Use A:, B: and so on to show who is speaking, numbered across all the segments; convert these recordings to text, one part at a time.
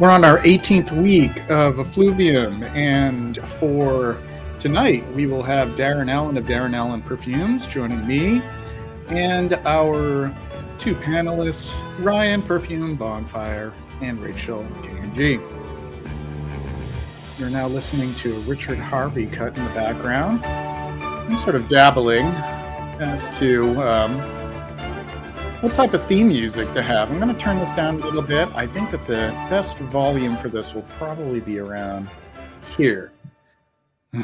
A: We're on our 18th week of Effluvium, and for tonight we will have Darren Allen of Darren Allen Perfumes joining me, and our two panelists, Ryan Perfume Bonfire and Rachel.k.ng. You're now listening to a Richard Harvey cut in the background. I'm sort of dabbling as to what type of theme music to have. I'm going to turn this down a little bit. I think that the best volume for this will probably be around here. We'll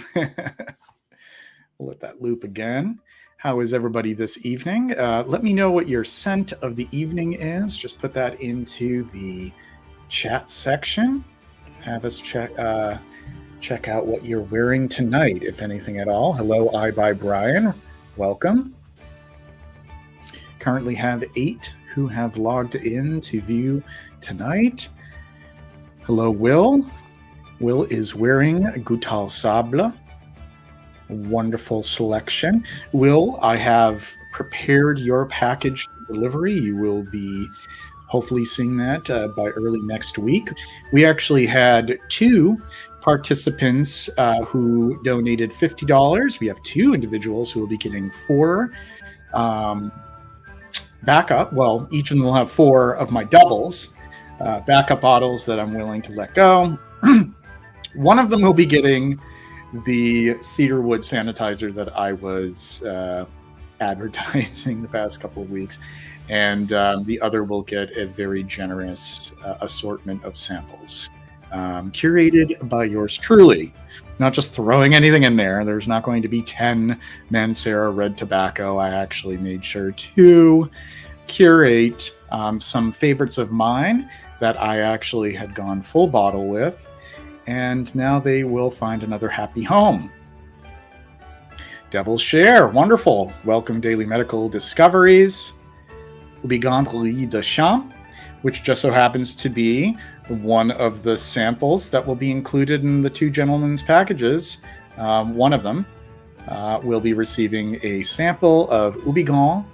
A: let that loop again. How is everybody this evening? Let me know what your scent of the evening is. Just put that into the chat section. Have us check out what you're wearing tonight, if anything at all. Hello, I by Brian. Welcome. Currently have 8 who have logged in to view tonight. Hello, Will. Will is wearing Goutal Sable. Wonderful selection. Will, I have prepared your package for delivery. You will be hopefully seeing that by early next week. We actually had 2 participants who donated $50. We have 2 individuals who will be getting 4 backup. Well, each of them will have 4 of my doubles, backup bottles that I'm willing to let go. One of them will be getting the cedarwood sanitizer that I was advertising the past couple of weeks. And the other will get a very generous assortment of samples, curated by yours truly. Not just throwing anything in there. There's not going to be 10 Mancera red tobacco. I actually made sure to curate some favorites of mine that I actually had gone full bottle with. And now they will find another happy home. Devil's Share, wonderful. Welcome Daily Medical Discoveries. Houbigant de Champ, which just so happens to be one of the samples that will be included in the 2 gentlemen's packages. One of them will be receiving a sample of Houbigant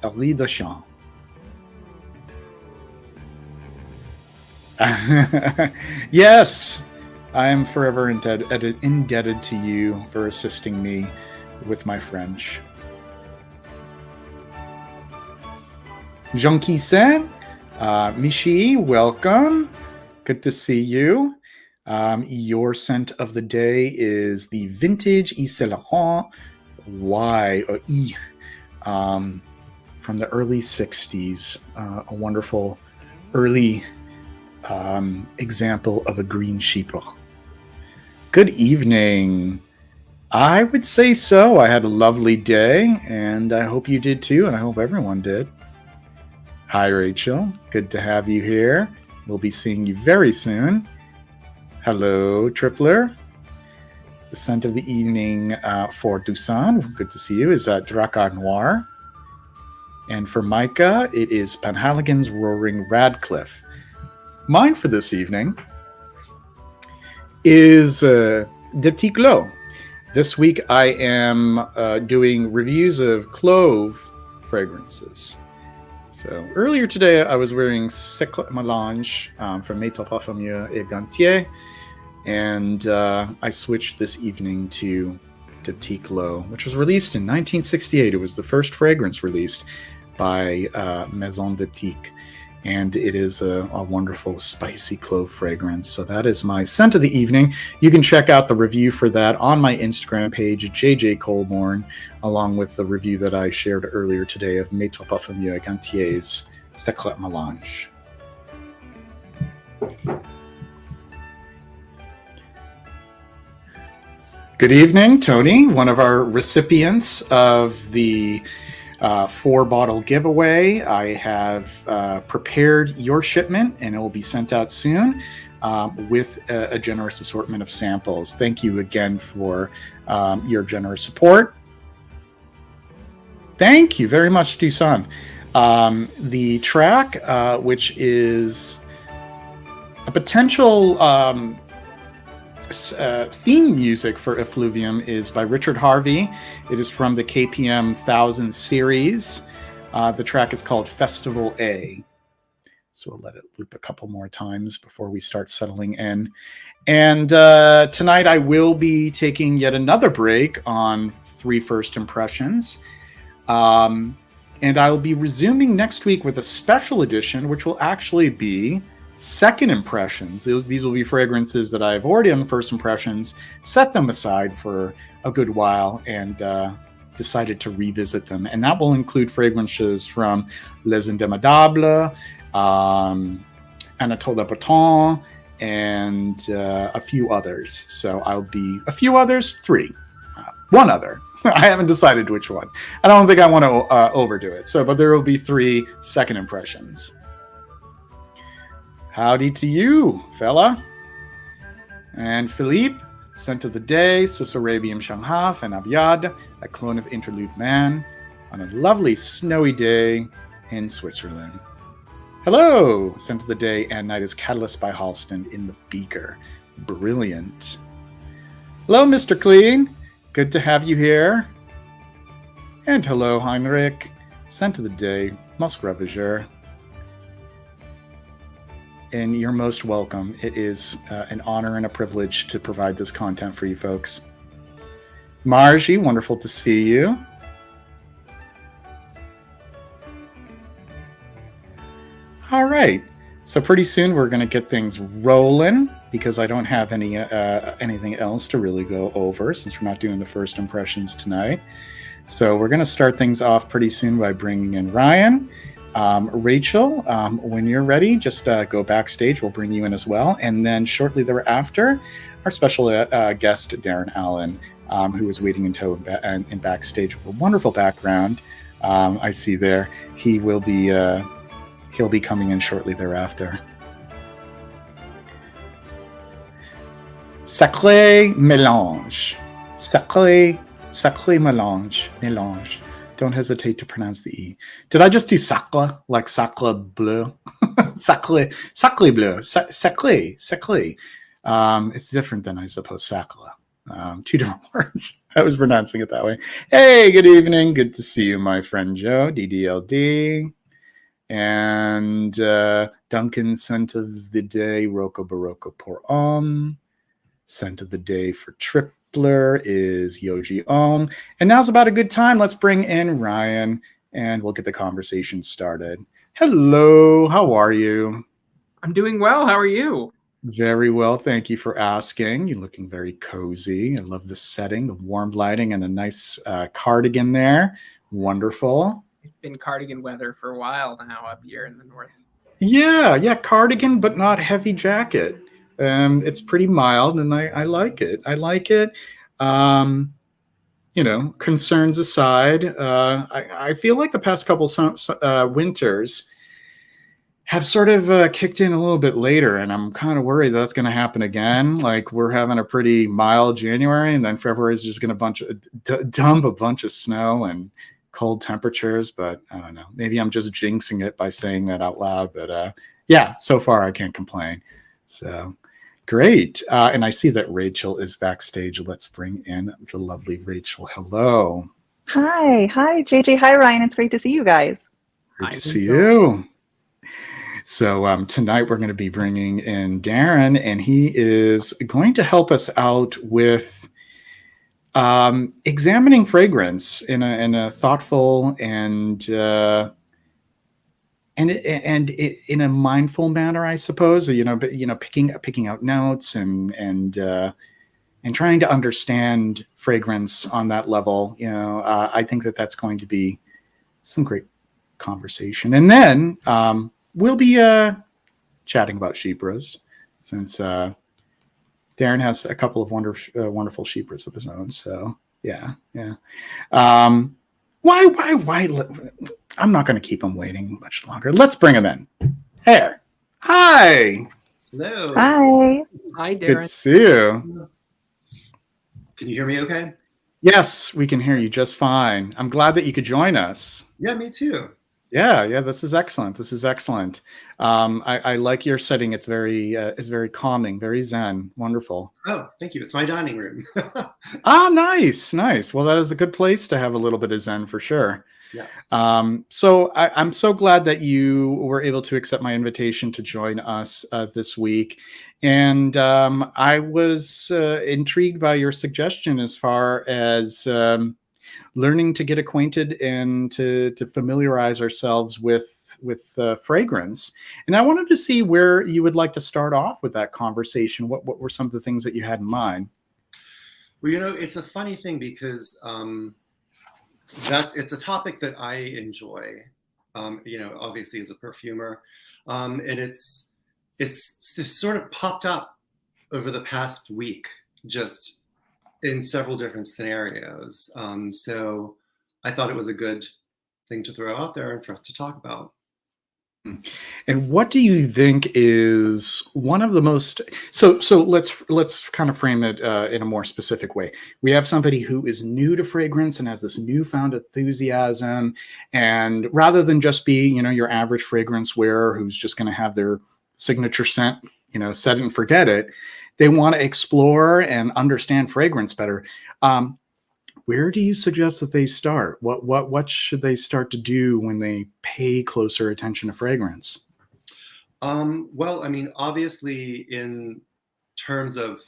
A: de Champ. Yes, I am forever indebted to you for assisting me with my French. Jean-Claude, Michi, welcome. Good to see you. Your scent of the day is the Vintage Ellenaa Y or E from the early 60s. A wonderful early example of a green chypre. Good evening. I would say so. I had a lovely day, and I hope you did too, and I hope everyone did. Hi, Rachel. Good to have you here. We'll be seeing you very soon. Hello, Tripler. The scent of the evening for Dusan, good to see you, is Drakkar Noir. And for Micah, it is Penhaligon's Roaring Radcliffe. Mine for this evening is De Petit Clos. This week I am doing reviews of clove fragrances. So earlier today I was wearing Secret Mélange from Maître Parfumeur et Gantier, and I switched this evening to De Petit Clos, which was released in 1968. It was the first fragrance released by Maison de Tique, and it is a wonderful spicy clove fragrance. So that is my scent of the evening. You can check out the review for that on my Instagram page, JJ Colborn, along with the review that I shared earlier today of Maître Parfumeur et Gantier's Secret Mélange. Good evening, Tony, one of our recipients of the 4-bottle giveaway. I have prepared your shipment, and it will be sent out soon with a generous assortment of samples. Thank you again for your generous support. Thank you very much, Dusan. The track, which is a potential theme music for Effluvium, is by Richard Harvey. It is from the KPM 1000 series. The track is called Festival A. So we'll let it loop a couple more times before we start settling in. And tonight I will be taking yet another break on 3 first impressions. And I'll be resuming next week with a special edition, which will actually be second impressions. These will be fragrances that I've already done first impressions, set them aside for a good while, and decided to revisit them. And that will include fragrances from Les Indémodables, Anatole Le Breton, and a few others. So I'll be a few others, 3. One other. I haven't decided which one. I don't think I want to overdo it. But there will be 3 second impressions. Howdy to you, fella. And Philippe, scent of the day, Swiss Arabian Changhaf and Abyad, a clone of Interlude Man, on a lovely snowy day in Switzerland. Hello, scent of the day and night is Catalyst by Halston in the beaker. Brilliant. Hello, Mr. Clean. Good to have you here. And hello, Heinrich. Scent of the day, Musk Ravageur. And you're most welcome. It is an honor and a privilege to provide this content for you folks. Margie, wonderful to see you. All right. So pretty soon we're going to get things rolling because I don't have anything else to really go over since we're not doing the first impressions tonight. So we're going to start things off pretty soon by bringing in Ryan. Rachel, when you're ready, just go backstage. We'll bring you in as well. And then shortly thereafter, our special guest, Darren Allen, who is waiting in backstage with a wonderful background. I see there. He'll be coming in shortly thereafter. Sacré mélange. Sacré mélange. Don't hesitate to pronounce the E. Did I just do sacre, like sacre bleu? Sacre bleu. Sacre. It's different than, I suppose, sacre. 2 different words. I was pronouncing it that way. Hey, good evening. Good to see you, my friend Joe, DDLD. And Duncan, scent of the day, Rocco Barocco pour homme. Scent of the day for Tripler is Yoji Om. And now's about a good time. Let's bring in Ryan and we'll get the conversation started. Hello, how are you?
B: I'm doing well. How are you?
A: Very well. Thank you for asking. You're looking very cozy. I love the setting, the warm lighting, and a nice cardigan there. Wonderful.
B: It's been cardigan weather for a while now up here in the north.
A: Yeah, cardigan, but not heavy jacket. It's pretty mild, and I like it. Concerns aside, I feel like the past couple winters have sort of kicked in a little bit later, and I'm kind of worried that's going to happen again. Like, we're having a pretty mild January, and then February is just going to dump a bunch of snow and cold temperatures. But I don't know. Maybe I'm just jinxing it by saying that out loud. But yeah, so far I can't complain. So great. And I see that Rachel is backstage. Let's bring in the lovely Rachel. Hello.
C: Hi, JJ. Hi, Ryan. It's great to see you guys.
A: Great to see you. So tonight we're going to be bringing in Darren, and he is going to help us out with examining fragrance in a thoughtful and in a mindful manner, I suppose. Picking out notes and trying to understand fragrance on that level. I think that's going to be some great conversation, and then we'll be chatting about chypres, since Darren has a couple of wonderful chypres of his own. So yeah. Why? I'm not going to keep him waiting much longer. Let's bring him in. Hey. Hi.
D: Hello.
B: Hi, Darren.
A: Good to see you.
D: Can you hear me okay?
A: Yes, we can hear you just fine. I'm glad that you could join us.
D: Yeah, me too.
A: Yeah, this is excellent. I like your setting. It's very calming, very zen. Wonderful.
D: Oh, thank you. It's my dining room.
A: Nice. Well, that is a good place to have a little bit of zen for sure.
D: Yes.
A: So I'm so glad that you were able to accept my invitation to join us this week. And I was intrigued by your suggestion as far as learning to get acquainted and to familiarize ourselves with fragrance. And I wanted to see where you would like to start off with that conversation. What were some of the things that you had in mind?
D: Well, it's a funny thing because it's a topic that I enjoy. Obviously as a perfumer, and it's sort of popped up over the past week, just in several different scenarios. So I thought it was a good thing to throw out there and for us to talk about.
A: And what do you think is one of the most so let's kind of frame it in a more specific way. We have somebody who is new to fragrance and has this newfound enthusiasm, and rather than just be your average fragrance wearer who's just going to have their signature scent, set it and forget it, they want to explore and understand fragrance better. Where do you suggest that they start? What should they start to do when they pay closer attention to fragrance?
D: Well, I mean, obviously, in terms of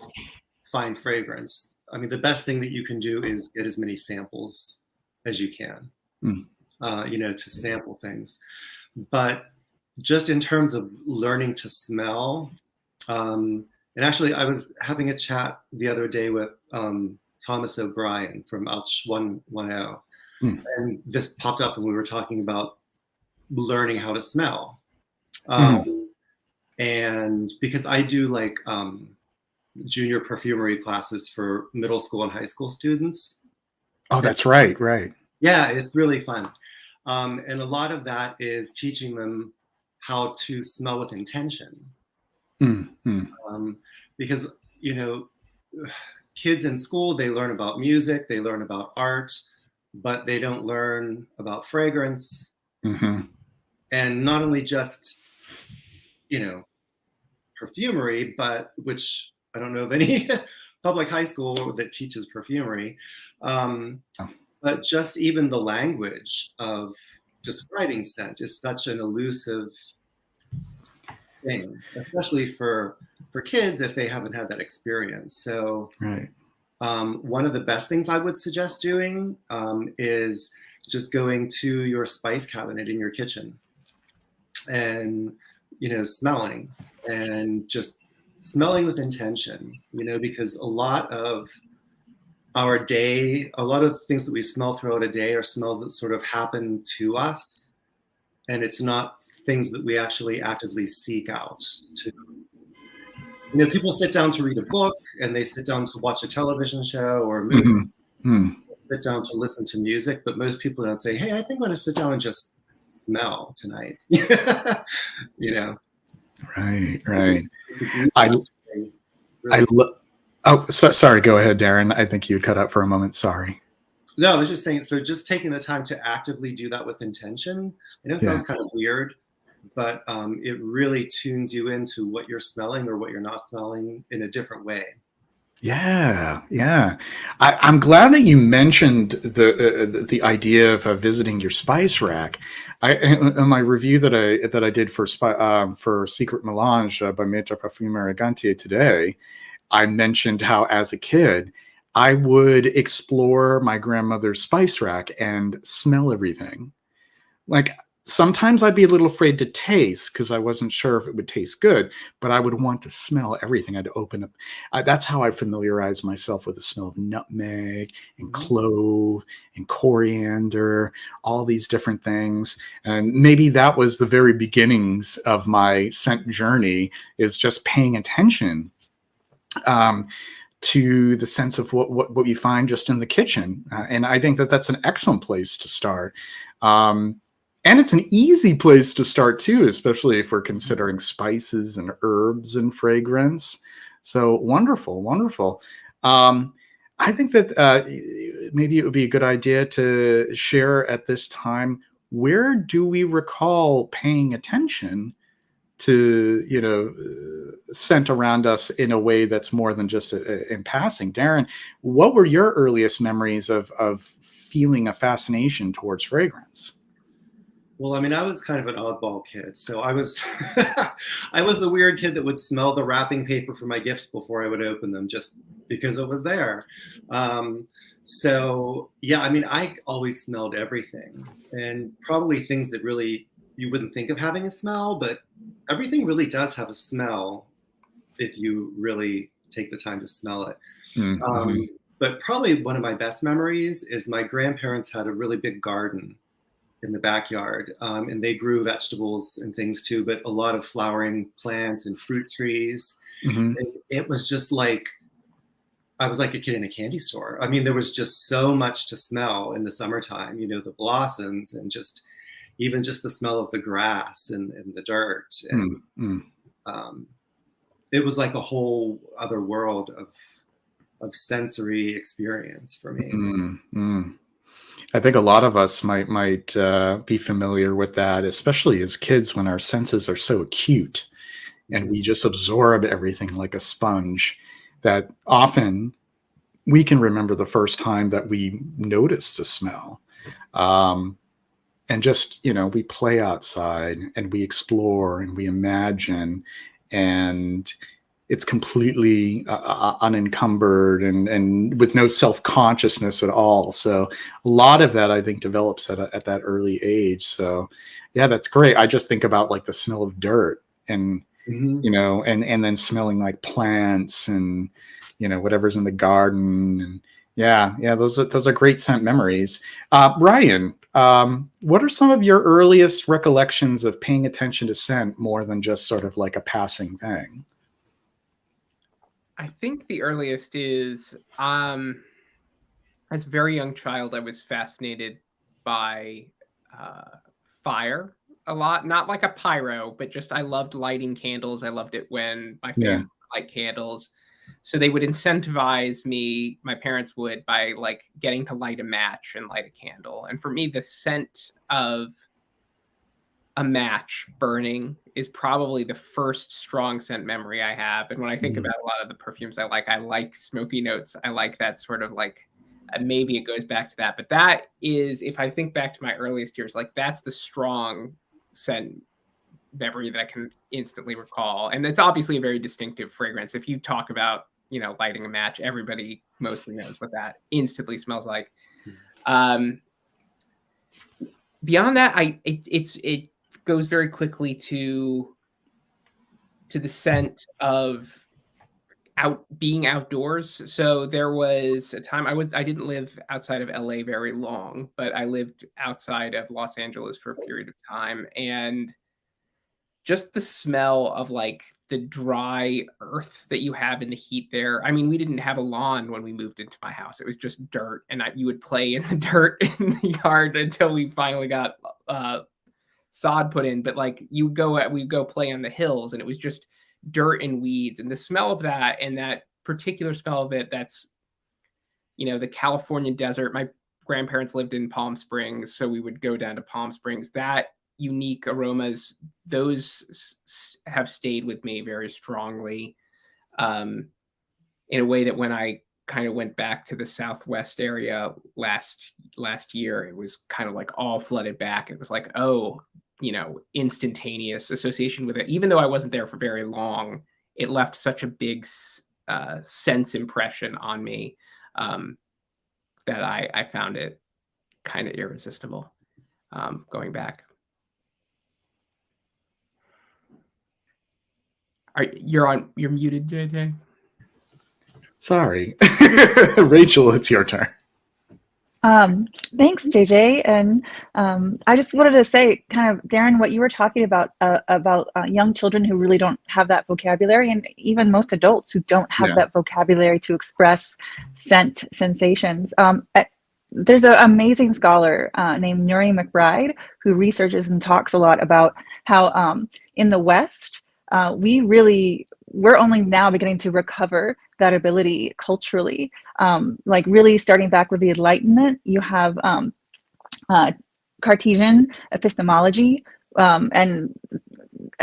D: fine fragrance, I mean, the best thing that you can do is get as many samples as you can, to sample things. But just in terms of learning to smell, and actually, I was having a chat the other day with Thomas O'Brien from Ouch 110, and this popped up when we were talking about learning how to smell. And because I do like junior perfumery classes for middle school and high school students.
A: Oh, that's right.
D: Yeah, it's really fun. And a lot of that is teaching them how to smell with intention. Because, kids in school, they learn about music, they learn about art, but they don't learn about fragrance. And not only just, perfumery, but which I don't know of any public high school that teaches perfumery, but just even the language of describing scent is such an elusive thing, especially for kids if they haven't had that experience. So one of the best things I would suggest doing is just going to your spice cabinet in your kitchen and smelling and just smelling with intention, because a lot of our day, a lot of things that we smell throughout a day are smells that sort of happen to us, and it's not things that we actually actively seek out to. People sit down to read a book and they sit down to watch a television show or a movie, sit down to listen to music, but most people don't say, hey, I think I'm going to sit down and just smell tonight.
A: Right. Sorry, go ahead, Darren. I think you cut out for a moment. Sorry.
D: No, I was just saying, so just taking the time to actively do that with intention. I know it sounds kind of weird, but it really tunes you into what you're smelling or what you're not smelling in a different way.
A: Yeah. I'm glad that you mentioned the idea of visiting your spice rack. In my review that I did for Secret Melange by Maître Parfum Elegante today, I mentioned how as a kid I would explore my grandmother's spice rack and smell everything. Like sometimes I'd be a little afraid to taste because I wasn't sure if it would taste good, but I would want to smell everything. I'd open up. That's how I familiarized myself with the smell of nutmeg and clove and coriander, all these different things. And maybe that was the very beginnings of my scent journey, is just paying attention to the sense of what you find just in the kitchen. And I think that that's an excellent place to start. And it's an easy place to start too, especially if we're considering spices and herbs and fragrance. So wonderful. I think that maybe it would be a good idea to share at this time, where do we recall paying attention scent around us in a way that's more than just in passing. Darren, what were your earliest memories of feeling a fascination towards fragrance?
D: Well, I mean, I was kind of an oddball kid, so I was I was the weird kid that would smell the wrapping paper for my gifts before I would open them, just because it was there. So yeah, I mean, I always smelled everything, and probably things that really you wouldn't think of having a smell, but everything really does have a smell if you really take the time to smell it.
A: Mm-hmm.
D: But probably one of my best memories is my grandparents had a really big garden in the backyard, and they grew vegetables and things too, but a lot of flowering plants and fruit trees.
A: Mm-hmm.
D: And it was just like, I was like a kid in a candy store. I mean, there was just so much to smell in the summertime, the blossoms and even just the smell of the grass and the dirt. And it was like a whole other world of sensory experience for me.
A: Mm-hmm. I think a lot of us might be familiar with that, especially as kids when our senses are so acute and we just absorb everything like a sponge, that often we can remember the first time that we noticed a smell. And just, we play outside and we explore and we imagine, and it's completely unencumbered and with no self-consciousness at all. So a lot of that, I think, develops at that early age. So yeah, that's great. I just think about like the smell of dirt and, and then smelling like plants and, whatever's in the garden. And yeah, those are great scent memories. Ryan, what are some of your earliest recollections of paying attention to scent more than just sort of like a passing thing?
B: I think the earliest is, as a very young child, I was fascinated by fire a lot. Not like a pyro, but just I loved lighting candles. I loved it when my family light candles. So they would incentivize me, my parents would, by like getting to light a match and light a candle. And for me, the scent of a match burning is probably the first strong scent memory I have. And when I think about a lot of the perfumes I like smoky notes. I like that sort of like, maybe it goes back to that. But that is, if I think back to my earliest years, like that's the strong scent memory that I can instantly recall. And it's obviously a very distinctive fragrance. If you talk about, lighting a match, everybody mostly knows what that instantly smells like. Beyond that, it goes very quickly to the scent of being outdoors. So there was a time I didn't live outside of LA very long, but I lived outside of Los Angeles for a period of time, and just the smell of like the dry earth that you have in the heat there. I mean, we didn't have a lawn when we moved into my house. It was just dirt, and you would play in the dirt in the yard until we finally got sod put in. But like we'd go play on the hills, and it was just dirt and weeds, and the smell of that, and that particular smell of it, that's, the California desert. My grandparents lived in Palm Springs, so we would go down to Palm Springs. That unique aromas, those have stayed with me very strongly, in a way that when I kind of went back to the Southwest area last year, it was kind of like all flooded back. It was like, instantaneous association with it. Even though I wasn't there for very long, it left such a big sense impression on me, that I found it kind of irresistible, going back. You're muted, JJ.
A: Sorry. Rachel, it's your turn.
C: Thanks, JJ. And I just wanted to say, kind of, Darren, what you were talking about young children who really don't have that vocabulary, and even most adults who don't have that vocabulary to express scent sensations. There's an amazing scholar named Nuri McBride who researches and talks a lot about how in the West, we're only now beginning to recover that ability culturally. Like really starting back with the Enlightenment, you have Cartesian epistemology, and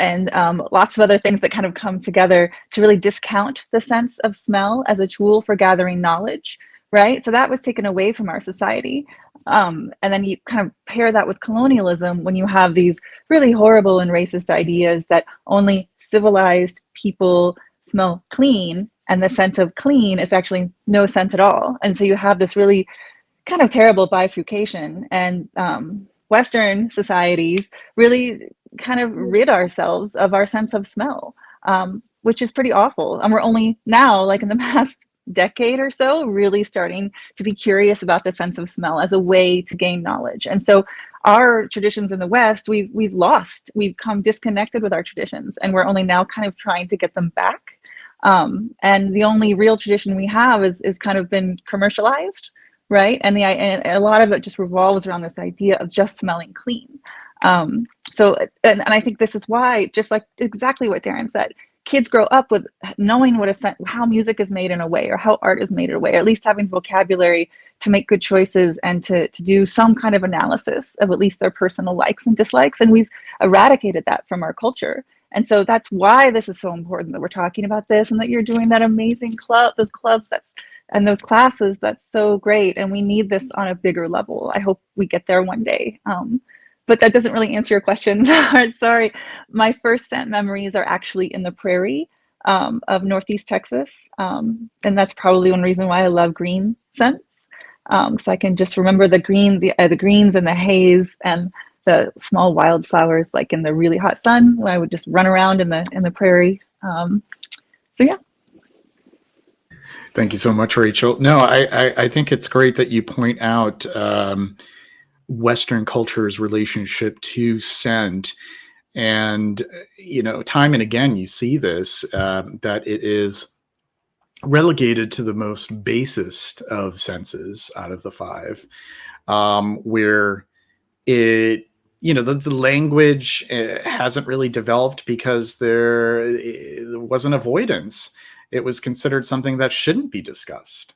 C: and lots of other things that kind of come together to really discount the sense of smell as a tool for gathering knowledge, right? So that was taken away from our society. And then you kind of pair that with colonialism when you have these really horrible and racist ideas that only civilized people smell clean, and the sense of clean is actually no sense at all. And so you have this really kind of terrible bifurcation, and Western societies really kind of rid ourselves of our sense of smell, which is pretty awful. And we're only now, like in the past decade or so, really starting to be curious about the sense of smell as a way to gain knowledge. And so our traditions in the West, we've come disconnected with our traditions, and we're only now kind of trying to get them back. And the only real tradition we have is kind of been commercialized, right? And a lot of it just revolves around this idea of just smelling clean. So I think this is why, just like exactly what Darren said, kids grow up with knowing how music is made in a way, or how art is made in a way, or at least having vocabulary to make good choices and to do some kind of analysis of at least their personal likes and dislikes. And we've eradicated that from our culture. And so that's why this is so important that we're talking about this, and that you're doing that amazing those clubs and those classes. That's so great. And we need this on a bigger level. I hope we get there one day. But that doesn't really answer your question. Sorry. My first scent memories are actually in the prairie of Northeast Texas. And that's probably one reason why I love green scents. So I can just remember the greens and the haze and the small wildflowers, like in the really hot sun, when I would just run around in the prairie. So yeah.
A: Thank you so much, Rachel. No, I think it's great that you point out Western culture's relationship to scent. And, time and again, you see this, that it is relegated to the most basest of senses out of the five, where it, the language hasn't really developed because there wasn't avoidance. It was considered something that shouldn't be discussed,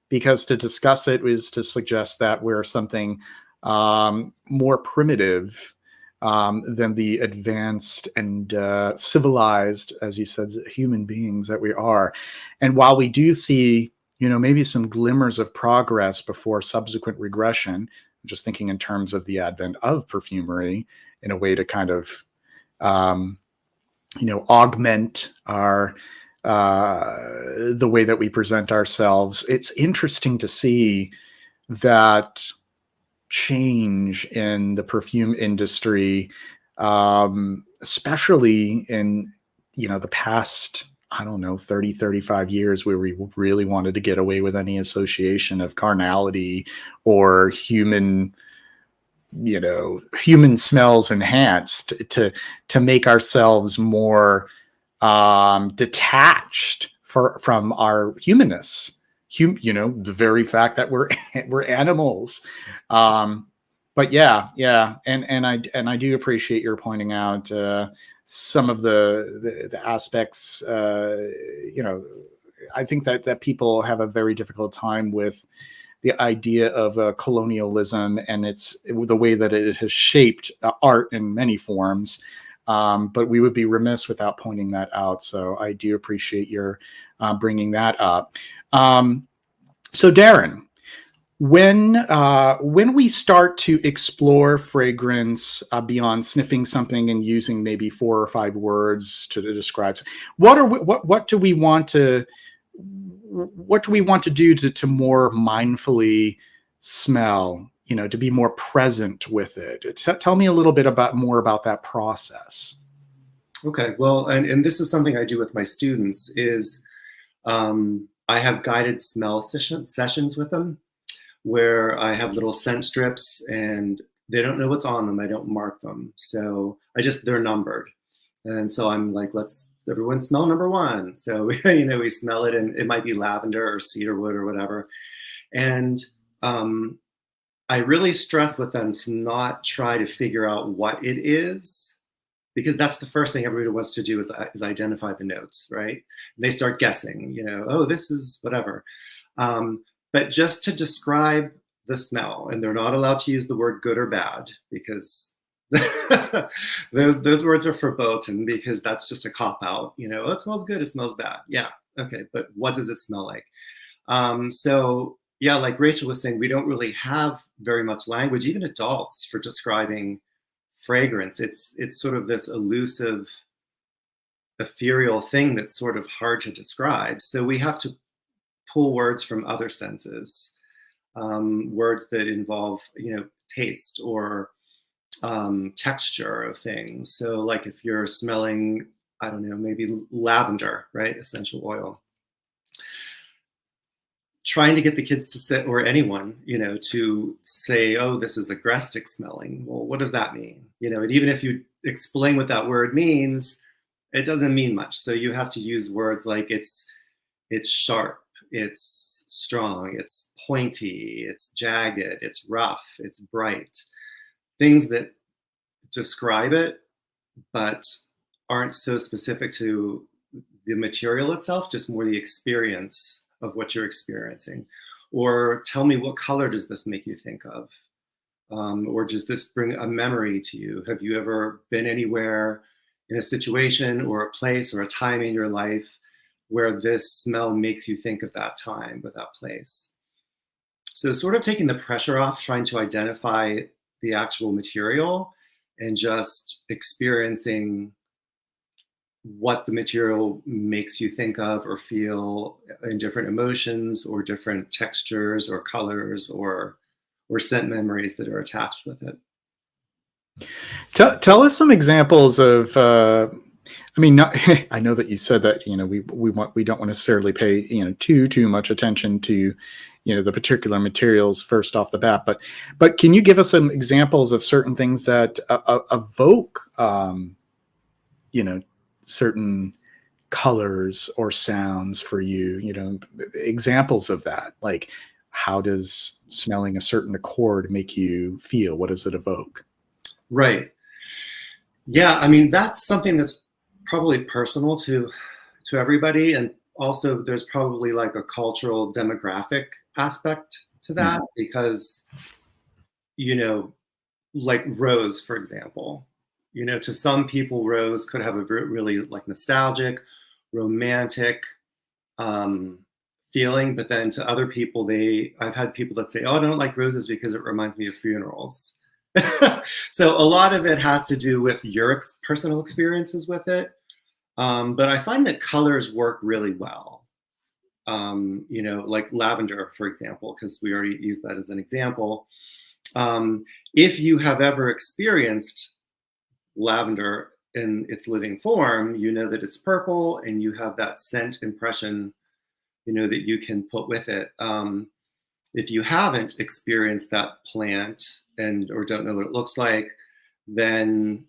A: because to discuss it was to suggest that we're something more primitive than the advanced and civilized, as you said, human beings that we are. And while we do see, maybe some glimmers of progress before subsequent regression, just thinking in terms of the advent of perfumery in a way to kind of, augment our the way that we present ourselves. It's interesting to see that change in the perfume industry, especially in, the past, 30, 35 years, where we really wanted to get away with any association of carnality or human smells enhanced to make ourselves more detached from our humanness. The very fact that we're animals. But yeah. And I do appreciate your pointing out some of the aspects. I think that people have a very difficult time with the idea of colonialism, and it's the way that it has shaped art in many forms. But we would be remiss without pointing that out. So I do appreciate your bringing that up. So Darren, when we start to explore fragrance beyond sniffing something and using maybe 4 or 5 words to describe, what do we want to do to more mindfully smell? To be more present with it. Tell me a little bit more about that process.
D: Okay, well, and this is something I do with my students is I have guided smell sessions with them, where I have little scent strips and they don't know what's on them. I don't mark them. So they're numbered. And so I'm like, let's everyone smell number 1. So, we smell it, and it might be lavender or cedarwood or whatever. And I really stress with them to not try to figure out what it is, because that's the first thing everybody wants to do is identify the notes, right? And they start guessing, oh, this is whatever. But just to describe the smell, and they're not allowed to use the word good or bad, because Those words are verboten because that's just a cop out. Oh, it smells good, it smells bad. Yeah, okay, but what does it smell like? So yeah, like Rachel was saying, we don't really have very much language, even adults, for describing fragrance. It's sort of this elusive, ethereal thing that's sort of hard to describe. So we have to pull words from other senses, words that involve, taste or texture of things. So like if you're smelling, I don't know, maybe lavender, right? Essential oil. Trying to get the kids to sit, or anyone, to say, oh, this is agrestic smelling. Well, what does that mean? And even if you explain what that word means, it doesn't mean much. So you have to use words like it's sharp, it's strong, it's pointy, it's jagged, it's rough, it's bright. Things that describe it, but aren't so specific to the material itself, just more the experience of what you're experiencing. Or tell me, what color does this make you think of? Or does this bring a memory to you? Have you ever been anywhere in a situation or a place or a time in your life where this smell makes you think of that time or that place? So sort of taking the pressure off trying to identify the actual material and just experiencing what the material makes you think of or feel in different emotions or different textures or colors or scent memories that are attached with it.
A: Tell us some examples of, I know that you said that, we don't necessarily pay, too much attention to, the particular materials first off the bat, but can you give us some examples of certain things that evoke, certain colors or sounds for you, examples of that? Like, how does smelling a certain accord make you feel? What does it evoke?
D: Right. Yeah, that's something that's probably personal to everybody. And also there's probably like a cultural demographic aspect to that, because, like rose, for example, to some people, rose could have a really like nostalgic, romantic feeling. But then to other people, I've had people that say, oh, I don't like roses because it reminds me of funerals. So a lot of it has to do with your personal experiences with it. But I find that colors work really well. Like lavender, for example, because we already used that as an example. If you have ever experienced lavender in its living form, you know that it's purple and you have that scent impression, that you can put with it. If you haven't experienced that plant or don't know what it looks like, then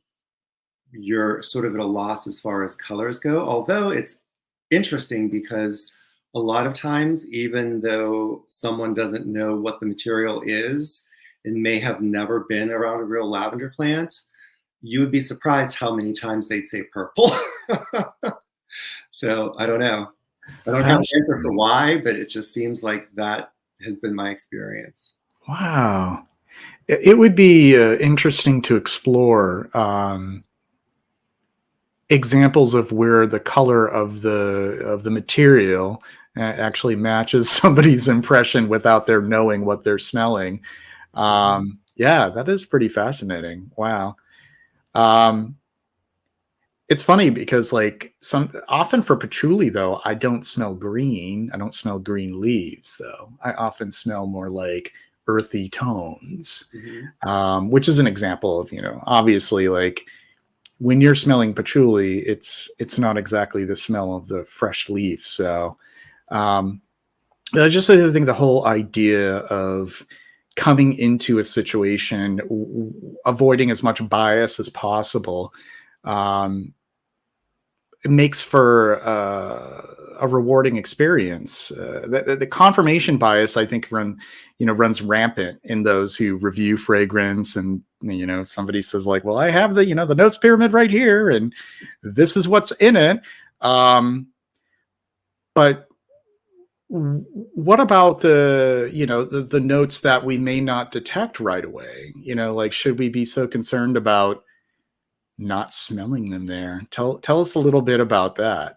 D: you're sort of at a loss as far as colors go. Although it's interesting because a lot of times, even though someone doesn't know what the material is and may have never been around a real lavender plant, you would be surprised how many times they'd say purple. So I don't know. I don't have an answer for why, but it just seems like that has been my experience.
A: Wow. It would be interesting to explore examples of where the color of the material actually matches somebody's impression without their knowing what they're smelling. Yeah, that is pretty fascinating. Wow. It's funny because often for patchouli though, I don't smell green. I don't smell green leaves though. I often smell more like earthy tones, which is an example of, obviously like when you're smelling patchouli, it's not exactly the smell of the fresh leaf. So I just think the whole idea of coming into a situation, avoiding as much bias as possible, it makes for a rewarding experience. The confirmation bias, I think, runs rampant in those who review fragrance, and somebody says like, "Well, I have the the notes pyramid right here, and this is what's in it." But what about the, the notes that we may not detect right away? Like, should we be so concerned about not smelling them there? Tell us a little bit about that.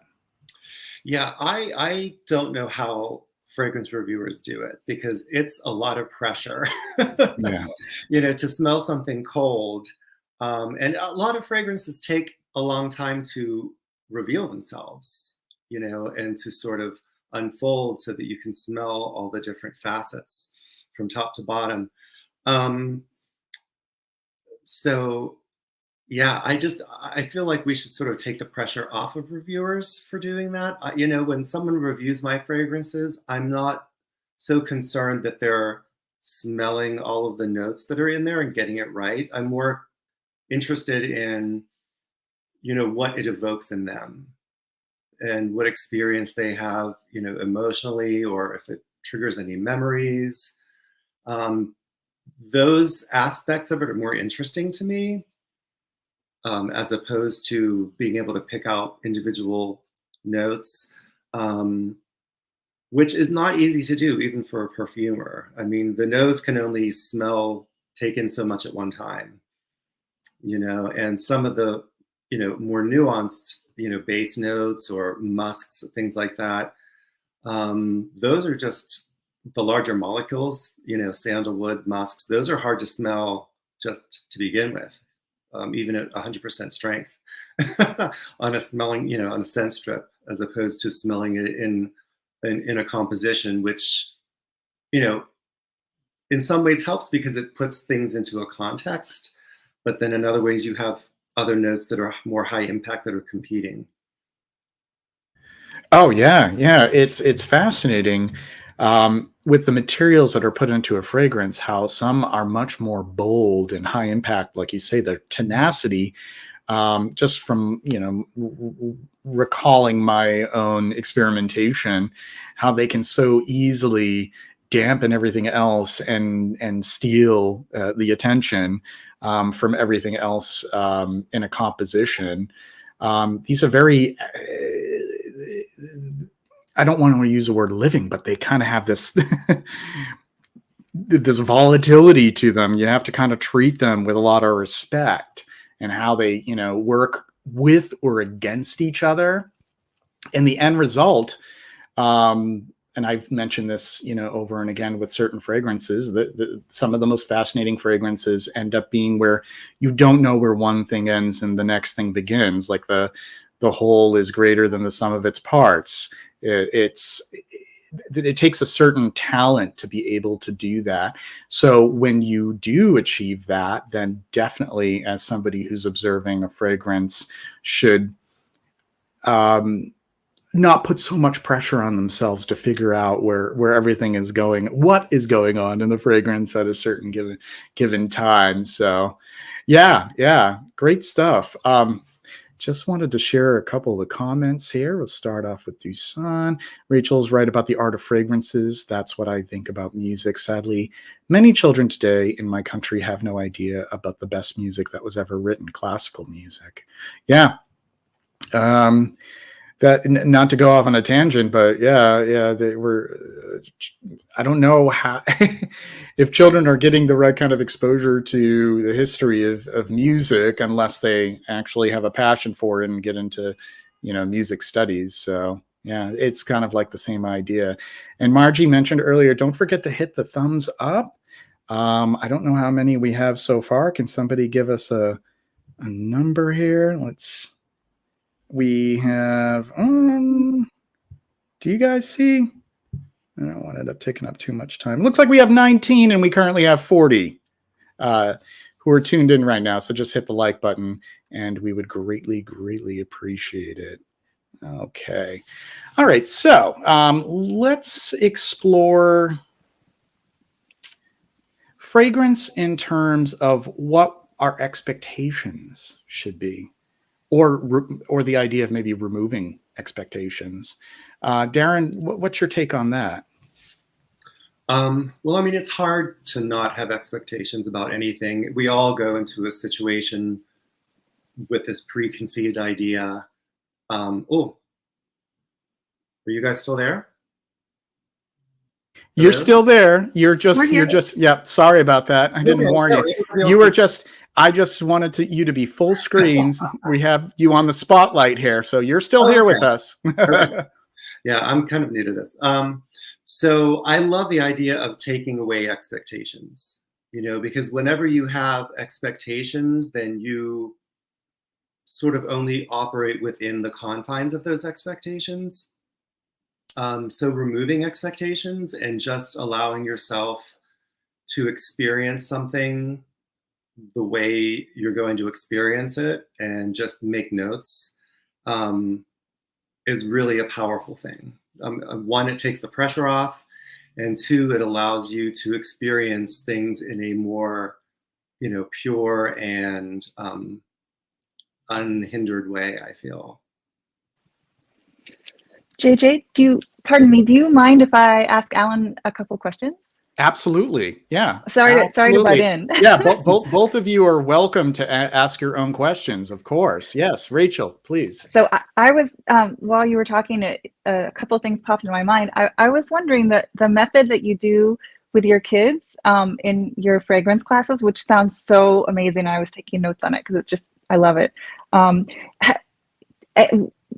D: Yeah, I don't know how fragrance reviewers do it, because it's a lot of pressure,
A: Yeah.
D: To smell something cold. And a lot of fragrances take a long time to reveal themselves, and to sort of unfold so that you can smell all the different facets from top to bottom. So yeah, I feel like we should sort of take the pressure off of reviewers for doing that. When someone reviews my fragrances, I'm not so concerned that they're smelling all of the notes that are in there and getting it right. I'm more interested in, what it evokes in them and what experience they have, emotionally, or if it triggers any memories. Those aspects of it are more interesting to me, as opposed to being able to pick out individual notes, which is not easy to do, even for a perfumer. I mean, the nose can only take in so much at one time, and some of the, more nuanced, base notes or musks, things like that, those are just the larger molecules, sandalwood, musks. Those are hard to smell just to begin with. Even at 100% strength on a smelling, on a scent strip, as opposed to smelling it in a composition, which, in some ways helps because it puts things into a context. But then in other ways, you have other notes that are more high impact that are competing.
A: Oh yeah, yeah. It's fascinating with the materials that are put into a fragrance, how some are much more bold and high impact, like you say, their tenacity. Just from recalling my own experimentation, how they can so easily dampen everything else and steal the attention from everything else in a composition. These are very I don't want to use the word living, but they kind of have this this volatility to them. You have to kind of treat them with a lot of respect, and how they, work with or against each other. And the end result, and I've mentioned this, over and again with certain fragrances, some of the most fascinating fragrances end up being where you don't know where one thing ends and the next thing begins. Like the whole is greater than the sum of its parts. It takes a certain talent to be able to do that. So when you do achieve that, then definitely, as somebody who's observing a fragrance, should not put so much pressure on themselves to figure out where everything is going, what is going on in the fragrance at a certain given time. So yeah, great stuff. Just wanted to share a couple of the comments here. We'll start off with Dusan. Rachel's right about the art of fragrances. That's what I think about music. Sadly, many children today in my country have no idea about the best music that was ever written, classical music. Yeah. That, not to go off on a tangent, but yeah, they were. I don't know how if children are getting the right kind of exposure to the history of music, unless they actually have a passion for it and get into, music studies. So yeah, it's kind of like the same idea. And Margie mentioned earlier, don't forget to hit the thumbs up. I don't know how many we have so far. Can somebody give us a number here? We have, do you guys see? I don't want to end up taking up too much time. Looks like we have 19 and we currently have 40 who are tuned in right now. So just hit the like button and we would greatly, greatly appreciate it. Okay. All right. So let's explore fragrance in terms of what our expectations should be. Or the idea of maybe removing expectations. Darren, what's your take on that?
D: Well, I mean, it's hard to not have expectations about anything. We all go into a situation with this preconceived idea. Are you guys still there?
A: You're still there. You're
C: We're here.
A: just, yeah, sorry about that. I didn't warn you. You were I just wanted you to be full screens. We have you on the spotlight here. So you're still here with us.
D: Yeah, I'm kind of new to this. So I love the idea of taking away expectations, you know, because whenever you have expectations, then you sort of only operate within the confines of those expectations. So removing expectations and just allowing yourself to experience something the way you're going to experience it and just make notes is really a powerful thing. One, it takes the pressure off, and two, it allows you to experience things in a more, you know, pure and unhindered way, I feel.
C: JJ, do you mind if I ask Alan a couple questions?
A: Absolutely. Yeah.
C: Sorry to butt in.
A: Yeah. Both of you are welcome to ask your own questions, of course. Yes. Rachel, please.
C: So I was, while you were talking, a couple of things popped into my mind. I was wondering that the method that you do with your kids in your fragrance classes, which sounds so amazing. I was taking notes on it because it's just, I love it.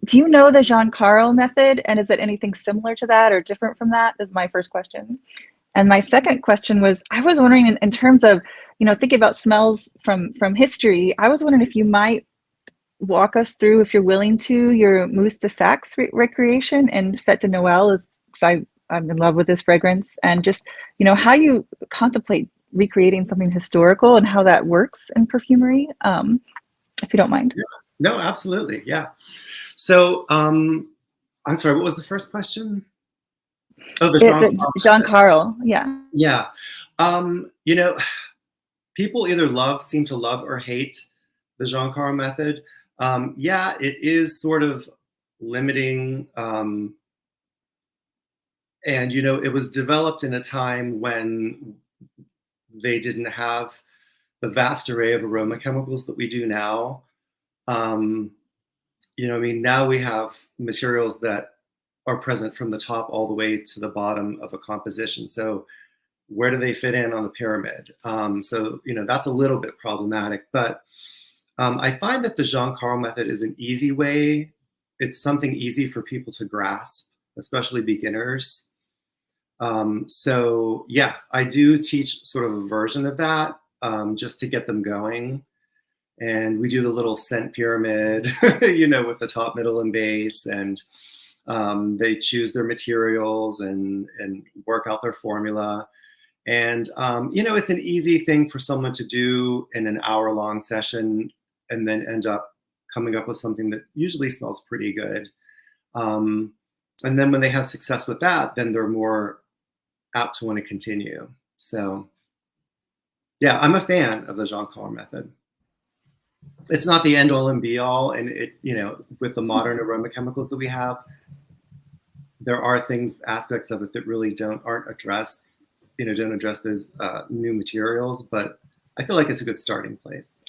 C: Do you know the Jean Carl method? And is it anything similar to that or different from that? Is my first question. And my second question was, I was wondering in terms of, you know, thinking about smells from history, I was wondering if you might walk us through, if you're willing to, your Moose de Saxe recreation and Fête de Noël, because I'm in love with this fragrance, and just, you know, how you contemplate recreating something historical and how that works in perfumery, if you don't mind.
D: Yeah. No, absolutely. Yeah. So I'm sorry, what was the first question? Oh, the
C: Jean Carl. Yeah.
D: Yeah. You know, people either seem to love or hate the Jean Carl method. Yeah, it is sort of limiting. And, you know, it was developed in a time when they didn't have the vast array of aroma chemicals that we do now. You know, I mean, now we have materials that are present from the top all the way to the bottom of a composition. So where do they fit in on the pyramid? So, you know, that's a little bit problematic, but I find that the Jean Carl method is an easy way. It's something easy for people to grasp, especially beginners. So yeah, I do teach sort of a version of that just to get them going. And we do the little scent pyramid, you know, with the top, middle, and base, and they choose their materials and work out their formula. And, you know, it's an easy thing for someone to do in an hour-long session and then end up coming up with something that usually smells pretty good. And then when they have success with that, then they're more apt to want to continue. So yeah, I'm a fan of the Jean Carl method. It's not the end all and be all. And it, you know, with the modern aroma chemicals that we have, there are aspects of it that really aren't addressed, you know, don't address those new materials, but I feel like it's a good starting place.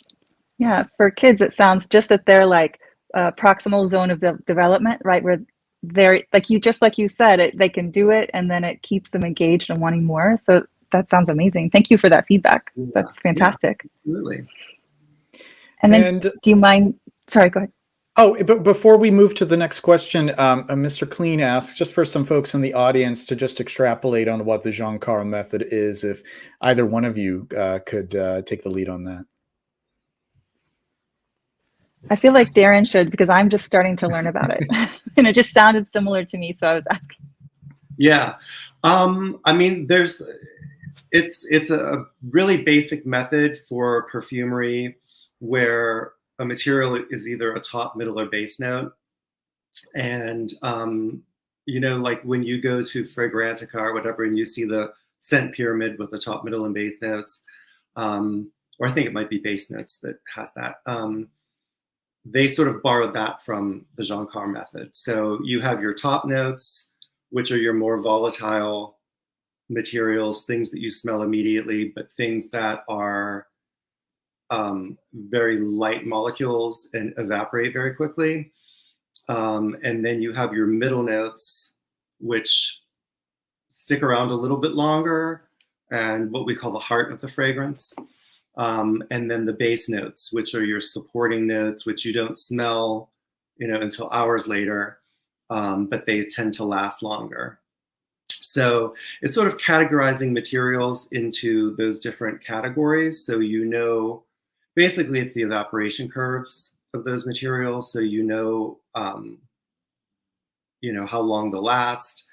C: Yeah, for kids, it sounds just that they're like proximal zone of development, right? Where they're like you said, they can do it, and then it keeps them engaged and wanting more. So that sounds amazing. Thank you for that feedback. Yeah, that's fantastic.
D: Yeah, absolutely.
C: And then, do you mind? Sorry, go ahead.
A: Oh, but before we move to the next question, Mr. Clean asks, just for some folks in the audience to just extrapolate on what the Jean Carl method is, if either one of you could take the lead on that.
C: I feel like Darren should, because I'm just starting to learn about it. And it just sounded similar to me, so I was asking.
D: Yeah. I mean, it's a really basic method for perfumery where a material is either a top, middle, or base note. And, you know, like when you go to Fragrantica or whatever, and you see the scent pyramid with the top, middle, and base notes, or I think it might be base notes that has that. They sort of borrowed that from the Jean Carl method. So you have your top notes, which are your more volatile materials, things that you smell immediately, but things that are very light molecules and evaporate very quickly. And then you have your middle notes, which stick around a little bit longer, and what we call the heart of the fragrance. And then the base notes, which are your supporting notes, which you don't smell, until hours later, but they tend to last longer. So it's sort of categorizing materials into those different categories. So basically it's the evaporation curves of those materials. So how long they'll last.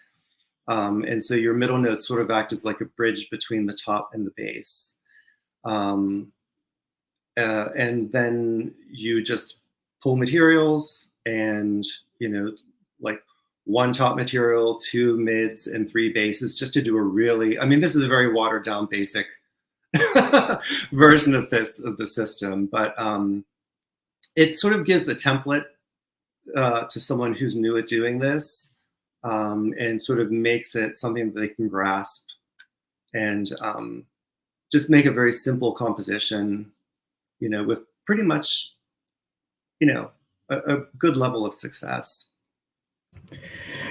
D: And so your middle notes sort of act as like a bridge between the top and the base. And then you just pull materials and, like 1 top material, 2 mids, and 3 bases, just to do this is a very watered down basic version of the system, but it sort of gives a template to someone who's new at doing this, and sort of makes it something that they can grasp, and just make a very simple composition, with pretty much, a good level of success.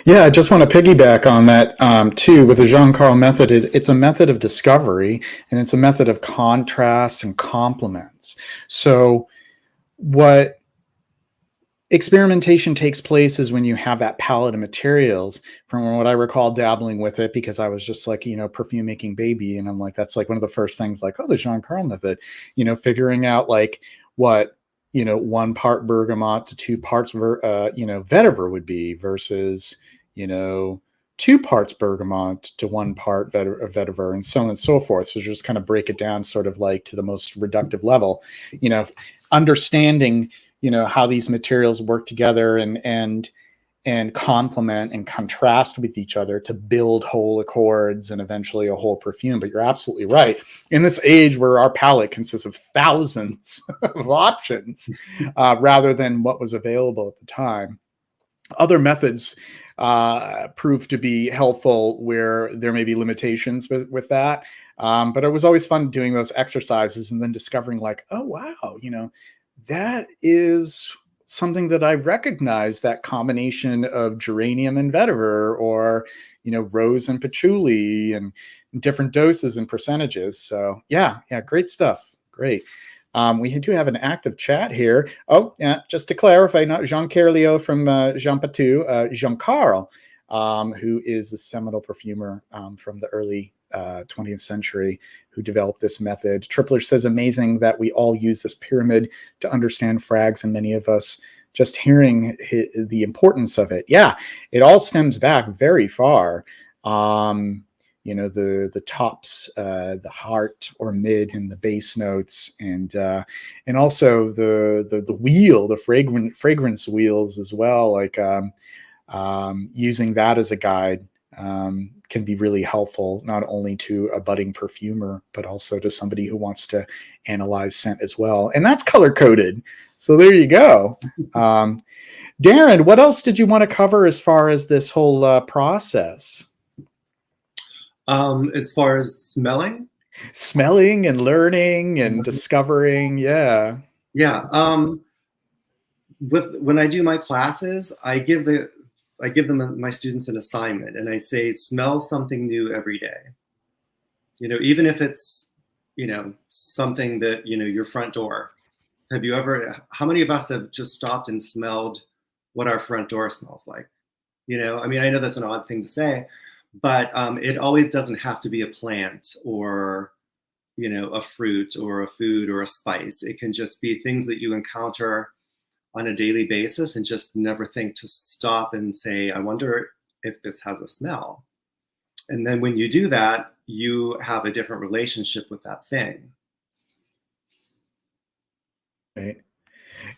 A: Yeah, I just want to piggyback on that too. With the Jean Carl method, it's a method of discovery, and it's a method of contrasts and complements. So what experimentation takes place is when you have that palette of materials. From what I recall dabbling with it, because I was just like, perfume making baby, and I'm like, that's like one of the first things, like, oh, the Jean Carl method, figuring out like what 1 part bergamot to 2 parts vetiver would be versus 2 parts bergamot to 1 part vetiver, and so on and so forth. So just kind of break it down sort of like to the most reductive level, understanding how these materials work together and complement and contrast with each other to build whole accords and eventually a whole perfume. But you're absolutely right. In this age where our palette consists of thousands of options, rather than what was available at the time, other methods prove to be helpful where there may be limitations with that. But it was always fun doing those exercises and then discovering like, oh, wow, that is something that I recognize, that combination of geranium and vetiver, or, rose and patchouli, and different doses and percentages. So yeah, great stuff. Great. We do have an active chat here. Oh, yeah, just to clarify, not Jean Carlio from Jean Patou, Jean Carl, who is a seminal perfumer from the early 20th century, who developed this method. Tripler says, amazing that we all use this pyramid to understand frags, and many of us just hearing the importance of it. Yeah, it all stems back very far. The tops, the heart or mid, and the base notes, and also the wheel, the fragrance wheels as well. Like using that as a guide can be really helpful, not only to a budding perfumer, but also to somebody who wants to analyze scent as well. And that's color coded. So there you go. Darren, what else did you want to cover as far as this whole process?
D: As far as smelling
A: and learning and discovering. Yeah.
D: When I do my classes, I give them, my students, an assignment, and I say, smell something new every day. Even if it's, something that, your front door. How many of us have just stopped and smelled what our front door smells like? I know that's an odd thing to say, but it always doesn't have to be a plant or, a fruit or a food or a spice. It can just be things that you encounter on a daily basis and just never think to stop and say, I wonder if this has a smell. And then when you do that, you have a different relationship with that thing.
A: Right.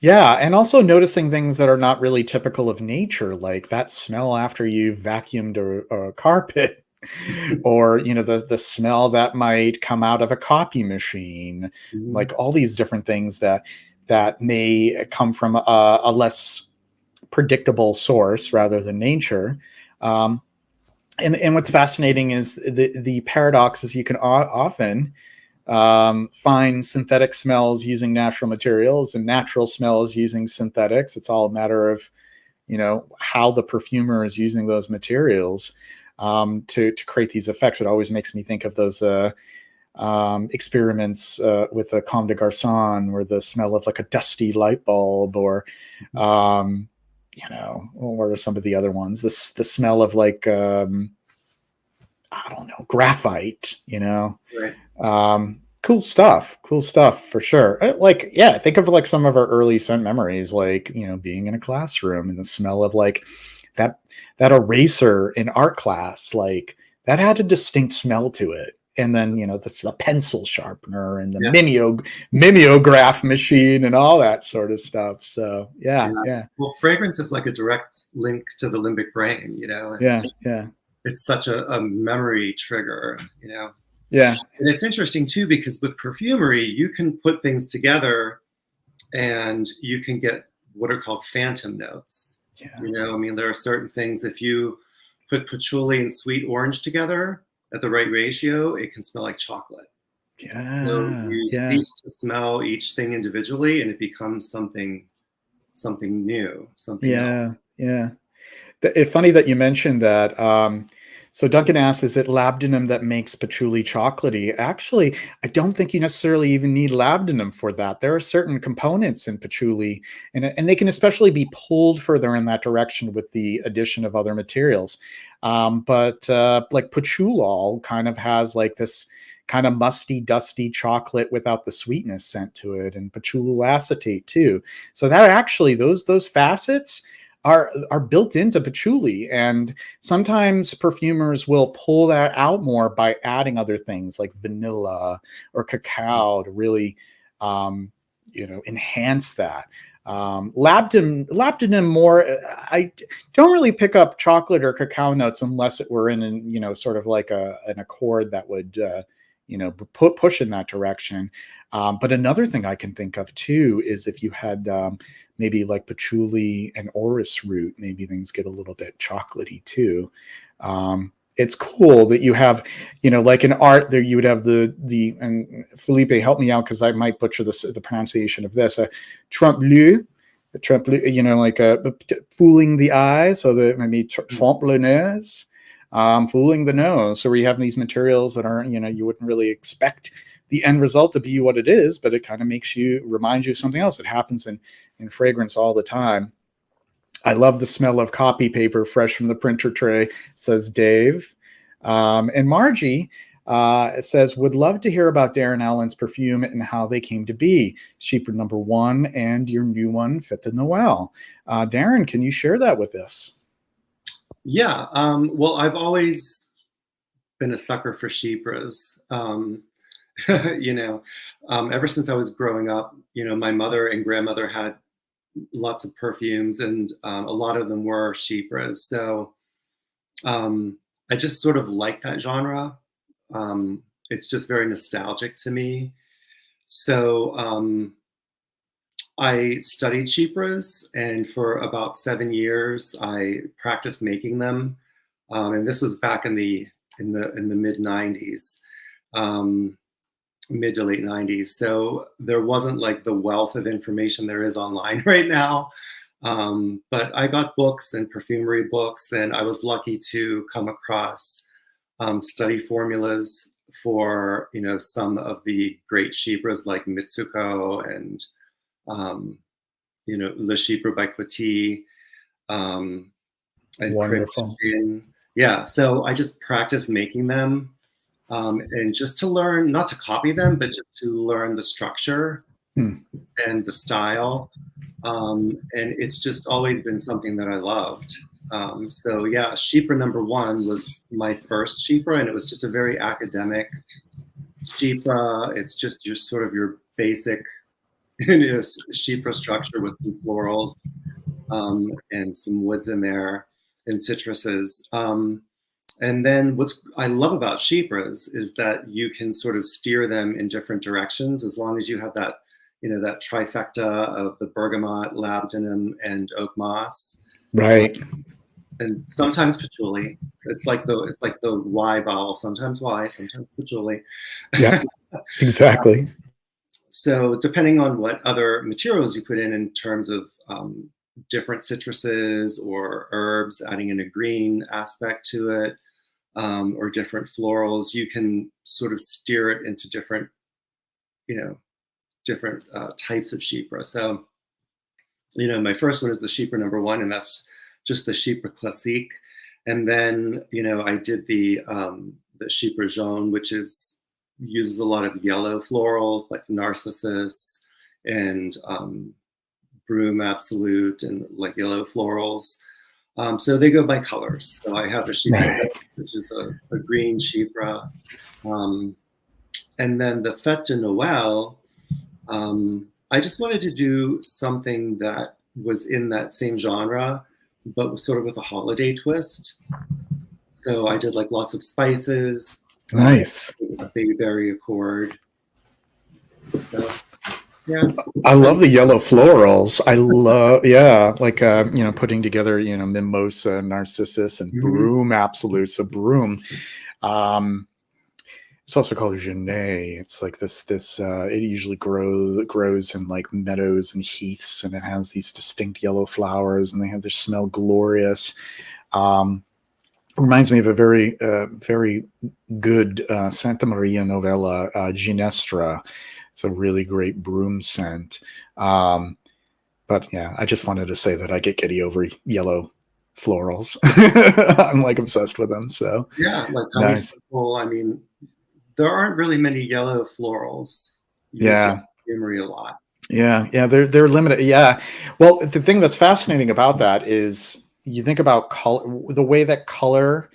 A: Yeah, and also noticing things that are not really typical of nature, like that smell after you've vacuumed a carpet, or the smell that might come out of a copy machine, like all these different things that may come from a less predictable source rather than nature. And what's fascinating is the paradox is you can often find synthetic smells using natural materials and natural smells using synthetics. It's all a matter of, how the perfumer is using those materials. to create these effects. It always makes me think of those experiments with the Comme des Garçons, or the smell of like a dusty light bulb, or what are some of the other ones? The smell of like I don't know, graphite.
D: Right.
A: Cool stuff for sure. Think of like some of our early scent memories, like being in a classroom and the smell of like that eraser in art class, like that had a distinct smell to it. And then the pencil sharpener and the mimeograph machine and all that sort of stuff. So yeah.
D: Well, fragrance is like a direct link to the limbic brain, It's such a memory trigger,
A: Yeah.
D: And it's interesting too, because with perfumery, you can put things together and you can get what are called phantom notes.
A: Yeah.
D: There are certain things, if you put patchouli and sweet orange together at the right ratio, it can smell like chocolate.
A: Yeah.
D: So you cease to smell each thing individually and it becomes something new, something else.
A: Yeah. It's funny that you mentioned that. So Duncan asks, is it labdanum that makes patchouli chocolatey? Actually, I don't think you necessarily even need labdanum for that. There are certain components in patchouli, and they can especially be pulled further in that direction with the addition of other materials. But like patchoulol kind of has like this kind of musty, dusty chocolate without the sweetness sent to it, and patchouli acetate too. So that actually, those facets are built into patchouli, and sometimes perfumers will pull that out more by adding other things like vanilla or cacao to really enhance that. Labdanum more, I don't really pick up chocolate or cacao notes unless it were in sort of like an accord that would push in that direction. But another thing I can think of too is if you had maybe like patchouli and orris root, maybe things get a little bit chocolatey too. It's cool that you have, like in art there, you would have the and Felipe, help me out because I might butcher the pronunciation of this, trompe l'œil, like fooling the eye, so that maybe trompe le nez, fooling the nose. So we have these materials that aren't, you wouldn't really expect the end result to be what it is, but it kind of reminds you of something else. It happens in fragrance all the time. I love the smell of copy paper fresh from the printer tray, says Dave. And Margie says, would love to hear about Darren Allen's perfume and how they came to be. Chypre number 1 and your new one, Fête de Noël. Darren, can you share that with us?
D: Yeah. Well, I've always been a sucker for chypres. Ever since I was growing up, my mother and grandmother had lots of perfumes, and a lot of them were chypres. So I just sort of like that genre. It's just very nostalgic to me. So I studied chypres, and for about 7 years, I practiced making them. And this was back in the mid 90s. Mid to late 90s. So there wasn't like the wealth of information there is online right now. But I got books and perfumery books, and I was lucky to come across study formulas for, some of the great chypres like Mitsuko and, Le Chypre by Coty. And
A: wonderful.
D: Yeah. So I just practiced making them. And just to learn, not to copy them, but just to learn the structure and the style. And it's just always been something that I loved. So yeah, Chypre number 1 was my first Chypre, and it was just a very academic Chypre. It's just your basic Chypre structure with some florals and some woods in there and citruses. And then what I love about chypres is that you can sort of steer them in different directions as long as you have that, that trifecta of the bergamot, labdanum, and oak moss.
A: Right.
D: And sometimes patchouli. It's like the Y vowel. Sometimes Y, sometimes patchouli.
A: Yeah, exactly.
D: So depending on what other materials you put in terms of different citruses or herbs, adding in a green aspect to it. or different florals, you can sort of steer it into different, different types of chypre. So, my first one is the chypre #1, and that's just the chypre classique. And then, I did the chypre jaune, which uses a lot of yellow florals like narcissus and broom absolute and like yellow florals. So they go by colors. So I have a chypre, which is a green chypre. And then the Fête de Noël, I just wanted to do something that was in that same genre, but sort of with a holiday twist. So I did like lots of spices.
A: Nice.
D: A bayberry accord. So, yeah.
A: I love the yellow florals. I love, like, putting together, mimosa, narcissus, and broom absolute. So broom, it's also called Genet. It's like this, it usually grows in like meadows and heaths, and it has these distinct yellow flowers, and they smell glorious. Reminds me of a very, very good Santa Maria novella, Ginestra. It's a really great broom scent. But yeah, I just wanted to say that I get giddy over yellow florals. I'm like obsessed with them. So
D: yeah, like
A: nice.
D: I mean, there aren't really many yellow florals.
A: Yeah.
D: Perfumery a lot.
A: Yeah, they're limited. Yeah. Well, the thing that's fascinating about that is you think about color, the way that color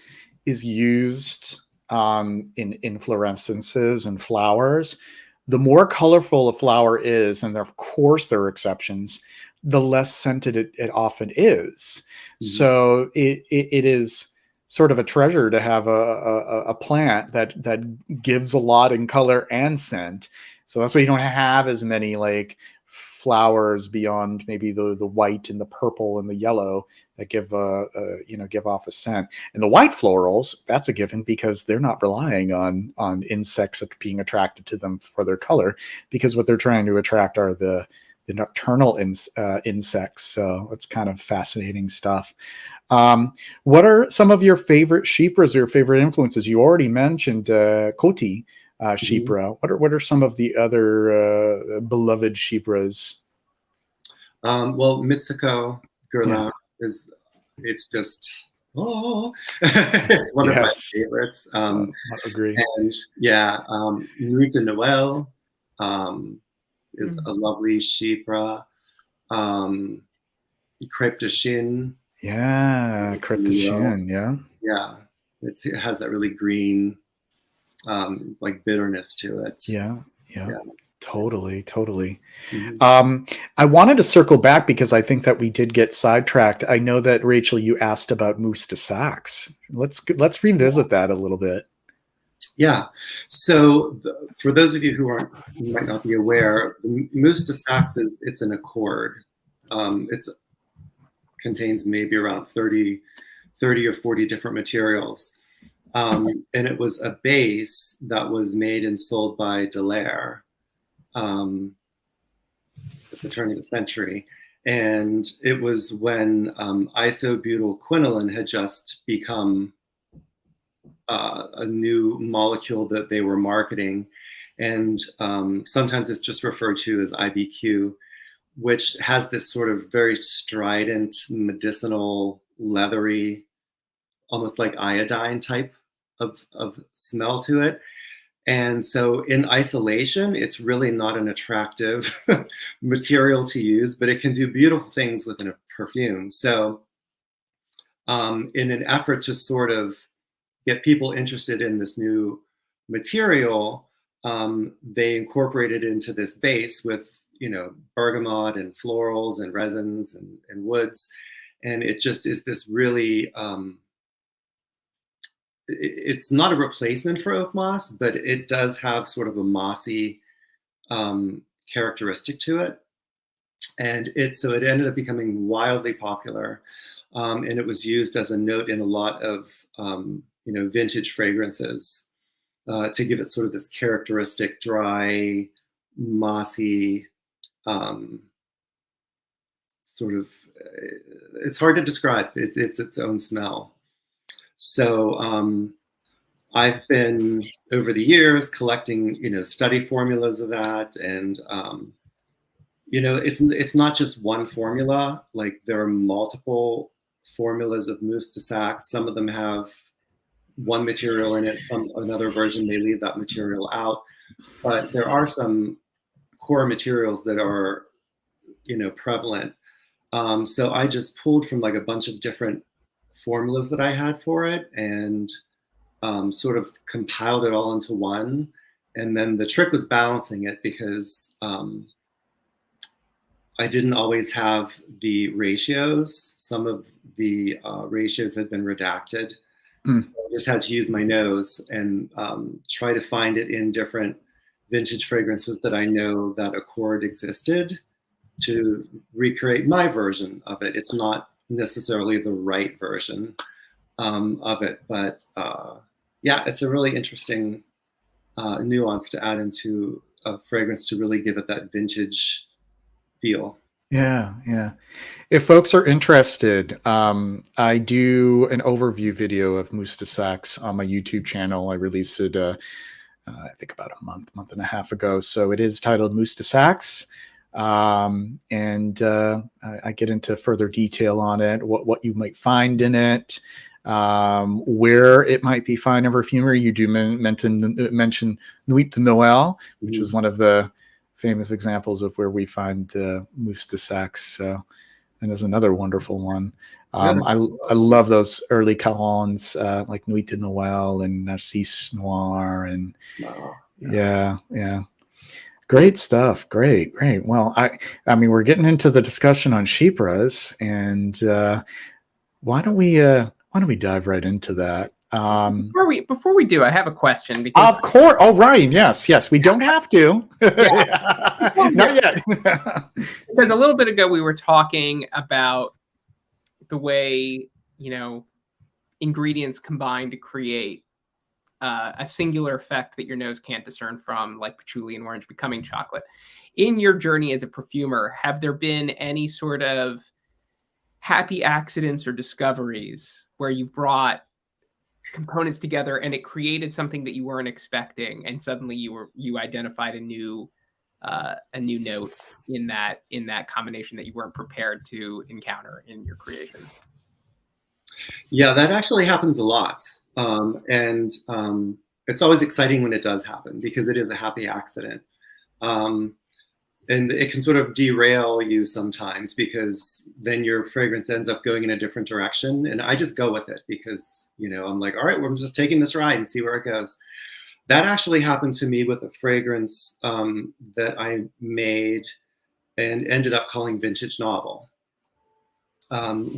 A: is used in inflorescences and flowers. The more colorful a flower is, and of course there are exceptions, the less scented it often is. So it is sort of a treasure to have a plant that gives a lot in color and scent. So that's why you don't have as many like flowers beyond maybe the white and the purple and the yellow that give off a scent. And the white florals, that's a given because they're not relying on insects being attracted to them for their color, because what they're trying to attract are the nocturnal insects. So it's kind of fascinating stuff. What are some of your favorite chypres or your favorite influences? You already mentioned Coty chypre. What are some of the other beloved chypres?
D: Well, Mitsuko Guerlain it's just it's one of my favorites.
A: Agree.
D: And Nuit de Noël is a lovely chypre. Crêpe de Chine.
A: Yeah, crêpe de Chine.
D: Yeah, it has that really green, like bitterness to it.
A: Yeah. Totally. I wanted to circle back because I think that we did get sidetracked. I know that Rachel, you asked about Moose de Saxe. Let's revisit that a little bit.
D: Yeah. So for those of you who might not be aware, Moose de Saxe it's an accord. It contains maybe around 30 or 40 different materials. And it was a base that was made and sold by Dallaire at the turn of the century. And it was when isobutylquinoline had just become a new molecule that they were marketing. And sometimes it's just referred to as IBQ, which has this sort of very strident, medicinal, leathery, almost like iodine type of smell to it. And so in isolation, it's really not an attractive material to use, but it can do beautiful things within a perfume. So in an effort to sort of get people interested in this new material, they incorporated into this base with, bergamot and florals and resins and woods. And it just is this really, it's not a replacement for oak moss, but it does have sort of a mossy characteristic to it. And so it ended up becoming wildly popular. And it was used as a note in a lot of, vintage fragrances to give it sort of this characteristic dry, mossy, sort of, it's hard to describe. It's its own smell. So I've been over the years collecting, study formulas of that, and it's not just one formula. Like there are multiple formulas of Moose de Saxe. Some of them have one material in it. Another version may leave that material out, but there are some core materials that are, prevalent. So I just pulled from like a bunch of different formulas that I had for it, and sort of compiled it all into one. And then the trick was balancing it, because I didn't always have the ratios. Some of the ratios had been redacted. So I just had to use my nose and try to find it in different vintage fragrances that I know that accord existed, to recreate my version of it. It's not necessarily the right version of it, but yeah, it's a really interesting nuance to add into a fragrance to really give it that vintage feel.
A: Yeah, yeah. If folks are interested, I do an overview video of Moose de Saxe on my YouTube channel. I released it, I think about a month and a half ago. So it is titled Moose de Saxe. And I get into further detail on it, what you might find in it, where it might be found in perfumery. You do mention Nuit de Noël, which is one of the famous examples of where we find Moose de Saxe, and there's another wonderful one. I love those early colognes, like Nuit de Noël and Narcisse Noir, and yeah. Great stuff. Great. Well, I mean, we're getting into the discussion on chypres, and why don't we dive right into that?
B: Before we do, I have a question. Because
A: of course. Oh, Ryan. Yes. We don't have to. Not yet.
B: Because a little bit ago we were talking about the way ingredients combine to create a singular effect that your nose can't discern from, like patchouli and orange becoming chocolate. In your journey as a perfumer, have there been any sort of happy accidents or discoveries where you've brought components together and it created something that you weren't expecting, and suddenly you identified a new note in that combination that you weren't prepared to encounter in your creation?
D: Yeah, that actually happens a lot. And it's always exciting when it does happen, because it is a happy accident. And it can sort of derail you sometimes, because then your fragrance ends up going in a different direction. And I just go with it, because, I'm like, all right, we're just taking this ride and see where it goes. That actually happened to me with a fragrance that I made and ended up calling Vintage Novel.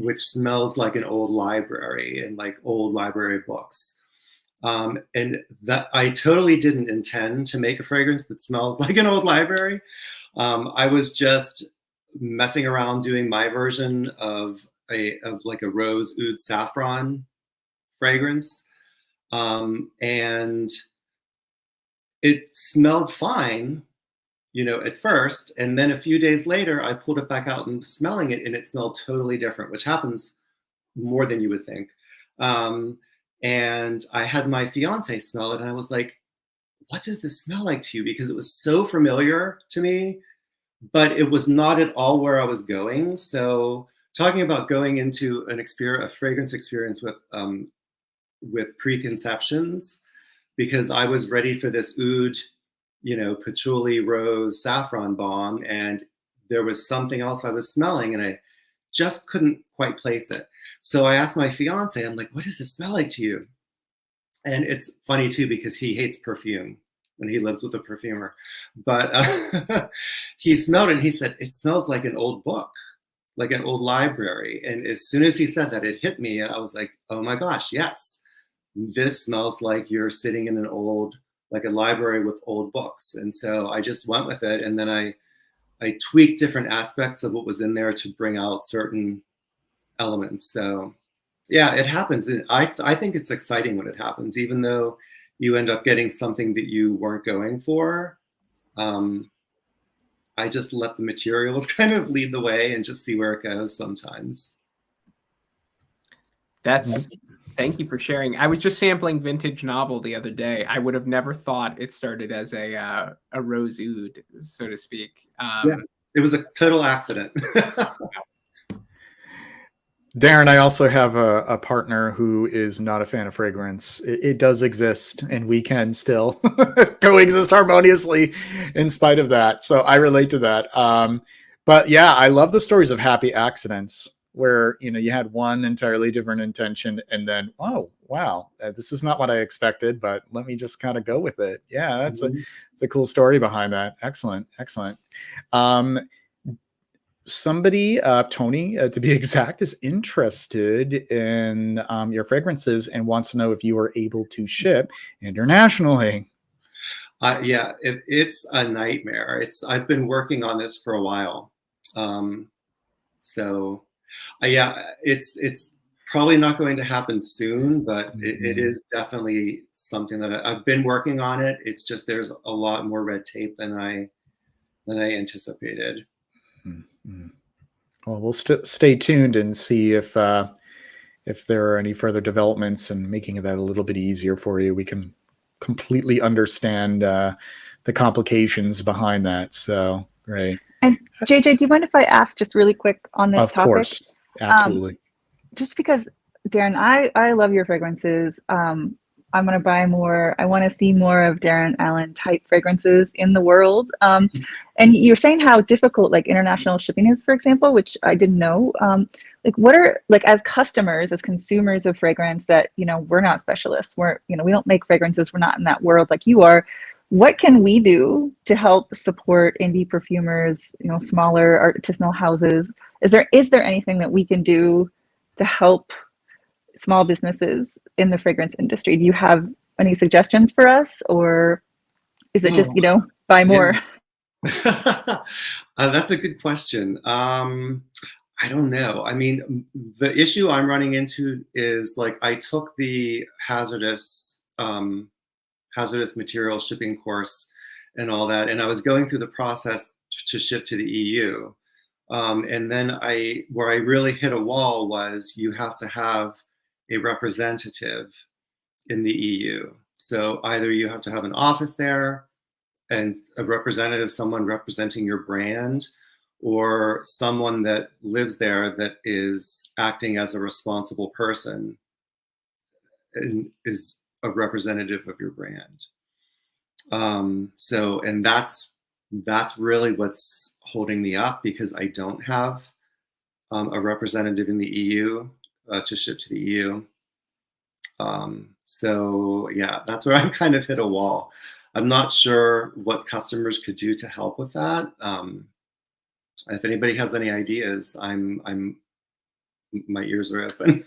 D: Which smells like an old library and like old library books. And that I totally didn't intend to make a fragrance that smells like an old library. I was just messing around doing my version of like a rose oud saffron fragrance. And it smelled fine, at first, and then a few days later, I pulled it back out and smelling it, and it smelled totally different, which happens more than you would think. And I had my fiance smell it, and I was like, what does this smell like to you? Because it was so familiar to me, but it was not at all where I was going. So talking about going into a fragrance experience with preconceptions, because I was ready for this oud, patchouli, rose, saffron bomb, and there was something else I was smelling, and I just couldn't quite place it. So I asked my fiance, I'm like, what does this smell like to you? And it's funny too, because he hates perfume and he lives with a perfumer, but he smelled it and he said, it smells like an old book, like an old library. And as soon as he said that, it hit me, and I was like, oh my gosh, yes, this smells like you're sitting in like a library with old books. And so I just went with it. And then I tweaked different aspects of what was in there to bring out certain elements. So yeah, it happens. I think it's exciting when it happens, even though you end up getting something that you weren't going for. I just let the materials kind of lead the way and just see where it goes sometimes.
B: That's Thank you for sharing. I was just sampling Vintage Novel the other day. I would have never thought it started as a rose oud, so to speak.
D: Yeah, it was a total accident.
A: Darren, I also have a partner who is not a fan of fragrance. It does exist, and we can still coexist harmoniously in spite of that. So I relate to that. But yeah, I love the stories of happy accidents where, you know, you had one entirely different intention and then, oh, wow, this is not what I expected, but let me just kind of go with it. Yeah, that's a cool story behind that. Excellent. Excellent. Somebody, Tony, to be exact, is interested in your fragrances and wants to know if you are able to ship internationally.
D: Yeah, it's a nightmare. I've been working on this for a while. Yeah, it's probably not going to happen soon, but it is definitely something that I've been working on it. It's just there's a lot more red tape than I anticipated.
A: Mm-hmm. Well, we'll stay tuned and see if there are any further developments and making that a little bit easier for you. We can completely understand the complications behind that. So great.
C: And JJ, do you mind if I ask just really quick on this topic? Of
A: course, absolutely.
C: Just because, Darren, I love your fragrances. I'm going to buy more. I want to see more of Darren Allen type fragrances in the world. And you're saying how difficult like international shipping is, for example, which I didn't know. Like what are, like as customers, as consumers of fragrance that, you know, we're not specialists. We don't make fragrances. We're not in that world like you are. What can we do to help support indie perfumers, you know, smaller artisanal houses? Is there anything that we can do to help small businesses in the fragrance industry? Do you have any suggestions for us, or is it just, you know, buy more?
D: Yeah. That's a good question. I don't know. I mean, the issue I'm running into is like I took the hazardous material shipping course and all that, and I was going through the process to ship to the EU. And then where I really hit a wall was you have to have a representative in the EU. So either you have to have an office there and a representative, someone representing your brand, or someone that lives there that is acting as a responsible person and is a representative of your brand. And that's really what's holding me up, because I don't have a representative in the EU to ship to the EU. So yeah, that's where I kind of hit a wall. I'm not sure what customers could do to help with that. If anybody has any ideas, my ears are open.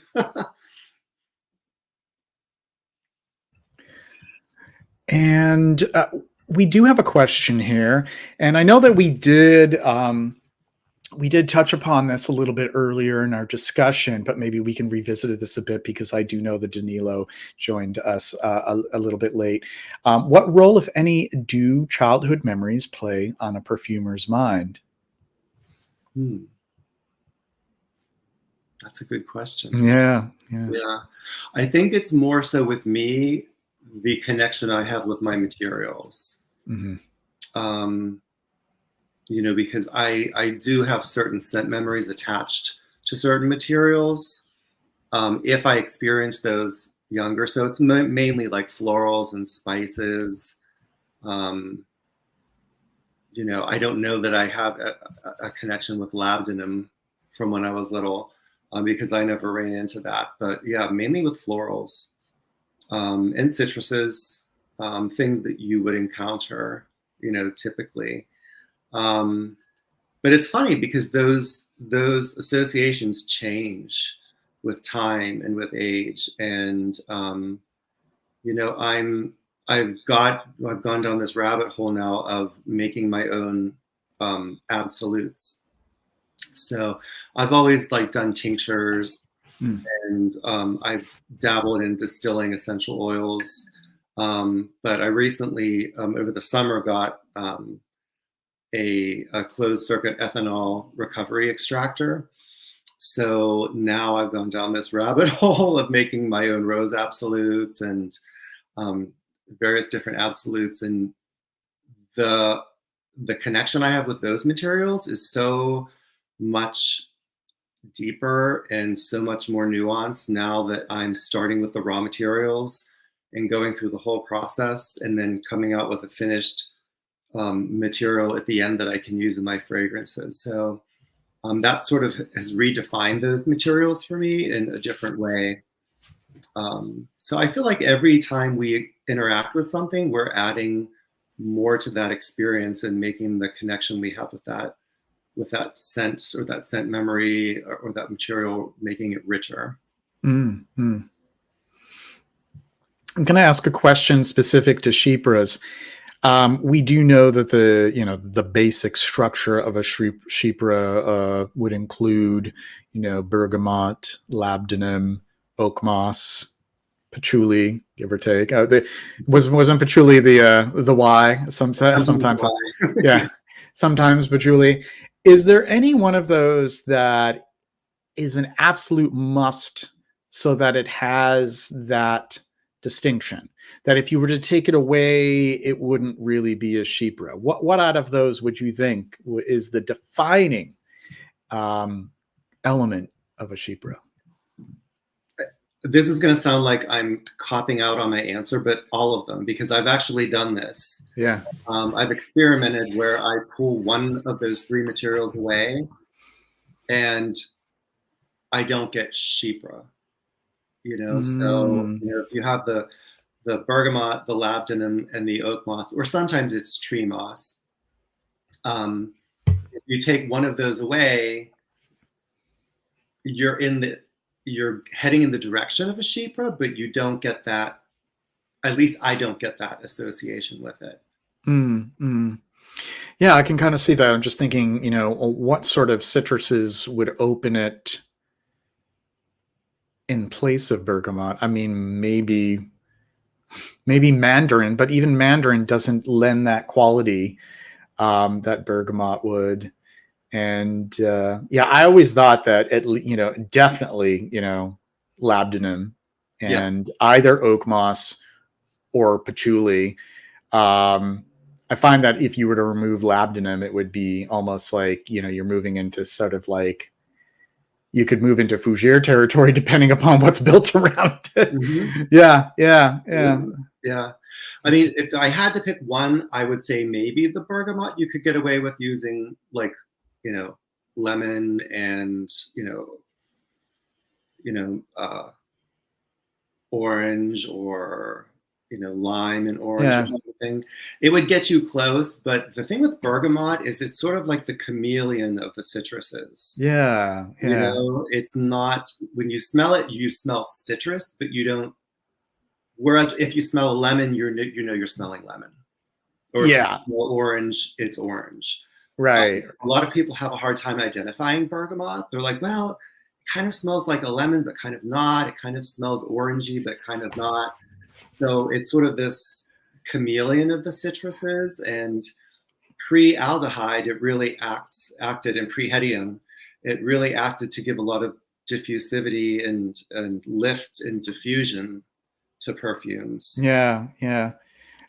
A: And we do have a question here, and I know that we did touch upon this a little bit earlier in our discussion, but maybe we can revisit this a bit because I do know that Danilo joined us a little bit late. What role, if any, do childhood memories play on a perfumer's mind?
D: That's a good question.
A: Yeah.
D: I think it's more so with me, the connection I have with my materials. Mm-hmm. You know, because I do have certain scent memories attached to certain materials. If I experience those younger, so it's mainly like florals and spices. You know, I don't know that I have a connection with labdanum from when I was little, because I never ran into that. But yeah, mainly with florals and citruses, things that you would encounter, you know, typically. But it's funny because those associations change with time and with age, and you know, I've gone down this rabbit hole now of making my own absolutes. So I've always like done tinctures, and I've dabbled in distilling essential oils. But I recently, over the summer, got a closed circuit ethanol recovery extractor. So now I've gone down this rabbit hole of making my own rose absolutes and various different absolutes. And the connection I have with those materials is so much deeper and so much more nuanced now that I'm starting with the raw materials and going through the whole process and then coming out with a finished material at the end that I can use in my fragrances. So that sort of has redefined those materials for me in a different way. So I feel like every time we interact with something, we're adding more to that experience and making the connection we have with that scent or that scent memory or that material, making it richer.
A: Mm-hmm. I'm going to ask a question specific to chypres. We do know that the basic structure of a chypre would include, bergamot, labdanum, oak moss, patchouli, give or take. Wasn't patchouli the Y? Sometimes, yeah, sometimes patchouli. Is there any one of those that is an absolute must so that it has that distinction, that if you were to take it away, it wouldn't really be a chypre? What out of those would you think is the defining element of a chypre?
D: This is going to sound like I'm copping out on my answer, but all of them, because I've actually done this.
A: Yeah.
D: I've experimented where I pull one of those three materials away and I don't get chypre, So, if you have the bergamot, the labdanum, and the oak moss, or sometimes it's tree moss. If you take one of those away, you're heading in the direction of a chypre, but you don't get that. At least I don't get that association with it.
A: Yeah, I can kind of see that. I'm just thinking, what sort of citruses would open it in place of bergamot? I mean, maybe mandarin, but even mandarin doesn't lend that quality that bergamot would. And I always thought that definitely, labdanum and either oak moss or patchouli. I find that if you were to remove labdanum, it would be almost like, you're moving into sort of like, you could move into fougère territory depending upon what's built around it. Mm-hmm. Yeah.
D: I mean, if I had to pick one, I would say maybe the bergamot. You could get away with using lemon and orange or lime and orange or something. It would get you close, but the thing with bergamot is it's sort of like the chameleon of the citruses.
A: Yeah.
D: It's not, when you smell it, you smell citrus, but you don't. Whereas if you smell a lemon, you're smelling lemon. Or if you smell orange, it's orange.
A: Right.
D: A lot of people have a hard time identifying bergamot. They're like, well, it kind of smells like a lemon, but kind of not. It kind of smells orangey, but kind of not. So it's sort of this chameleon of the citruses. And pre-aldehyde, it really acted, and pre-hedium, it really acted to give a lot of diffusivity and lift and diffusion to perfumes.
A: Yeah.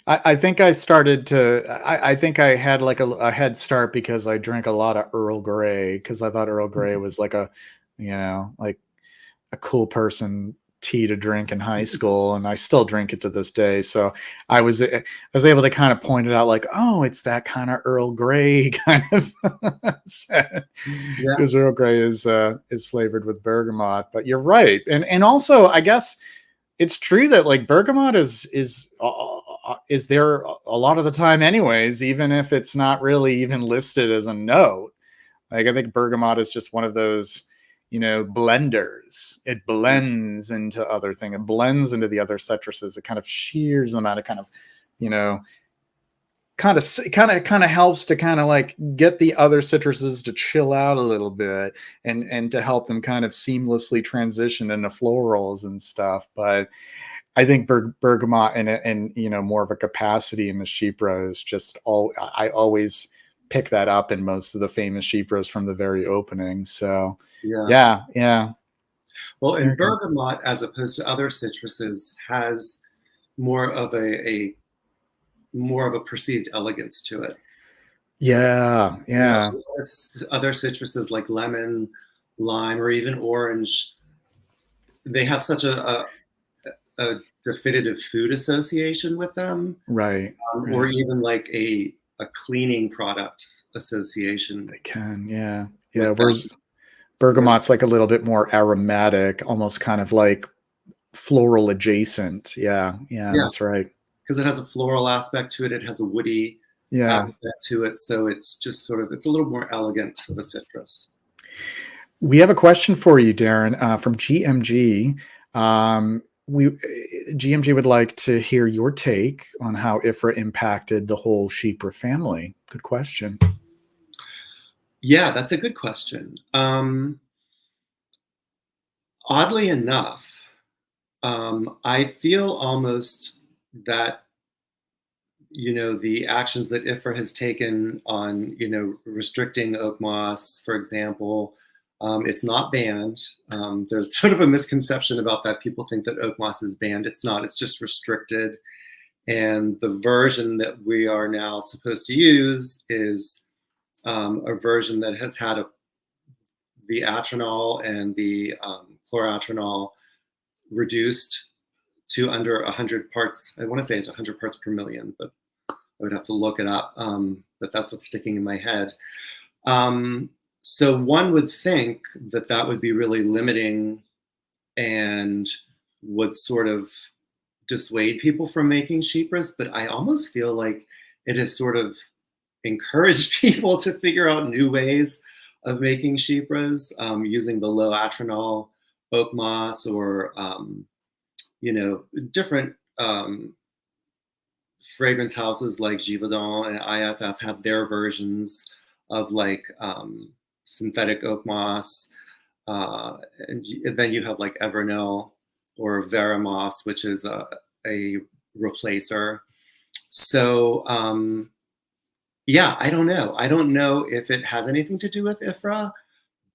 A: I think I started to, I think I had like a head start because I drank a lot of Earl Grey, because I thought Earl Grey was like like a cool person tea to drink in high school, and I still drink it to this day. So I was able to kind of point it out, like, oh, it's that kind of Earl Grey kind of scent, because Earl Grey is flavored with bergamot. But you're right, and also I guess it's true that like bergamot is there a lot of the time anyways, even if it's not really even listed as a note. Like, I think bergamot is just one of those, blenders. It blends into other things. It blends into the other citruses. It kind of shears them out. It kind of, kind of helps to kind of like get the other citruses to chill out a little bit and to help them kind of seamlessly transition into florals and stuff. But I think bergamot and more of a capacity in the chypre is just I always pick that up in most of the famous chypres from the very opening. So
D: yeah. Well,
A: Very
D: and
A: good.
D: bergamot, as opposed to other citruses, has more of a perceived elegance to it.
A: Yeah.
D: Other citruses like lemon, lime, or even orange, they have such a definitive food association with them,
A: right.
D: or even like a cleaning product association.
A: They can, yeah. Whereas bergamot's like a little bit more aromatic, almost kind of like floral adjacent. Yeah, that's right.
D: Because it has a floral aspect to it. It has a woody aspect to it. So it's just it's a little more elegant of a citrus.
A: We have a question for you, Darren, from GMG. GMG would like to hear your take on how IFRA impacted the whole chypre family. Good question.
D: Yeah, that's a good question. Oddly enough, I feel almost that, the actions that IFRA has taken on, restricting oak moss, for example, it's not banned. There's sort of a misconception about that. People think that oak moss is banned. It's not. It's just restricted. And the version that we are now supposed to use is a version that has had the atronol and the chloroatronol reduced to under 100 parts. I want to say it's 100 parts per million, but I would have to look it up. But that's what's sticking in my head. So one would think that that would be really limiting and would sort of dissuade people from making chypres, but I almost feel like it has sort of encouraged people to figure out new ways of making chypres, using the low atronol oak moss, or different fragrance houses like Givaudan and IFF have their versions of like synthetic oak moss, and then you have like Evernell or Veramoss, which is a replacer. So I don't know. I don't know if it has anything to do with IFRA,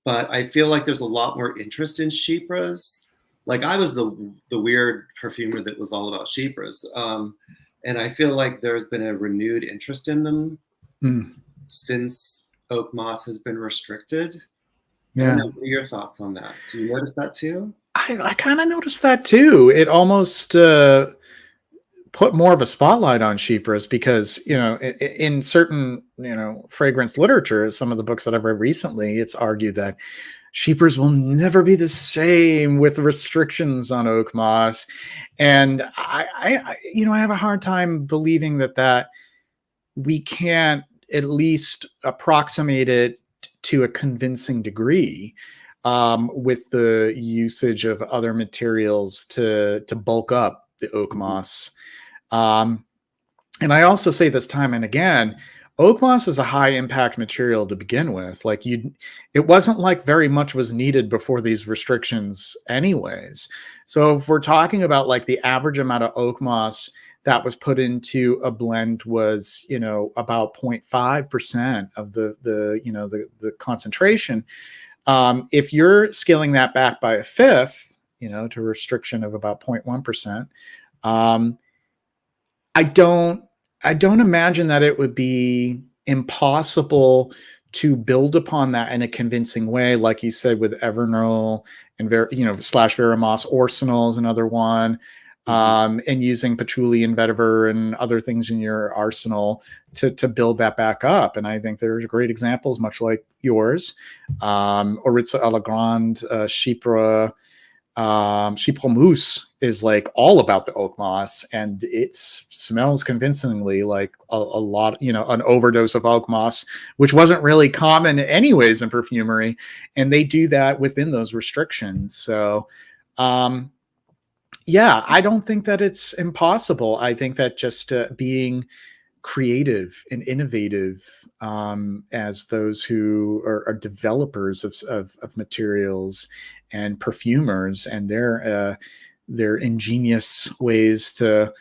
D: but I feel like there's a lot more interest in chypres. Like I was the weird perfumer that was all about chypres, and I feel like there's been a renewed interest in them since oak moss has been restricted. I don't know. What are your thoughts on that? Do you notice that too?
A: I kind of noticed that too. It almost put more of a spotlight on chypres because, in certain, fragrance literature, some of the books that I've read recently, it's argued that chypres will never be the same with restrictions on oak moss. And I have a hard time believing that we can't at least approximate it to a convincing degree with the usage of other materials to bulk up the oak moss. And I also say this time and again, oak moss is a high impact material to begin with. Like it wasn't like very much was needed before these restrictions anyways. So if we're talking about like the average amount of oak moss that was put into a blend was, about 0.5% of the concentration. If you're scaling that back by a fifth, to a restriction of about 0.1%, I don't imagine that it would be impossible to build upon that in a convincing way, like you said with Evernol and slash Veramoss. Arsenal is another one, and using patchouli and vetiver and other things in your arsenal to build that back up. And I think there's great examples, much like yours, Oritza à la Grande, Chypre. Chypre Mousse is like all about the oak moss, and it smells convincingly like a lot, an overdose of oak moss, which wasn't really common anyways in perfumery. And they do that within those restrictions. So, I don't think that it's impossible. I think that just being creative and innovative as those who are developers of materials and perfumers, and their ingenious ways to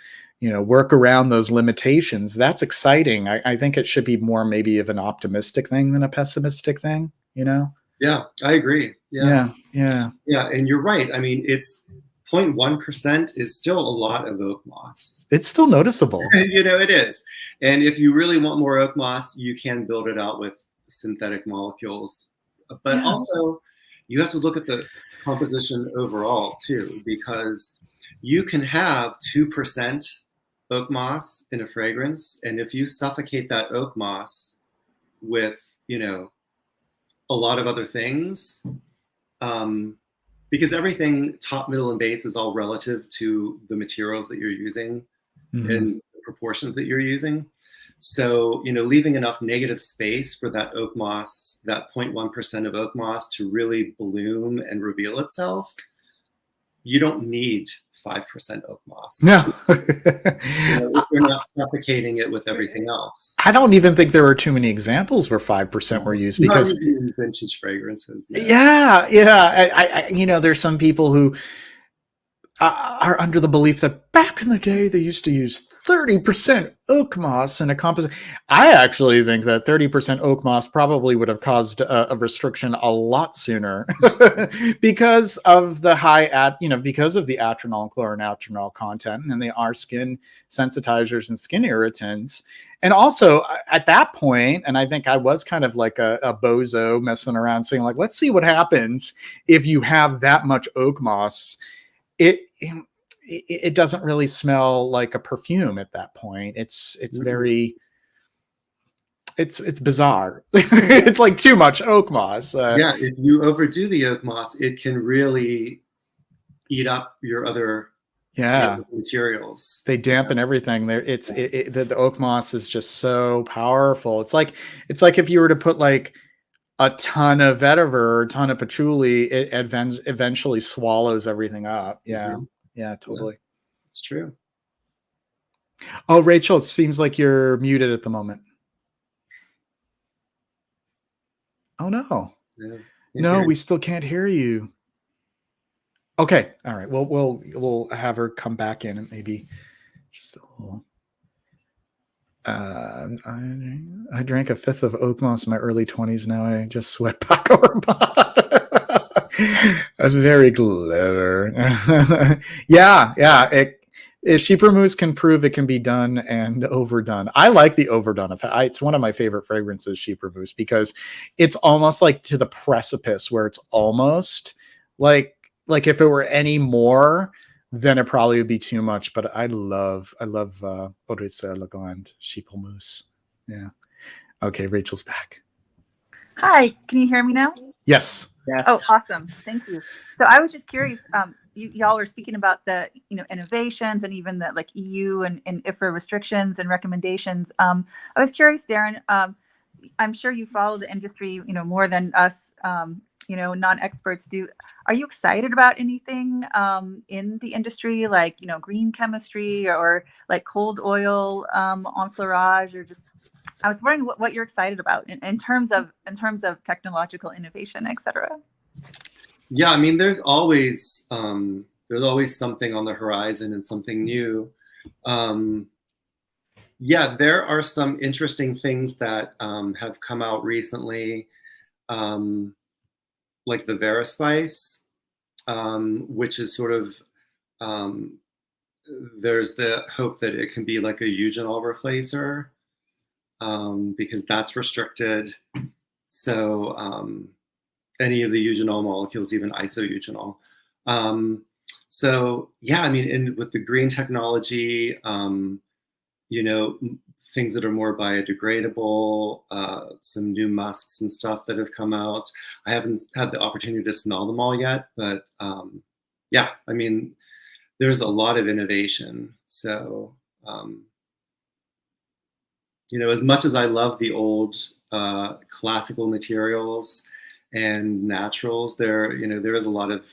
A: work around those limitations. That's exciting. I think it should be more maybe of an optimistic thing than a pessimistic thing,
D: Yeah, I agree.
A: Yeah.
D: And you're right. I mean, it's 0.1% is still a lot of oak moss.
A: It's still noticeable.
D: It is. And if you really want more oak moss, you can build it out with synthetic molecules. But also, you have to look at the composition overall too, because you can have 2% oak moss in a fragrance, and if you suffocate that oak moss with a lot of other things, because everything top, middle, and base is all relative to the materials that you're using and the proportions that you're using. So, leaving enough negative space for that oak moss, that 0.1% of oak moss to really bloom and reveal itself, you don't need 5% oak moss.
A: No.
D: If you're not suffocating it with everything else.
A: I don't even think there are too many examples where 5% were used, because
D: not even in vintage fragrances.
A: Yeah. I there's some people who are under the belief that back in the day they used to use 30% oak moss in a composition. I actually think that 30% oak moss probably would have caused a restriction a lot sooner because of the high because of the atronol and chloronatronol content, and they are skin sensitizers and skin irritants. And also at that point, and I think I was kind of like a bozo messing around saying like, let's see what happens if you have that much oak moss. It doesn't really smell like a perfume at that point. It's very, it's bizarre. It's like too much oak moss.
D: If you overdo the oak moss, it can really eat up your other materials.
A: They dampen everything there. The oak moss is just so powerful. It's like if you were to put like a ton of vetiver or a ton of patchouli, it eventually swallows everything up. Yeah, totally.
D: It's true.
A: Oh, Rachel, it seems like you're muted at the moment. Oh no. No, we still can't hear you. Okay. All right. Well, we'll have her come back in and maybe just a little. I drank a fifth of oak moss in my early 20s. Now I just sweat back over pot. That's very clever. Chypre mousse can prove it can be done and overdone. I like the overdone effect. It's one of my favorite fragrances, Chypre mousse, because it's almost like to the precipice where it's almost like if it were any more, then it probably would be too much. But I love Oryza Elegant Chypre mousse. Yeah. Okay, Rachel's back.
C: Hi, can you hear me now?
A: Yes.
C: Oh, awesome. Thank you. So I was just curious, y'all are speaking about the, innovations and even the like EU and IFRA restrictions and recommendations. I was curious, Darren, I'm sure you follow the industry, more than us, non-experts do. Are you excited about anything in the industry, like, green chemistry or like cold oil enfleurage, or just, I was wondering what you're excited about in terms of technological innovation, et cetera.
D: Yeah, I mean, there's always something on the horizon and something new. There are some interesting things that have come out recently, like the Verispice, which is sort of, there's the hope that it can be like a eugenol replacer, because that's restricted. So any of the eugenol molecules, even isoeugenol. With the green technology, things that are more biodegradable, some new musks and stuff that have come out. I haven't had the opportunity to smell them all yet, but there's a lot of innovation. So, as much as I love the old classical materials and naturals, there is a lot of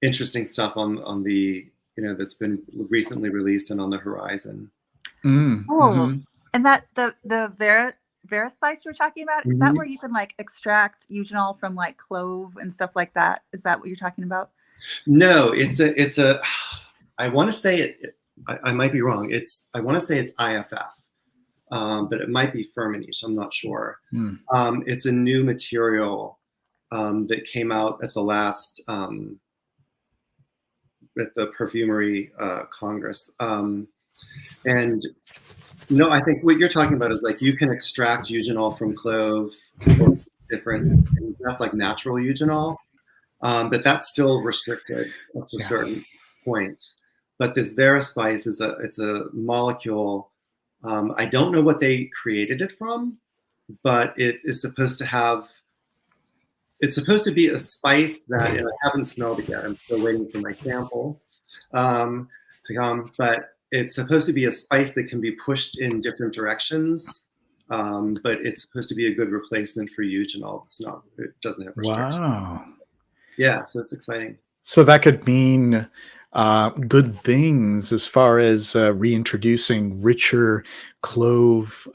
D: interesting stuff on the, that's been recently released and on the horizon.
C: And that the Verispice you're talking about, is that where you can like extract eugenol from like clove and stuff like that? Is that what you're talking about?
D: No, it's a I want to say I might be wrong. I want to say it's IFF, but it might be Firmenich. I'm not sure. It's a new material that came out at the last at the Perfumery Congress. And no, I think what you're talking about is like you can extract eugenol from clove for different, that's like natural eugenol, but that's still restricted up to a certain point. But this Veraspice it's a molecule. I don't know what they created it from, but it is supposed to have. It's supposed to be a spice that, and I haven't smelled it yet. I'm still waiting for my sample to come, but it's supposed to be a spice that can be pushed in different directions, but it's supposed to be a good replacement for eugenol. It doesn't have restrictions.
A: Wow.
D: Yeah, so it's exciting.
A: So that could mean good things as far as reintroducing richer clove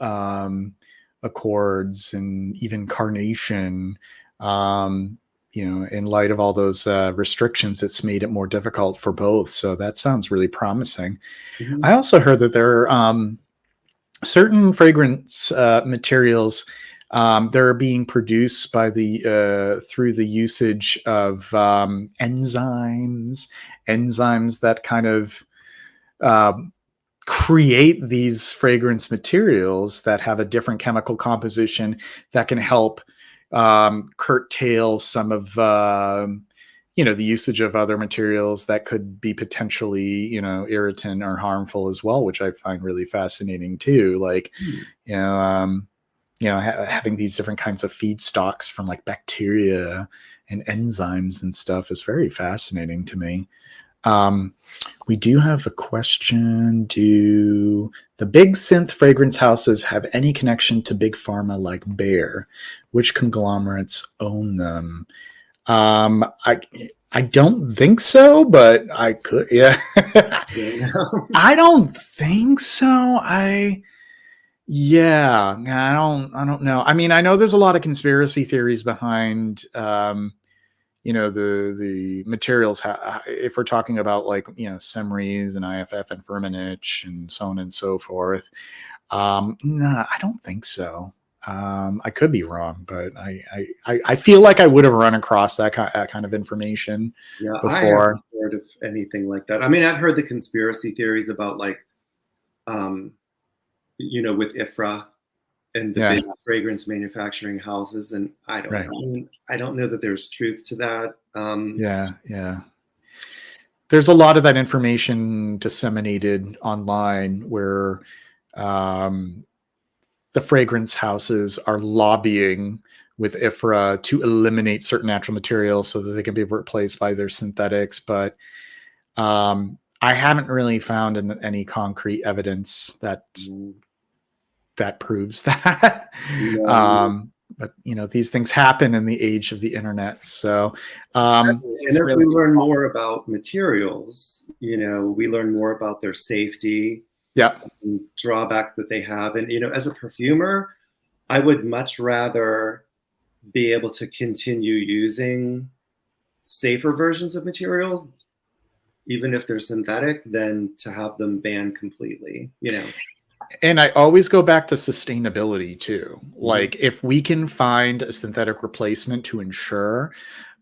A: accords and even carnation. In light of all those restrictions, it's made it more difficult for both. So that sounds really promising. Mm-hmm. I also heard that there are certain fragrance materials that are being produced by through the usage of enzymes that kind of create these fragrance materials that have a different chemical composition that can help curtail some of the usage of other materials that could be potentially irritant or harmful as well, which I find really fascinating too. Like having these different kinds of feedstocks from like bacteria and enzymes and stuff is very fascinating to me. We do have a question. Do the big synth fragrance houses have any connection to big pharma like Bayer? Which conglomerates own them? I don't think so, but I could. Yeah. I don't think so. I don't know. I mean, I know there's a lot of conspiracy theories behind the materials, if we're talking about like, Semries and IFF and Firmenich and so on and so forth. No, I don't think so. I could be wrong, but I feel like I would have run across that kind of information before.
D: I haven't heard of anything like that. I mean, I've heard the conspiracy theories about like, with IFRA and the big fragrance manufacturing houses, and I don't know that there's truth to that.
A: There's a lot of that information disseminated online where the fragrance houses are lobbying with IFRA to eliminate certain natural materials so that they can be replaced by their synthetics. But I haven't really found any concrete evidence that proves that. But these things happen in the age of the internet. So
D: and as we learn more about materials, we learn more about their safety, and drawbacks that they have. And as a perfumer, I would much rather be able to continue using safer versions of materials, even if they're synthetic, than to have them banned completely.
A: And I always go back to sustainability too. Like if we can find a synthetic replacement to ensure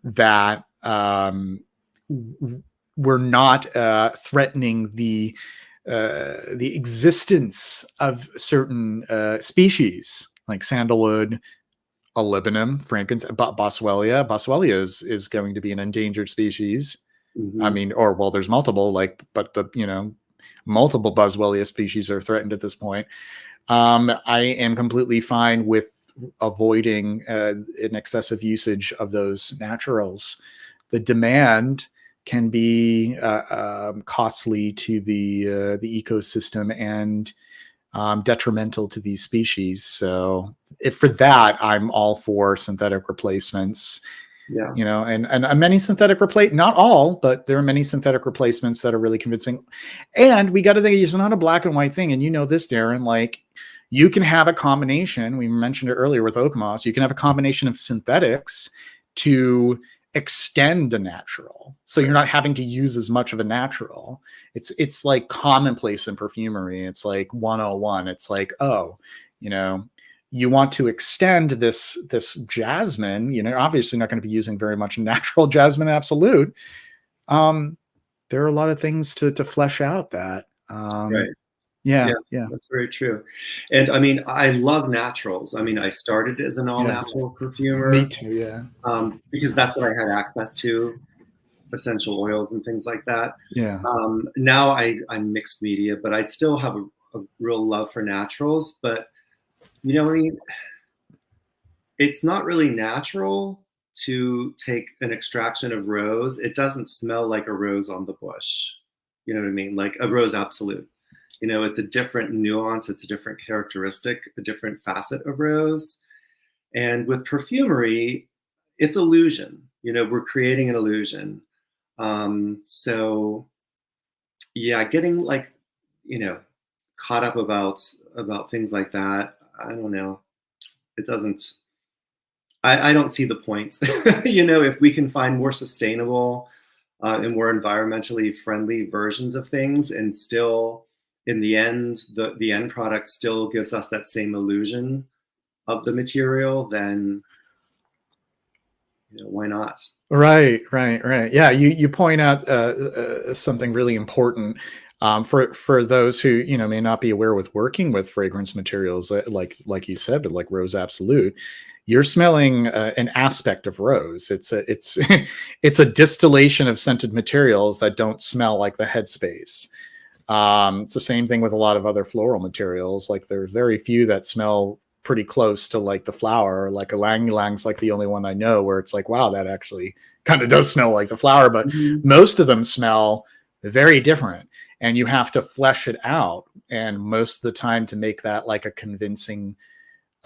A: that we're not threatening the existence of certain species like sandalwood, olivinum, frankincense, boswellia. Boswellia is going to be an endangered species. Mm-hmm. I mean, there's multiple, multiple Boswellia species are threatened at this point. I am completely fine with avoiding an excessive usage of those naturals. The demand can be costly to the ecosystem and detrimental to these species. So for that, I'm all for synthetic replacements. And many synthetic not all, but there are many synthetic replacements that are really convincing. And we got to think it's not a black and white thing. And this, Darren, like you can have a combination. We mentioned it earlier with oak moss. You can have a combination of synthetics to extend a natural, so you're not having to use as much of a natural. It's like commonplace in perfumery. It's like 101. It's like, oh, you know, you want to extend this jasmine, you know, obviously not going to be using very much natural jasmine absolute. There are a lot of things to flesh out that.
D: Right.
A: Yeah,
D: that's very true. And I mean, I love naturals. I mean, I started as an all-natural perfumer.
A: Me too, yeah.
D: Because that's what I had access to, essential oils and things like that.
A: Yeah.
D: Now I'm mixed media, but I still have a real love for naturals. But, you know, I mean, it's not really natural to take an extraction of rose. It doesn't smell like a rose on the bush. You know what I mean? Like a rose absolute. You know, it's a different nuance, it's a different characteristic, a different facet of rose. And with perfumery, it's illusion. You know, we're creating an illusion. So yeah, getting like, you know, caught up about things like that, I don't know. It doesn't, I don't see the point. You know, if we can find more sustainable and more environmentally friendly versions of things, and still in the end, the end product still gives us that same illusion of the material, then, you know, why not?
A: Right. Yeah, you point out something really important for those who, you know, may not be aware with working with fragrance materials, like you said, but like Rose Absolute. You're smelling an aspect of rose. It's it's a distillation of scented materials that don't smell like the headspace. It's the same thing with a lot of other floral materials. Like there's very few that smell pretty close to like the flower. Like ylang ylang's like the only one I know where it's like, wow, that actually kind of does smell like the flower. But most of them smell very different, and you have to flesh it out. And most of the time, to make that like a convincing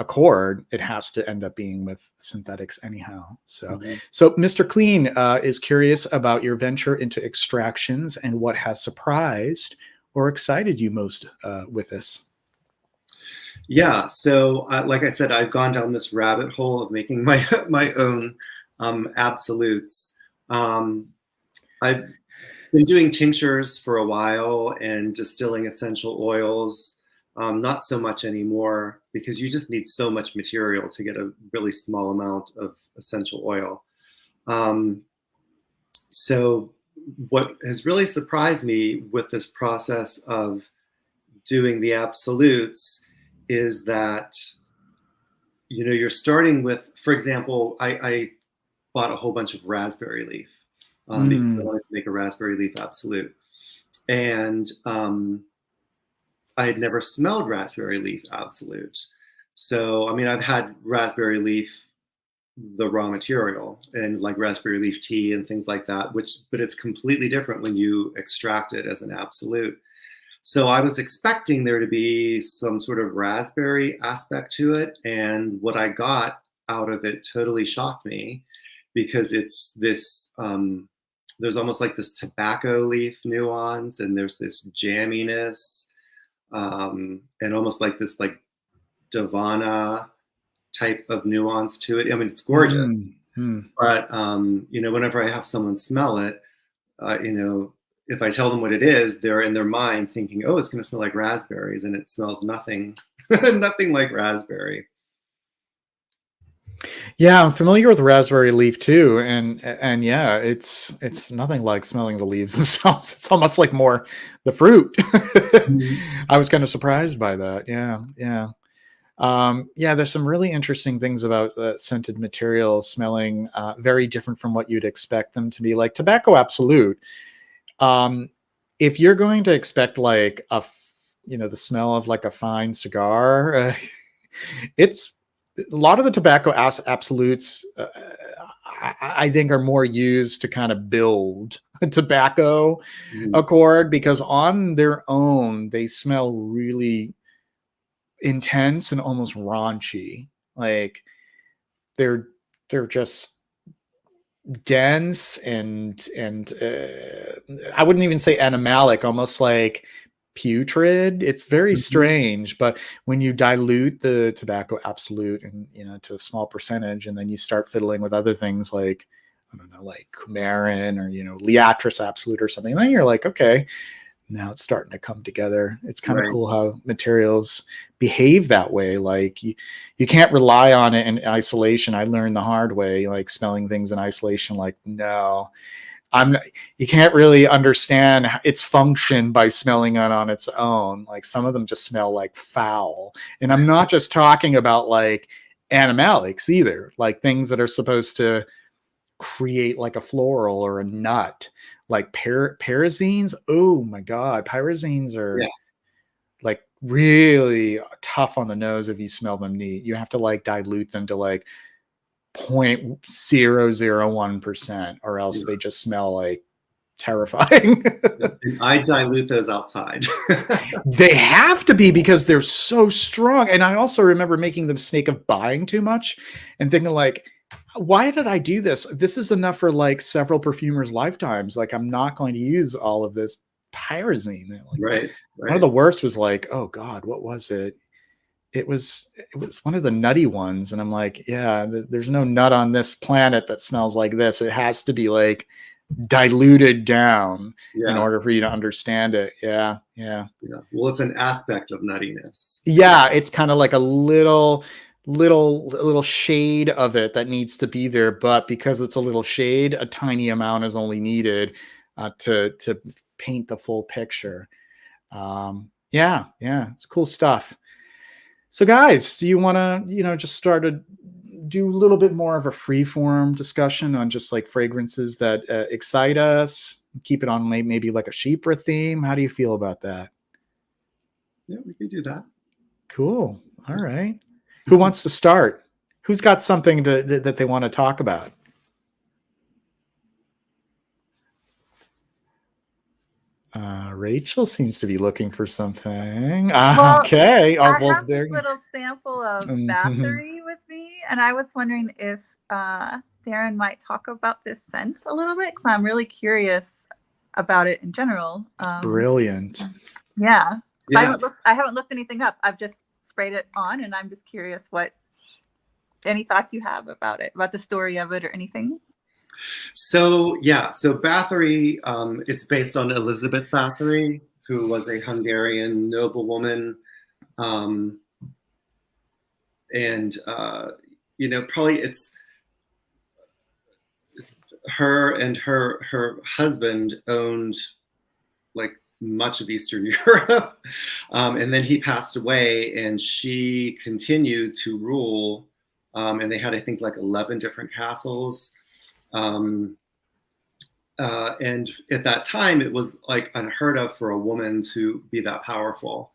A: accord, it has to end up being with synthetics anyhow. So Mr. Clean is curious about your venture into extractions and what has surprised or excited you most with this.
D: Yeah, so like I said, I've gone down this rabbit hole of making my own absolutes. I've been doing tinctures for a while and distilling essential oils. Not so much anymore, because you just need so much material to get a really small amount of essential oil. So what has really surprised me with this process of doing the absolutes is that, you know, you're starting with, for example, I bought a whole bunch of raspberry leaf because I wanted to make a raspberry leaf absolute. And I had never smelled raspberry leaf absolute. So, I mean, I've had raspberry leaf, the raw material, and like raspberry leaf tea and things like that, but it's completely different when you extract it as an absolute. So I was expecting there to be some sort of raspberry aspect to it. And what I got out of it totally shocked me, because it's this, there's almost like this tobacco leaf nuance, and there's this jamminess, and almost like this like Davana type of nuance to it. I mean, it's gorgeous, but you know, whenever I have someone smell it, you know, if I tell them what it is, they're in their mind thinking, oh, it's going to smell like raspberries, and it smells nothing, nothing like raspberry.
A: Yeah, I'm familiar with raspberry leaf too, and yeah, it's nothing like smelling the leaves themselves. It's almost like more the fruit. I was kind of surprised by that. Yeah. There's some really interesting things about scented materials smelling very different from what you'd expect them to be. Like tobacco absolute. If you're going to expect like the smell of like a fine cigar, it's a lot of the tobacco absolutes, I think, are more used to kind of build a tobacco accord, because on their own, they smell really intense and almost raunchy. Like they're just dense and I wouldn't even say animalic, almost like putrid. It's very strange. But when you dilute the tobacco absolute and to a small percentage, and then you start fiddling with other things like I don't know, like coumarin or, Liatris Absolute or something. And then you're like, okay, now it's starting to come together. It's kind of
D: Right.
A: cool how materials behave that way. Like you can't rely on it in isolation. I learned the hard way, like smelling things in isolation. Like, no, you can't really understand its function by smelling it on its own. Like some of them just smell like foul. And I'm not just talking about like animalics either, like things that are supposed to create like a floral or a nut, like pyrazines. Oh my God. Pyrazines are like really tough on the nose if you smell them neat. You have to like dilute them to like 0.001%, or else they just smell like terrifying.
D: And I dilute those outside.
A: They have to be, because they're so strong. And I also remember making the mistake of buying too much and thinking like, why did I do this? This is enough for like several perfumers' lifetimes. Like I'm not going to use all of this pyrazine. Like,
D: Right.
A: one of the worst was like, oh God, what was it? It was one of the nutty ones. And I'm like, yeah, there's no nut on this planet that smells like this. It has to be like diluted down in order for you to understand it. Yeah.
D: Well, it's an aspect of nuttiness.
A: Yeah. It's kind of like a little shade of it that needs to be there. But because it's a little shade, a tiny amount is only needed to paint the full picture. Yeah. It's cool stuff. So guys, do you want to, just start to do a little bit more of a free-form discussion on just like fragrances that excite us? Keep it on maybe like a chypre theme. How do you feel about that?
D: Yeah, we can do that.
A: Cool. All right. Who wants to start? Who's got something that they want to talk about? Rachel seems to be looking for something.
C: Well,
A: okay.
C: I have this little sample of Bathory with me, and I was wondering if Darren might talk about this scent a little bit, because I'm really curious about it in general.
A: Brilliant.
C: Yeah. So I haven't looked anything up. I've just sprayed it on, and I'm just curious any thoughts you have about it, about the story of it or anything.
D: So Bathory, it's based on Elizabeth Bathory, who was a Hungarian noblewoman, and probably it's her and her husband owned like much of Eastern Europe, and then he passed away, and she continued to rule, and they had, I think, like 11 different castles. And at that time, it was like unheard of for a woman to be that powerful.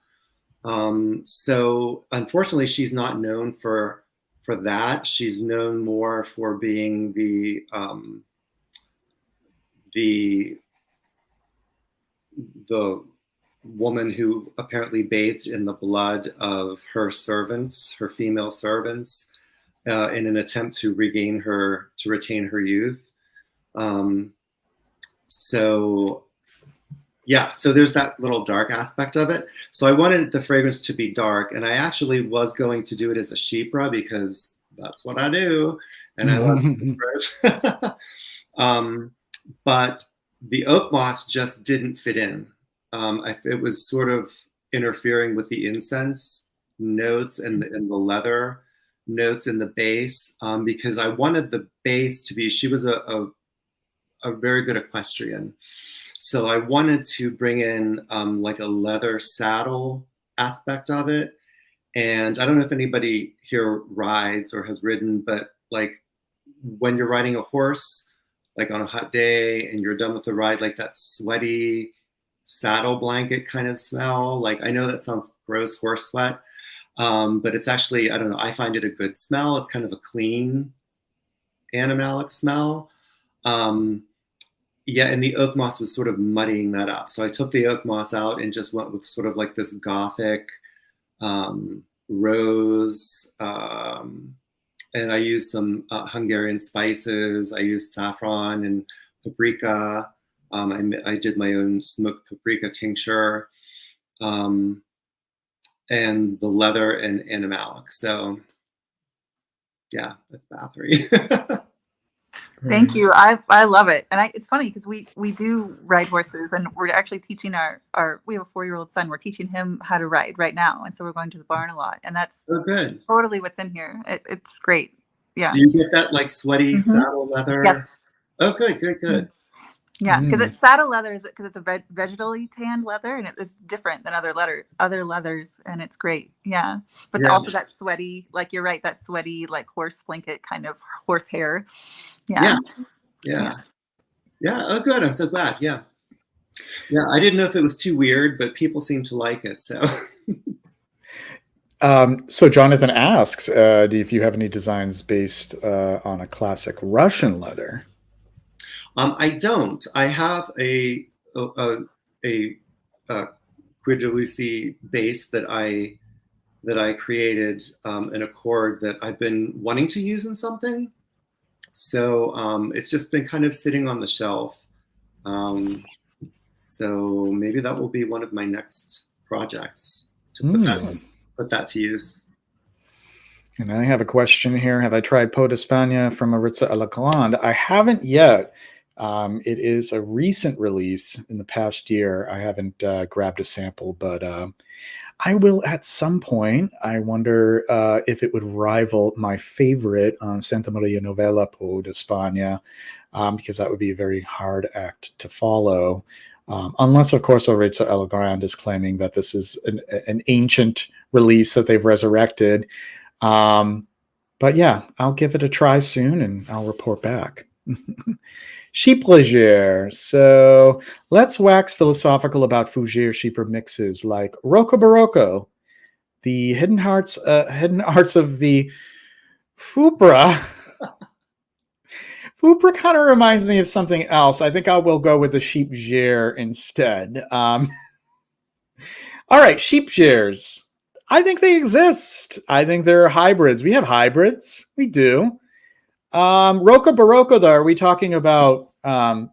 D: So unfortunately, she's not known for that. She's known more for being the woman who apparently bathed in the blood of her servants, her female servants, in an attempt to retain her youth. So there's that little dark aspect of it. So I wanted the fragrance to be dark, and I actually was going to do it as a chypre because that's what I do, and I love chypres. But the oak moss just didn't fit in. It was sort of interfering with the incense notes and the leather notes in the base, because I wanted the base to be, she was a very good equestrian. So I wanted to bring in like a leather saddle aspect of it. And I don't know if anybody here rides or has ridden, but like when you're riding a horse, like on a hot day and you're done with the ride, like that sweaty saddle blanket kind of smell. Like, I know that sounds gross, horse sweat, but it's actually, I don't know, I find it a good smell. It's kind of a clean animalic smell. And the oak moss was sort of muddying that up. So I took the oak moss out and just went with sort of like this gothic rose. And I used some Hungarian spices. I used saffron and paprika. I did my own smoked paprika tincture, and the leather and animalic. So yeah, that's Bathory.
C: Thank you. I love it. And it's funny because we do ride horses, and we're actually teaching our we have a 4-year-old son. We're teaching him how to ride right now. And so we're going to the barn a lot. And that's
D: good.
C: Totally what's in here. It's great. Yeah.
D: Do you get that like sweaty saddle leather?
C: Yes.
D: Oh, good.
C: Yeah, because it's saddle leather, because it's a vegetally tanned leather, and it's different than other leathers, and it's great. Yeah, but also that sweaty, like you're right, that sweaty, like horse blanket kind of horse hair.
D: Yeah. Oh, good. I'm so glad. Yeah. I didn't know if it was too weird, but people seem to like it. So.
A: So Jonathan asks, if you have any designs based on a classic Russian leather.
D: I don't. I have a Guidalusi base that I created in a cord that I've been wanting to use in something. So it's just been kind of sitting on the shelf. So maybe that will be one of my next projects to put that to use.
A: And I have a question here. Have I tried Peau d'Espagne from Maritza Legrand? I haven't yet. It is a recent release in the past year. I haven't grabbed a sample, but I will at some point. I wonder if it would rival my favorite Santa Maria Novella Peau d'Espagne, because that would be a very hard act to follow. Unless, of course, Maritza Legrand is claiming that this is an ancient release that they've resurrected. But yeah, I'll give it a try soon and I'll report back. Chypres. So let's wax philosophical about Fougère Chypre mixes like Rocco Barocco, the hidden arts of the Fupra. Fupra kind of reminds me of something else. I think I will go with the Chypres instead. All right, Chypres. I think they exist. I think they're hybrids. We have hybrids. We do. Rocco Barocco, though, are we talking about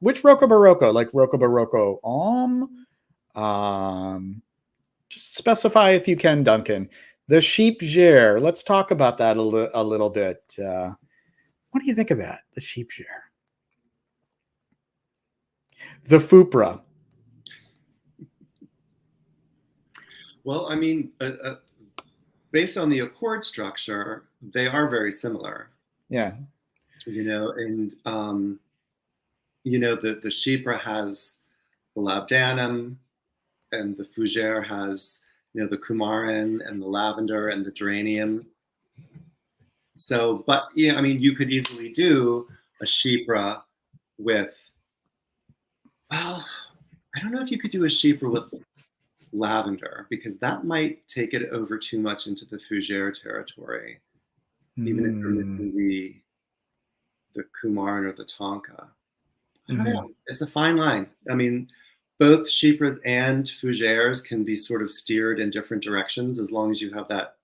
A: which Rocco Barocco? Like Rocco Barocco just specify if you can, Duncan. The Chypres. Let's talk about that a little bit. What do you think of that? The Chypres. The Fupra.
D: Well, I mean, based on the accord structure, they are very similar.
A: Yeah.
D: And the Chypre has the labdanum, and the fougère has, the coumarin and the lavender and the geranium. So, but yeah, I mean, you could easily do a Chypre with, well, I don't know if you could do a Chypre with lavender, because that might take it over too much into the fougère territory, even if you're missing the coumarin or the tonka. I don't know. It's a fine line. I mean, both Chypres and fougères can be sort of steered in different directions as long as you have that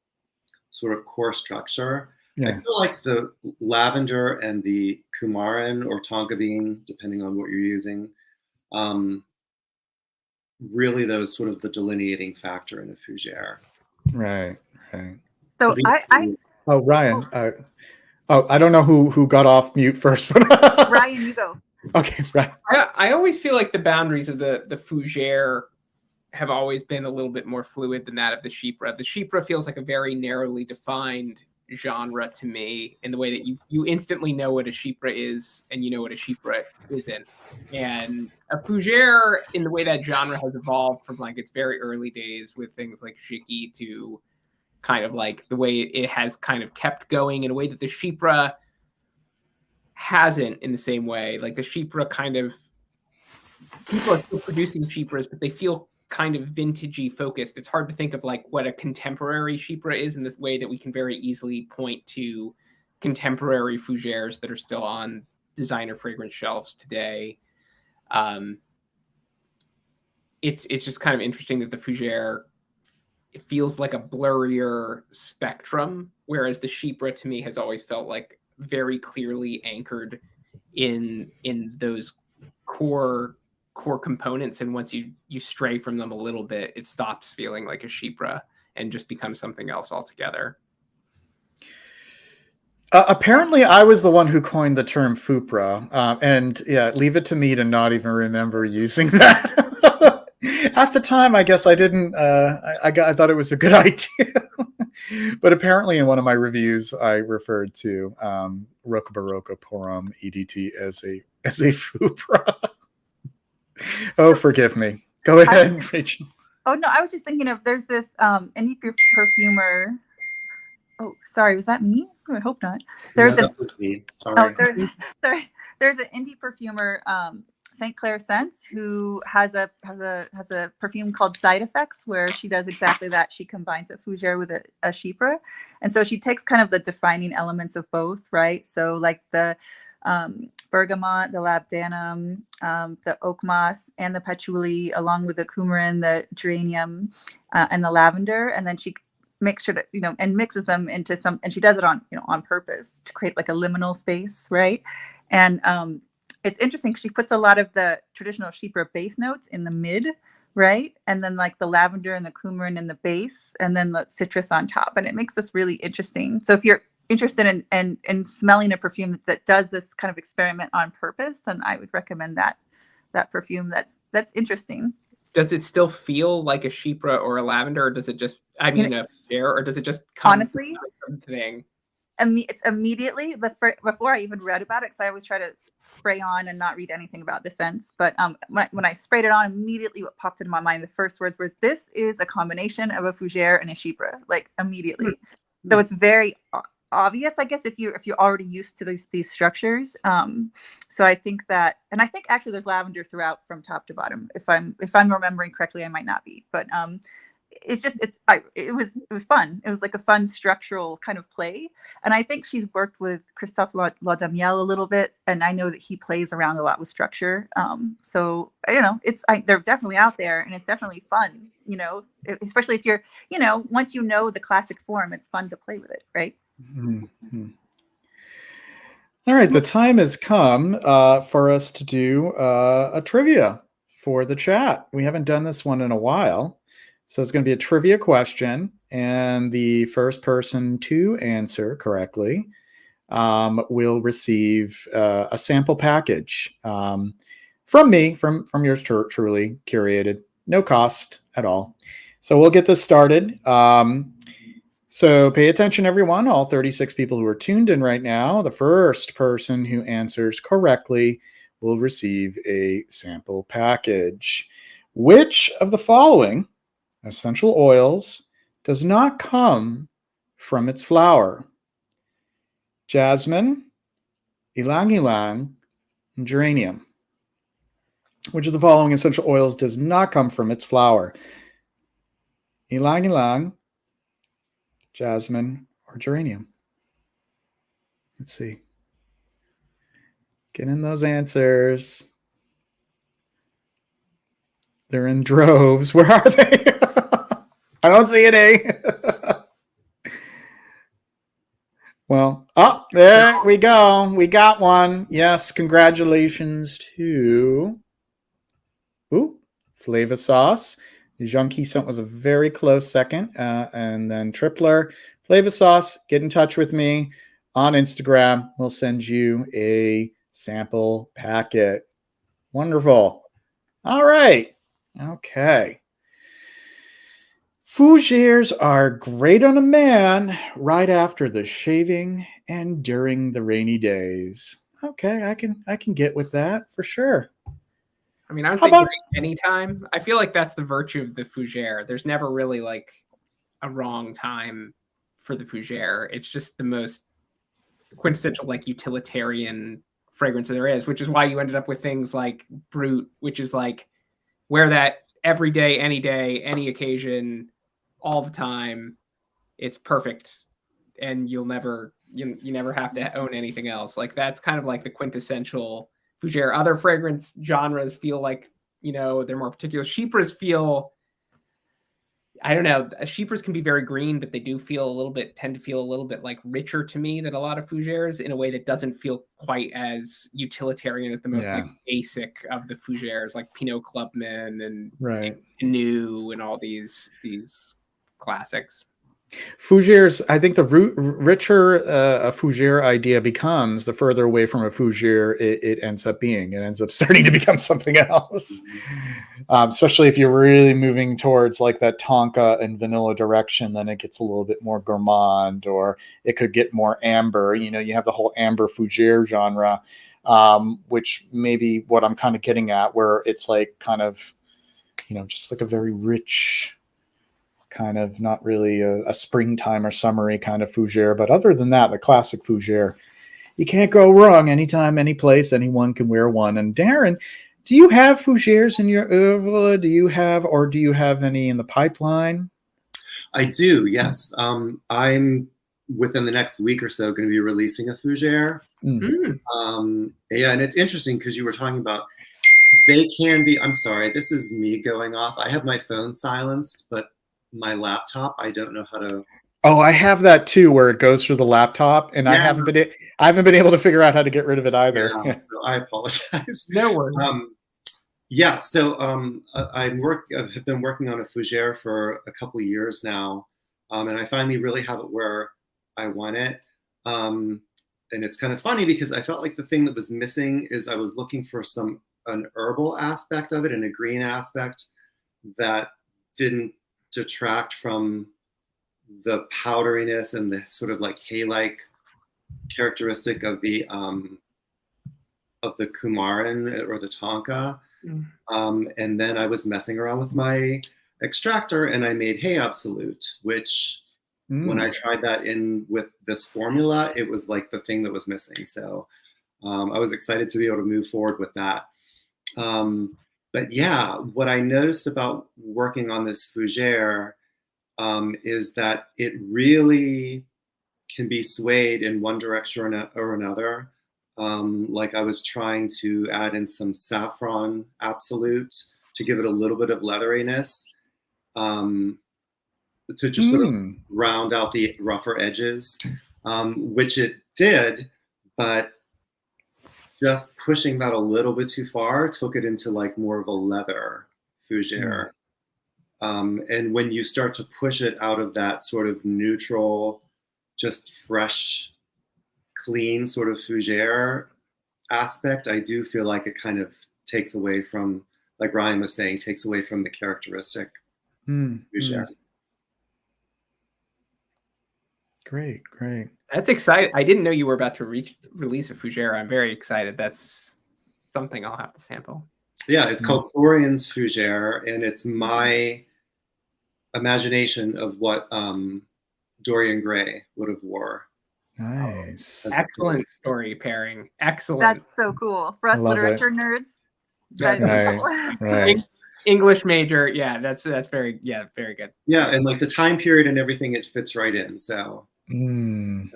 D: sort of core structure. Yeah. I feel like the lavender and the coumarin or tonka bean, depending on what you're using, really those sort of the delineating factor in a fougère.
A: Right.
C: So
A: Ryan. I don't know who got off mute first.
C: Ryan, you go.
A: Okay, right.
B: I always feel like the boundaries of the fougère have always been a little bit more fluid than that of the Chypre. The Chypre feels like a very narrowly defined genre to me, in the way that you instantly know what a Chypre is and you know what a Chypre isn't. And a fougère, in the way that genre has evolved from like its very early days with things like Jiki to kind of like the way it has kind of kept going in a way that the Chypre hasn't in the same way. Like the Chypre kind of, people are still producing Chypres, but they feel kind of vintagey focused. It's hard to think of like what a contemporary Chypre is in this way that we can very easily point to contemporary fougères that are still on designer fragrance shelves today. It's just kind of interesting that the fougère, it feels like a blurrier spectrum, whereas the Chypre to me has always felt like very clearly anchored in those core components, and once you stray from them a little bit, it stops feeling like a Chypre and just becomes something else altogether.
A: Apparently, I was the one who coined the term FUPRA, and yeah, leave it to me to not even remember using that. At the time, I guess I didn't. I thought it was a good idea, but apparently, in one of my reviews, I referred to Roca Barocca Porum EDT as a FUPRA. Oh, forgive me. Go ahead, Rachel.
C: Oh no, I was just thinking of there's this indie perfumer. Oh, sorry, was that me? I hope not. There's
D: no, sorry.
C: There's an indie perfumer, St. Clair Scents, who has a perfume called Side Effects, where she does exactly that. She combines a fougère with a chypre, and so she takes kind of the defining elements of both, right? So like the bergamot, the labdanum, the oak moss, and the patchouli, along with the coumarin, the geranium, and the lavender, and then she makes sure that, and mixes them into some, and she does it on, on purpose to create like a liminal space, right? And it's interesting because she puts a lot of the traditional chypre base notes in the mid, right? And then like the lavender and the coumarin in the base, and then the citrus on top. And it makes this really interesting. So if you're interested in smelling a perfume that does this kind of experiment on purpose, then I would recommend that perfume. That's interesting.
B: Does it still feel like a chypre or a lavender, or does it just, a fougère, or does it just come
C: honestly
B: thing?
C: It's immediately before I even read about it, because I always try to spray on and not read anything about the scents. But when I sprayed it on, immediately what popped into my mind, the first words were, "This is a combination of a fougère and a chypre," like immediately. Mm-hmm. So it's very obvious, I guess, if you're already used to these structures. So I think that, and I think actually there's lavender throughout from top to bottom. If I'm remembering correctly, I might not be, but it's just it was fun. It was like a fun structural kind of play, and I think she's worked with Christophe Laudamiel a little bit, and I know that he plays around a lot with structure. So they're definitely out there, and it's definitely fun. Especially if you're once you know the classic form, it's fun to play with it, right?
A: Mm-hmm. All right, the time has come for us to do a trivia for the chat. We haven't done this one in a while, so it's going to be a trivia question, and the first person to answer correctly will receive a sample package from me, from yours truly, curated, no cost at all. So we'll get this started. So pay attention, everyone, all 36 people who are tuned in right now. The first person who answers correctly will receive a sample package. Which of the following essential oils does not come from its flower? Jasmine, ylang ylang, and geranium. Which of the following essential oils does not come from its flower? Ylang ylang, jasmine, or geranium? Let's see. Get in those answers. They're in droves. Where are they? I don't see any. Well, there we go. We got one. Yes, congratulations to Flavor Sauce. Jean-Claude was a very close second. And then Tripler. Flavor Sauce, get in touch with me on Instagram. We'll send you a sample packet. Wonderful. All right. Okay. Fougères are great on a man right after the shaving and during the rainy days. Okay, I can get with that for sure.
B: I mean, I would say great anytime. I feel like that's the virtue of the fougère. There's never really like a wrong time for the fougère. It's just the most quintessential like utilitarian fragrance there is, which is why you ended up with things like Brut, which is like wear that every day, any occasion, all the time. It's perfect, and you never have to own anything else. Like that's kind of like the quintessential fougère. Other fragrance genres feel like they're more particular. Chypres feel, I don't know. Chypres can be very green, but they do tend to feel a little bit like richer to me than a lot of fougères in a way that doesn't feel quite as utilitarian as the most like basic of the fougères, like Pinot Clubman and New and all these classics.
A: Fougères, I think the richer a fougère idea becomes, the further away from a fougère it ends up being. It ends up starting to become something else. Especially if you're really moving towards like that tonka and vanilla direction, then it gets a little bit more gourmand, or it could get more amber. You know, you have the whole amber fougère genre, which may be what I'm kind of getting at, where it's like kind of, you know, just like a very rich, kind of not really a springtime or summery kind of fougère. But other than that, the classic fougère, you can't go wrong. Anytime, any place, anyone can wear one. And Darren, do you have fougères in your oeuvre? Do you have any in the pipeline?
D: I do, yes. I'm within the next week or so going to be releasing a fougère. Yeah, and it's interesting because you were talking about they can be. I'm sorry, this is me going off. I have my phone silenced, but my laptop, I don't know how to.
A: Oh, I have that too, where it goes through the laptop, and yeah. I haven't been able to figure out how to get rid of it either.
D: Yeah, so I apologize.
B: No worries.
D: Yeah, so I've been working on a fougère for a couple of years now, and I finally really have it where I want it. And it's kind of funny because I felt like the thing that was missing is I was looking for an herbal aspect of it and a green aspect that didn't detract from the powderiness and the sort of like hay-like characteristic of the coumarin or the tonka. And then I was messing around with my extractor and I made Hay Absolute, which when I tried that in with this formula, it was like the thing that was missing. So I was excited to be able to move forward with that. But yeah, what I noticed about working on this fougère is that it really can be swayed in one direction or another. Like I was trying to add in some saffron absolute to give it a little bit of leatheriness, to just sort of round out the rougher edges, which it did, but just pushing that a little bit too far took it into like more of a leather fougère. And when you start to push it out of that sort of neutral, just fresh, clean sort of fougère aspect, I do feel like it kind of takes away from, like Ryan was saying, takes away from the characteristic fougère.
A: Great.
B: That's exciting. I didn't know you were about to release a fougère. I'm very excited. That's something I'll have to sample.
D: Yeah, it's called Florian's Fougère, and it's my imagination of what Dorian Gray would have wore.
A: Nice.
B: Excellent story pairing. Excellent.
C: That's so cool. For us literature nerds.
A: Right.
B: English major. Yeah, that's very good.
D: Yeah, and like the time period and everything, it fits right in. So
A: he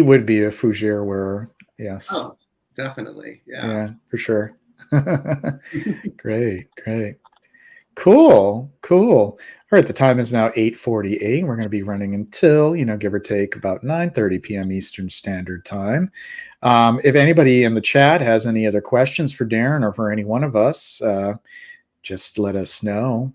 A: would be a fougère wearer. Yes.
D: Oh, definitely.
A: Yeah, for sure. Great. Cool. All right, the time is now 8:48. We're going to be running until, give or take about 9:30 p.m. Eastern Standard Time. If anybody in the chat has any other questions for Darren or for any one of us, just let us know.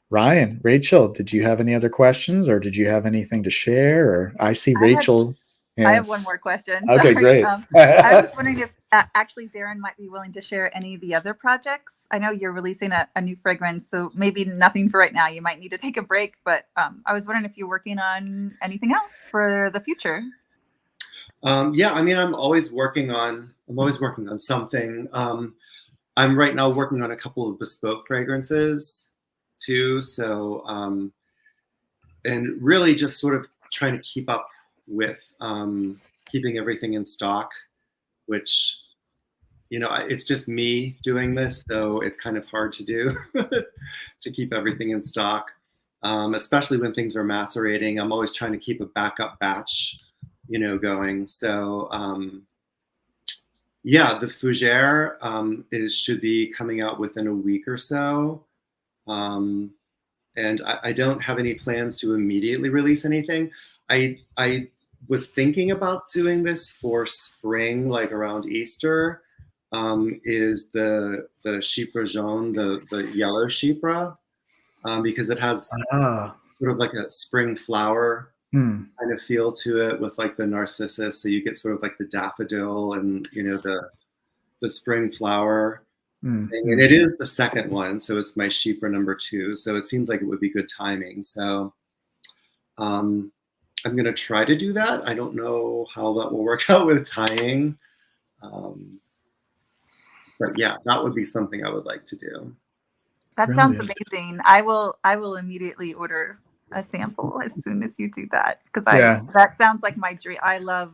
A: Ryan, Rachel, did you have any other questions, or did you have anything to share? Or I see Rachel.
C: Yes. I have one more question.
A: Okay, great.
C: I was wondering if actually Darren might be willing to share any of the other projects. I know you're releasing a new fragrance, so maybe nothing for right now. You might need to take a break, but I was wondering if you're working on anything else for the future.
D: Yeah, I mean, I'm always working on something. I'm right now working on a couple of bespoke fragrances too. So, and really just sort of trying to keep up with keeping everything in stock, which, it's just me doing this, so it's kind of hard to do to keep everything in stock, especially when things are macerating. I'm always trying to keep a backup batch, going. So yeah, the fougère should be coming out within a week or so. And I don't have any plans to immediately release anything. I was thinking about doing this for spring, like around Easter, is the chypre jaune, the yellow chypre. because it has sort of like a spring flower kind of feel to it with like the narcissus. So you get sort of like the daffodil and, you know, the spring flower. And it is the second one. So it's my chypre number 2. So it seems like it would be good timing. So I'm going to try to do that. I don't know how that will work out with timing. But yeah, that would be something I would like to do.
C: That sounds amazing. I will immediately order a sample as soon as you do that, because that sounds like my dream. I love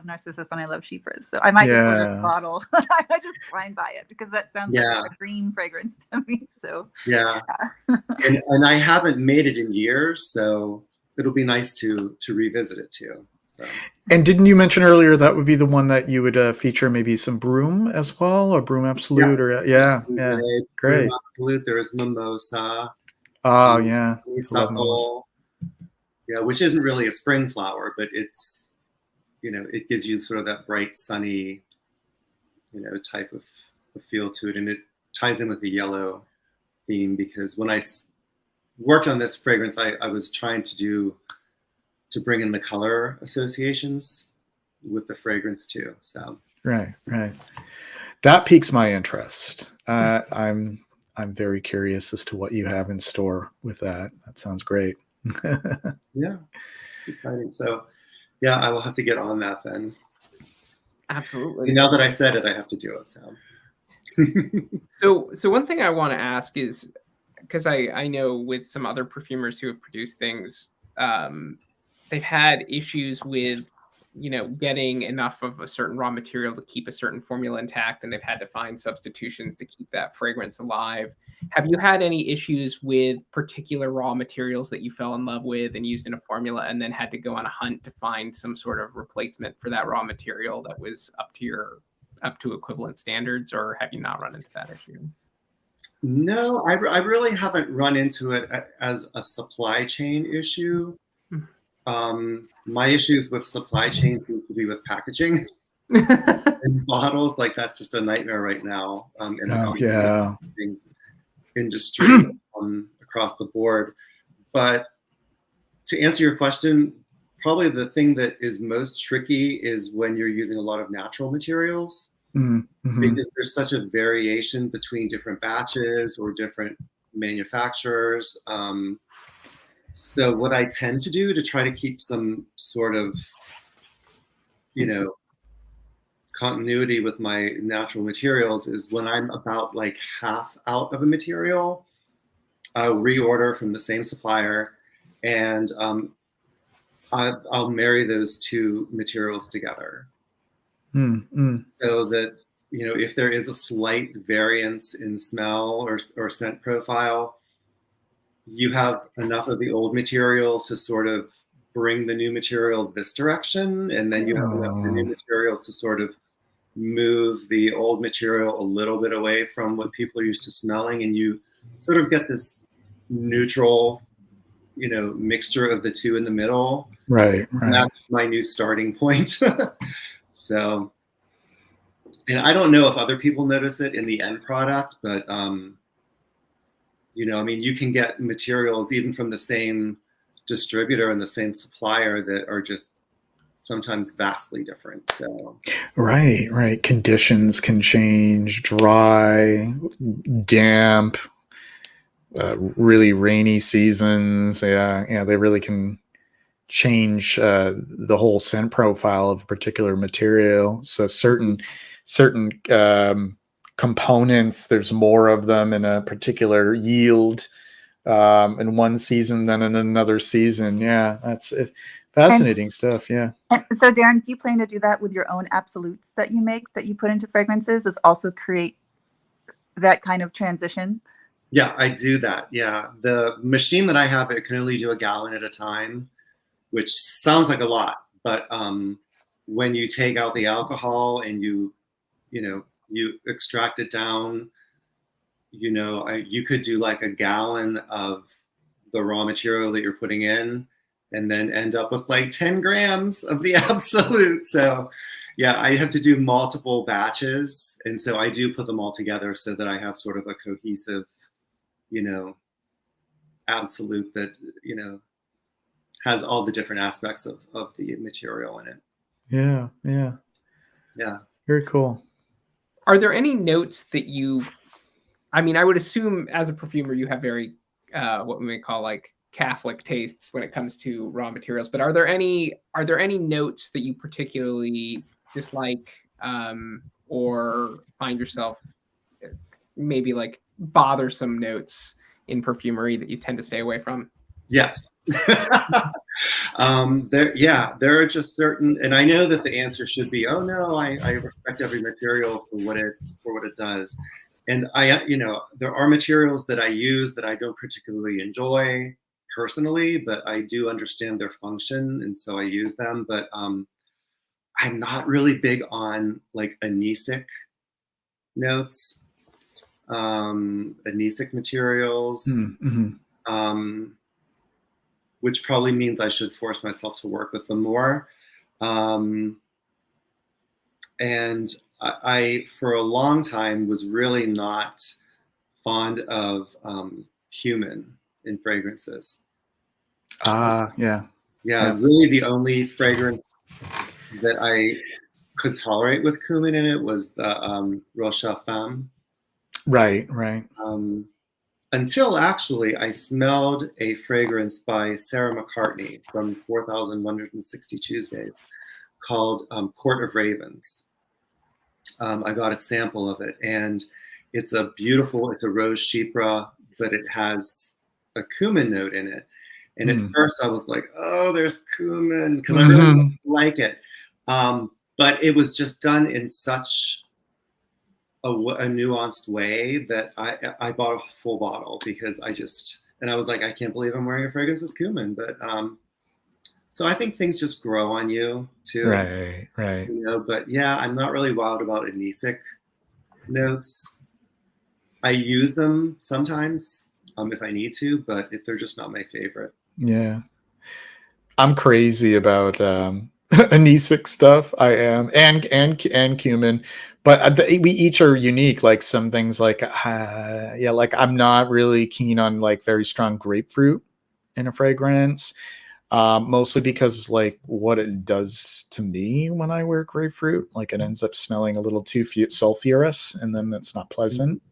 C: narcissus and I love chypres, so I might just order a bottle. I might just blind buy it because that sounds like a dream fragrance to me. So and I haven't made it in years, so it'll be nice to revisit it too. So.
A: And didn't you mention earlier that would be the one that you would feature maybe some Broom as well, or Broom Absolute?
D: Yes,
A: great.
D: Broom Absolute. There's Mimosa.
A: Oh yeah,
D: Honeysuckle. Yeah, which isn't really a spring flower, but it's, you know, it gives you sort of that bright, sunny, you know, type of feel to it, and it ties in with the yellow theme, because when I worked on this fragrance, I was trying to bring in the color associations with the fragrance too. So
A: right, that piques my interest. I'm very curious as to what you have in store with that. That sounds great.
D: Yeah, exciting. So yeah, I will have to get on that then.
B: Absolutely.
D: And now that I said it, I have to do it.
B: So one thing I want to ask is, because I know with some other perfumers who have produced things, they've had issues with, you know, getting enough of a certain raw material to keep a certain formula intact, and they've had to find substitutions to keep that fragrance alive. Have you had any issues with particular raw materials that you fell in love with and used in a formula, and then had to go on a hunt to find some sort of replacement for that raw material that was up to equivalent standards, or have you not run into that issue?
D: No, I really haven't run into it as a supply chain issue. My issues with supply chain seem to be with packaging and bottles. Like, that's just a nightmare right now in the industry across the board. But to answer your question, probably the thing that is most tricky is when you're using a lot of natural materials, because there's such a variation between different batches or different manufacturers. So what I tend to do to try to keep some sort of, you know, continuity with my natural materials is when I'm about like half out of a material, I'll reorder from the same supplier, and I'll marry those two materials together. So that, you know, if there is a slight variance in smell or scent profile, you have enough of the old material to sort of bring the new material this direction, and then you have enough of the new material to sort of move the old material a little bit away from what people are used to smelling, and you sort of get this neutral, you know, mixture of the two in the middle.
A: Right.
D: And that's my new starting point. So, and I don't know if other people notice it in the end product, but you know, I mean, you can get materials even from the same distributor and the same supplier that are just sometimes vastly different. So
A: right. Conditions can change: dry, damp, really rainy seasons. Yeah, they really can change the whole scent profile of a particular material. So certain components, there's more of them in a particular yield in one season than in another season. Yeah, that's fascinating stuff. Yeah.
C: And so, Darren, do you plan to do that with your own absolutes that you make, that you put into fragrances, is also create that kind of transition?
D: Yeah, I do that. Yeah, the machine that I have, it can only do a gallon at a time, which sounds like a lot, but when you take out the alcohol and you extract it down, you know, you could do like a gallon of the raw material that you're putting in, and then end up with like 10 grams of the absolute. So yeah, I have to do multiple batches, and so I do put them all together so that I have sort of a cohesive, you know, absolute that, has all the different aspects of the material in it.
A: Yeah. Very cool.
B: Are there any notes that I would assume as a perfumer you have very what we may call like Catholic tastes when it comes to raw materials, but are there any notes that you particularly dislike, or find yourself maybe like bothersome notes in perfumery that you tend to stay away from?
D: Yes. There are just certain, and I know that the answer should be, oh no, I respect every material for what it does. And there are materials that I use that I don't particularly enjoy personally, but I do understand their function, and so I use them. But I'm not really big on like anisic notes, anisic materials.
A: Mm-hmm.
D: Which probably means I should force myself to work with them more. And I, for a long time, was really not fond of cumin in fragrances.
A: Yeah.
D: Really the only fragrance that I could tolerate with cumin in it was the Rochelle.
A: Right.
D: Until actually I smelled a fragrance by Sarah McCartney from 4,160 Tuesdays called Court of Ravens. I got a sample of it, and it's a rose chypre, but it has a cumin note in it. And at first I was like, oh, there's cumin, because I really like it. But it was just done in such a nuanced way that I bought a full bottle because I was like, I can't believe I'm wearing a fragrance with cumin. But so I think things just grow on you too.
A: Right.
D: But yeah, I'm not really wild about anisic notes. I use them sometimes if I need to, but they're just not my favorite.
A: Yeah. I'm crazy about anisic stuff. I am, and cumin, but we each are unique. Like some things, like like I'm not really keen on like very strong grapefruit in a fragrance, mostly because like what it does to me when I wear grapefruit, like it ends up smelling a little too sulfurous, and then that's not pleasant.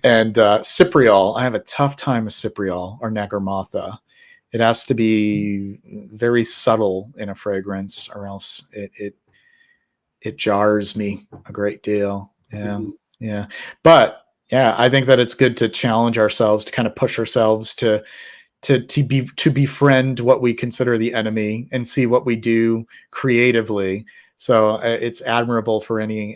A: And cypriol, I have a tough time with cypriol or nagarmotha. It has to be very subtle in a fragrance, or else it jars me a great deal. Yeah. But yeah, I think that it's good to challenge ourselves, to kind of push ourselves to befriend what we consider the enemy and see what we do creatively. So it's admirable for any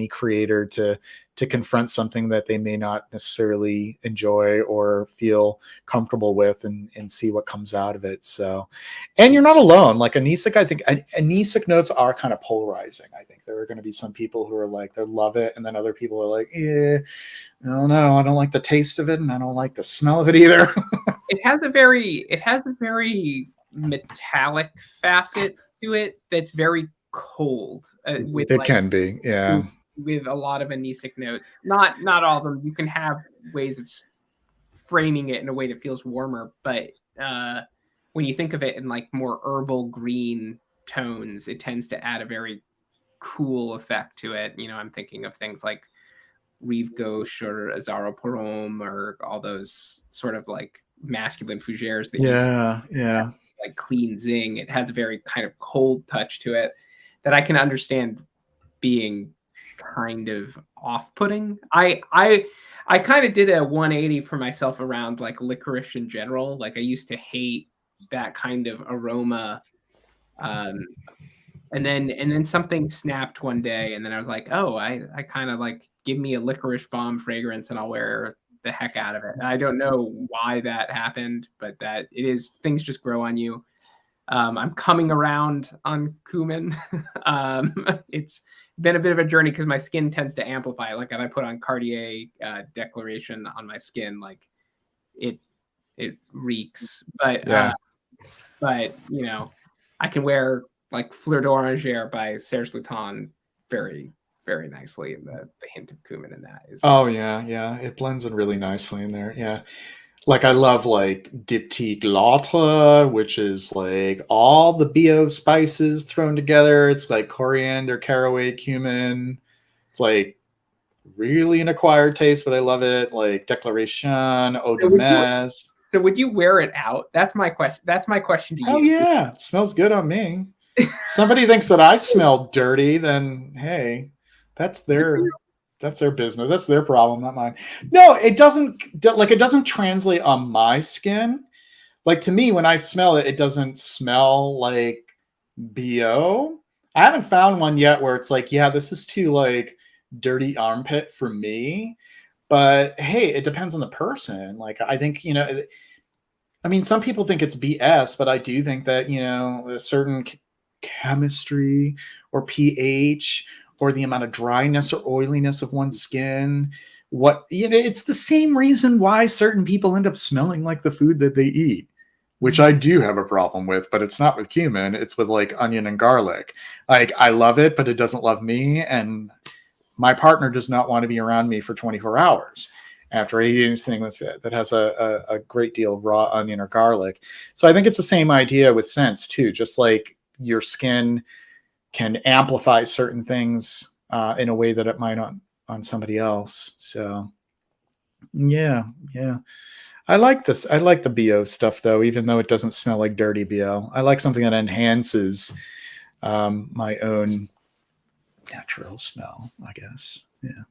A: creator to confront something that they may not necessarily enjoy or feel comfortable with, and see what comes out of it. So, and you're not alone. Like anisic, I think anisic notes are kind of polarizing. I think there are going to be some people who are like, they love it, and then other people are like, I don't know, I don't like the taste of it, and I don't like the smell of it either.
B: It has a very metallic facet to it that's very cold.
A: It can be, yeah.
B: With a lot of anisic notes. Not all of them. You can have ways of framing it in a way that feels warmer, but when you think of it in like more herbal green tones, it tends to add a very cool effect to it. I'm thinking of things like Rive Gauche or Azaro Porom, or all those sort of like masculine fougères that
A: yeah,
B: like clean zing. It has a very kind of cold touch to it that I can understand being kind of off-putting. I kind of did a 180 for myself around like licorice in general. Like I used to hate that kind of aroma, and then something snapped one day, and then I was like, oh, I kind of like, give me a licorice bomb fragrance and I'll wear the heck out of it. And I don't know why that happened, but that it is, things just grow on you. I'm coming around on cumin. It's been a bit of a journey because my skin tends to amplify. Like if I put on Cartier Declaration on my skin, like it reeks. But I can wear like Fleur d'Oranger by Serge Luton very, very nicely. And the hint of cumin in that is.
A: Oh yeah, it blends in really nicely in there. Yeah. Like I love like diptyque l'autre, which is like all the bio spices thrown together. It's like coriander, caraway, cumin. It's like really an acquired taste, but I love it. Like Declaration, Eau de Mez.
B: So would you wear it out? That's my question. That's my question to you.
A: Oh yeah, it smells good on me. Somebody thinks that I smell dirty, then hey, that's their business. That's their problem, not mine. No, it doesn't translate on my skin. Like to me, when I smell it, it doesn't smell like BO. I haven't found one yet where it's like, yeah, this is too like dirty armpit for me. But hey, it depends on the person. Like I think, I mean, some people think it's BS, but I do think that, a certain chemistry or pH or the amount of dryness or oiliness of one's skin, it's the same reason why certain people end up smelling like the food that they eat, which I do have a problem with, but it's not with cumin. It's with like onion and garlic. Like I love it, but it doesn't love me. And my partner does not want to be around me for 24 hours after eating anything that has a great deal of raw onion or garlic. So I think it's the same idea with scents too. Just like your skin can amplify certain things in a way that it might on somebody else. So yeah. I like this. I like the BO stuff though, even though it doesn't smell like dirty BO. I like something that enhances my own natural smell, I guess. Yeah.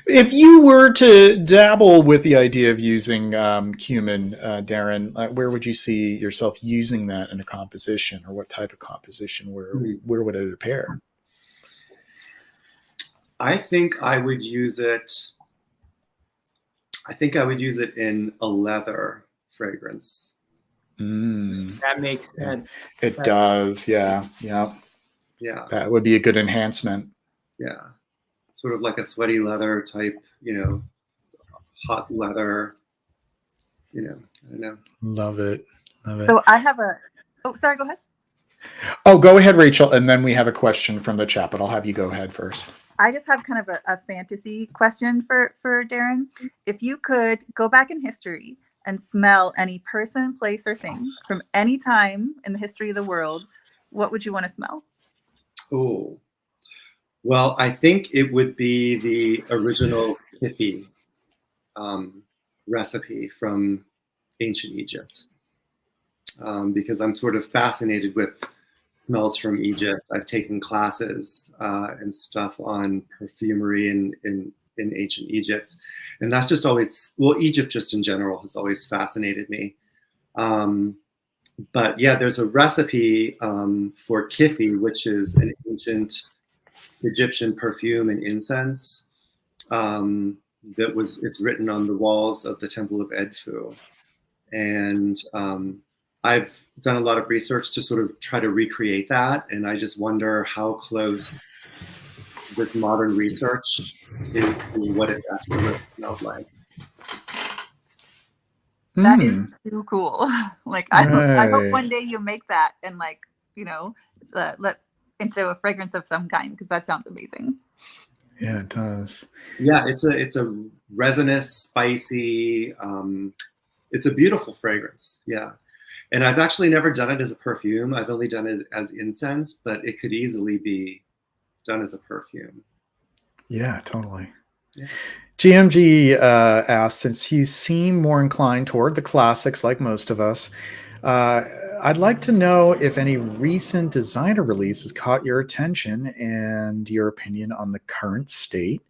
A: If you were to dabble with the idea of using cumin, Darren, where would you see yourself using that in a composition, or what type of composition? Where would it appear?
D: I think I would use it. I think I would use it in a leather fragrance.
B: That makes sense.
A: It does. Yeah. That would be a good enhancement.
D: Yeah. Sort of like a sweaty leather type, hot leather, I don't know.
A: Love it.
C: So I have sorry, go ahead.
A: Oh, go ahead, Rachel. And then we have a question from the chat, but I'll have you go ahead first.
C: I just have kind of a fantasy question for Darren. If you could go back in history and smell any person, place, or thing from any time in the history of the world, what would you want to smell?
D: Oh, well, I think it would be the original Kiffy recipe from ancient Egypt, because I'm sort of fascinated with smells from Egypt. I've taken classes and stuff on perfumery in ancient Egypt, and that's just always, Egypt just in general has always fascinated me. But yeah, there's a recipe for Kiffy, which is an ancient Egyptian perfume and incense it's written on the walls of the Temple of Edfu. And I've done a lot of research to sort of try to recreate that. And I just wonder how close this modern research is to what it actually really smelled like.
C: That is too cool. Like I hope one day you make that and let into a fragrance of some kind, because that sounds amazing.
A: Yeah, it does.
D: Yeah, it's a resinous, spicy, it's a beautiful fragrance. Yeah. And I've actually never done it as a perfume. I've only done it as incense, but it could easily be done as a perfume.
A: Yeah, totally.
D: Yeah.
A: GMG asks, since you seem more inclined toward the classics like most of us, I'd like to know if any recent designer release has caught your attention and your opinion on the current state.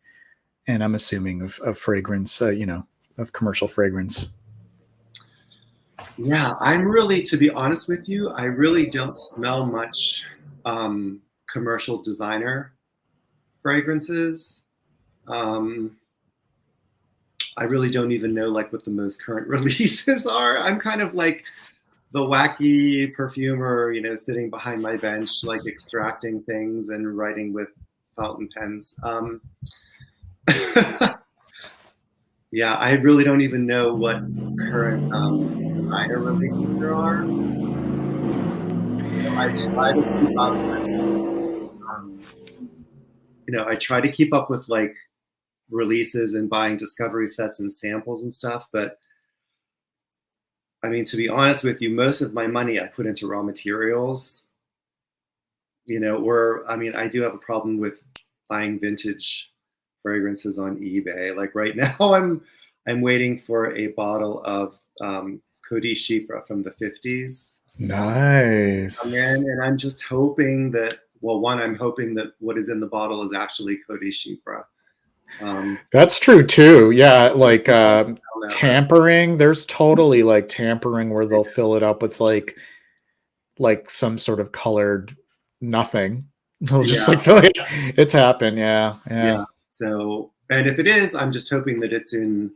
A: And I'm assuming of fragrance, of commercial fragrance.
D: Yeah, I'm really, to be honest with you, I really don't smell much commercial designer fragrances. I really don't even know what the most current releases are. I'm kind of like the wacky perfumer, sitting behind my bench, extracting things and writing with fountain pens. Yeah, I really don't even know what current designer releases there are. I try to keep up with, I try to keep up with releases and buying discovery sets and samples and stuff. But I mean, to be honest with you, most of my money I put into raw materials, you know, or I mean, I do have a problem with buying vintage fragrances on eBay. Like right now, I'm waiting for a bottle of Chypre from the 50s.
A: Nice.
D: And I'm just hoping that, well, one, I'm hoping that what is in the bottle is actually Chypre.
A: That's true too. Yeah, like tampering. There's totally like tampering where they'll fill it up with like some sort of colored nothing. They'll just like fill it. It's happened. Yeah.
D: So, and if it is, I'm just hoping that it's in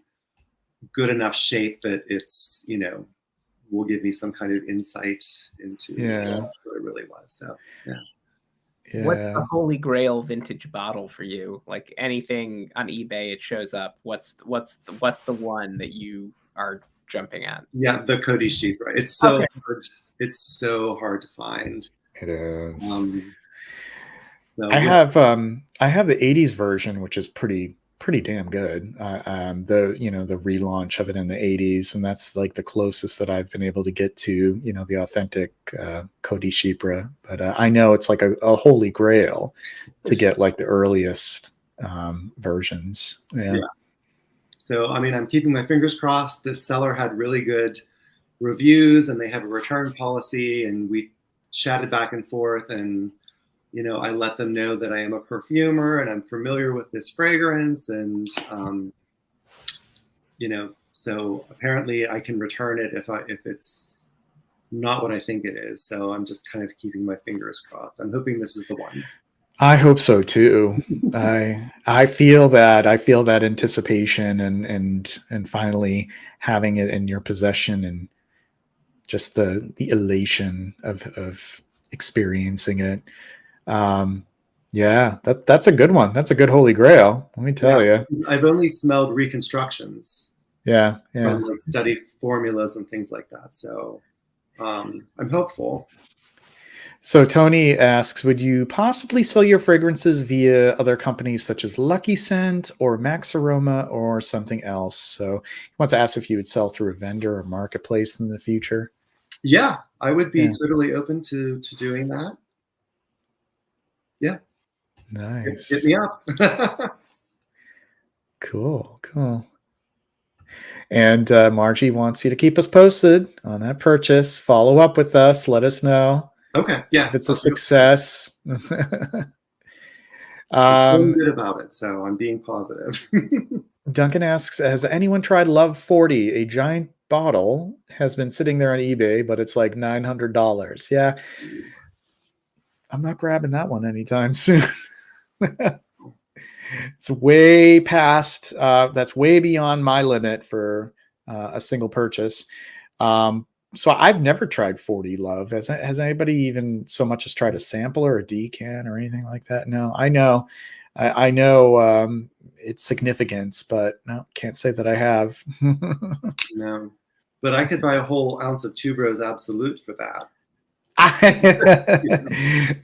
D: good enough shape that it's, you know, will give me some kind of insight into what it really was. So,
B: What's the holy grail vintage bottle for you? Like anything on eBay, it shows up. What's the one that you are jumping at?
D: Yeah, the Chypre. It's so hard. It's so hard to find.
A: It is.
D: So
A: I have the 80s version, which is pretty damn good. The relaunch of it in the 80s, and that's like the closest that I've been able to get to, you know, the authentic Chypre. But I know it's like a holy grail to get like the earliest versions. Yeah.
D: So I mean, I'm keeping my fingers crossed. This seller had really good reviews, and they have a return policy, and we chatted back and forth, and you know, I let them know that I am a perfumer and I'm familiar with this fragrance, and you know, so apparently I can return it if it's not what I think it is. So I'm just kind of keeping my fingers crossed. I'm hoping this is the one.
A: I hope so too. I feel that anticipation and finally having it in your possession, and just the elation of experiencing it. That's a good one. That's a good holy grail. Let me tell you.
D: I've only smelled reconstructions.
A: From
D: like study formulas and things like that. So I'm hopeful.
A: So Tony asks, would you possibly sell your fragrances via other companies such as Lucky Scent or Max Aroma or something else? So he wants to ask if you would sell through a vendor or marketplace in the future.
D: Yeah, I would be totally open to doing that. Yeah.
A: Nice.
D: Hit me up.
A: Cool. And Margie wants you to keep us posted on that purchase. Follow up with us. Let us know.
D: Okay. Yeah.
A: If it's a success.
D: I'm feeling good about it, so I'm being positive.
A: Duncan asks, has anyone tried Love 40? A giant bottle has been sitting there on eBay, but it's like $900. Yeah. I'm not grabbing that one anytime soon. It's way past, that's way beyond my limit for a single purchase. So I've never tried 40 Love. Has anybody even so much as tried a sample or a decan or anything like that? No, I know its significance, but no, can't say that I have.
D: No, but I could buy a whole ounce of Tuberose Absolute for that.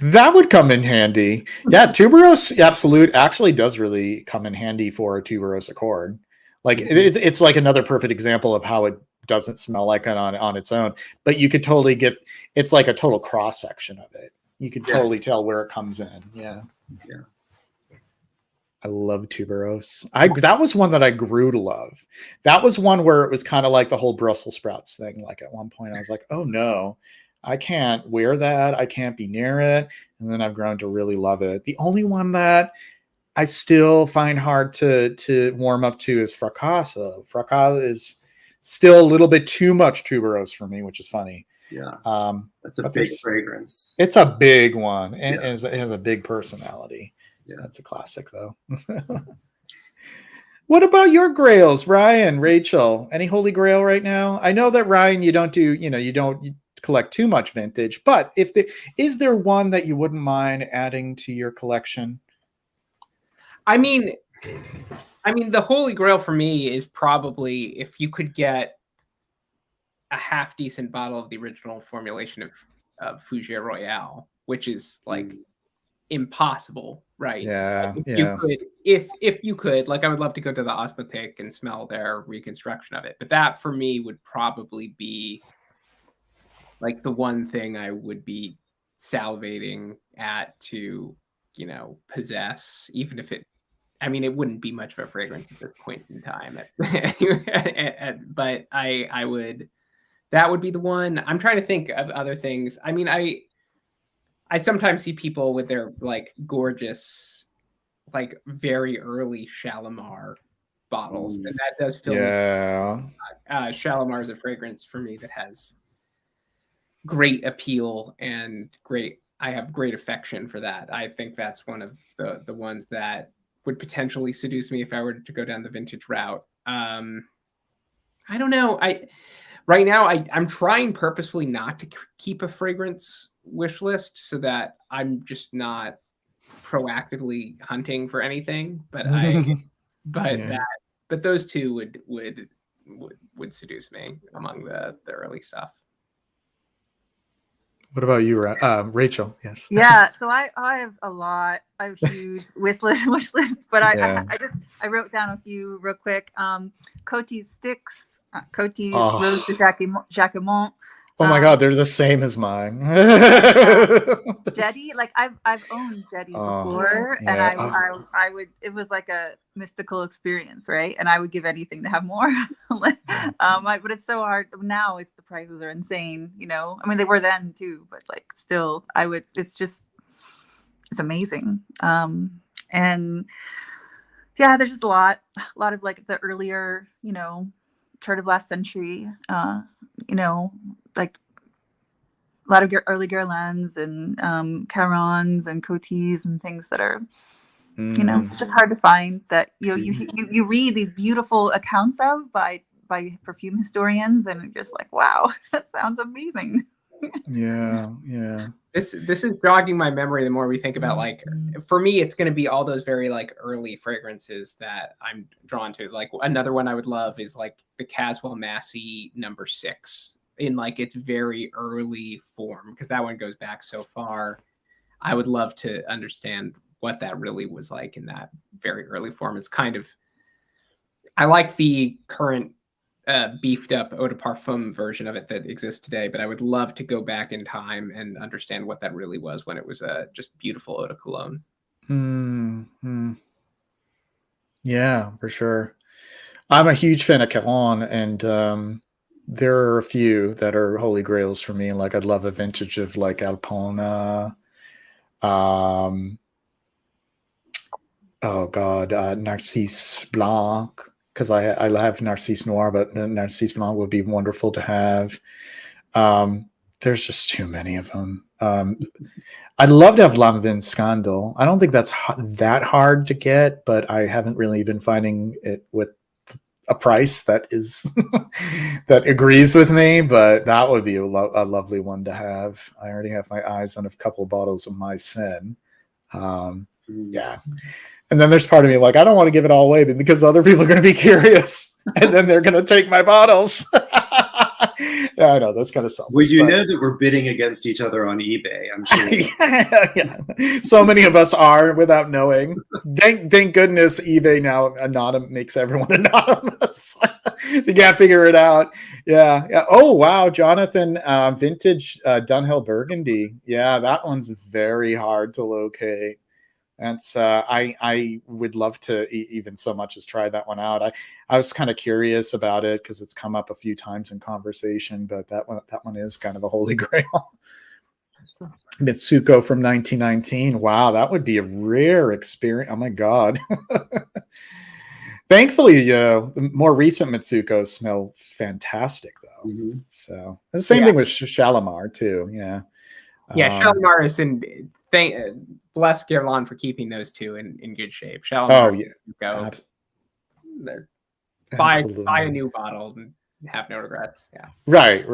A: That would come in handy. Yeah, Tuberose Absolute actually does really come in handy for a Tuberose Accord. Like it's like another perfect example of how it doesn't smell like it on its own, but you could totally get, it's like a total cross section of it. You could totally tell where it comes in. Yeah. I love Tuberose. That was one that I grew to love. That was one where it was kind of like the whole Brussels sprouts thing. Like at one point I was like, oh no, I can't wear that. I can't be near it. And then I've grown to really love it. The only one that I still find hard to warm up to is Fracasso. Fracasso is still a little bit too much Tuberose for me, which is funny.
D: Yeah. That's a big fragrance.
A: It's a big one. And it has a big personality. Yeah. That's a classic though. What about your grails, Ryan, Rachel? Any holy grail right now? I know that Ryan, you don't collect too much vintage, but is there one that you wouldn't mind adding to your collection?
B: I mean, the holy grail for me is probably if you could get a half decent bottle of the original formulation of Fougère Royale, which is like impossible, right?
A: Yeah,
B: Like,
A: yeah.
B: if you could, like, I would love to go to the Osmothèque and smell their reconstruction of it, but that for me would probably be like the one thing I would be salivating at to, you know, possess, even if it, I mean, it wouldn't be much of a fragrance at this point in time. But I would, that would be the one. I'm trying to think of other things. I mean, I sometimes see people with their like gorgeous, like very early Shalimar bottles, and that does fill me. Shalimar is a fragrance for me that has great appeal and I have great affection for that. I think that's one of the ones that would potentially seduce me if I were to go down the vintage route. I don't know. Right now I'm trying purposefully not to keep a fragrance wish list so that I'm just not proactively hunting for anything. But but those two would seduce me among the early stuff.
A: What about you, Rachel? Yes.
C: Yeah, so I have a lot. I have a huge wish list, but I wrote down a few real quick. Coty's Sticks, Coty's Rose de Jacquemont.
A: Oh my God, they're the same as mine.
C: Jetty, like I've owned Jetty before, and I would. It was like a mystical experience, right? And I would give anything to have more. But it's so hard now. The prices are insane. You know, I mean they were then too, but like still, I would. It's amazing. And yeah, there's just a lot of like the earlier, you know, turn of last century. You know, like a lot of early Guerlains and Carons and Cotis and things that are, you know, just hard to find that, you know, you read these beautiful accounts of by perfume historians and you're just like, wow, that sounds amazing.
A: Yeah.
B: This is jogging my memory the more we think about, like, for me, it's going to be all those very like early fragrances that I'm drawn to. Like another one I would love is like the Caswell Massey No. 6 in like its very early form, because that one goes back so far. I would love to understand what that really was like in that very early form. It's kind of, I like the current beefed up eau de parfum version of it that exists today, but I would love to go back in time and understand what that really was when it was just beautiful eau de cologne.
A: Yeah, for sure. I'm a huge fan of Caron, and there are a few that are holy grails for me. Like I'd love a vintage of like Alpona. Narcisse Blanc, because I have Narcisse Noir, but Narcisse Blanc would be wonderful to have. There's just too many of them. I'd love to have Lanvin Scandal. I don't think that's that hard to get, but I haven't really been finding it with a price that is that agrees with me. But that would be a lovely one to have. I already have my eyes on a couple of bottles of Mycen. Yeah. And then there's part of me like, I don't want to give it all away because other people are going to be curious and then they're going to take my bottles. Yeah, I know that's kind of selfish.
D: Well, you know that we're bidding against each other on eBay, I'm sure.
A: Yeah. So many of us are without knowing. Thank goodness eBay now makes everyone anonymous. You can't figure it out. Yeah. Oh, wow. Jonathan, vintage Dunhill Burgundy. Yeah, that one's very hard to locate. That's I would love to even so much as try that one out. I was kind of curious about it because it's come up a few times in conversation, but that one is kind of a holy grail. Mitsuko from 1919. Wow, that would be a rare experience. Oh my God. Thankfully, the more recent Mitsukos smell fantastic though. Mm-hmm. So the same thing with Shalimar too. Yeah.
B: Yeah, Shalimar is in. Bless Guerlain for keeping those two in good shape. Shalimar, go. Buy a new bottle and have no regrets. Yeah.
A: Right.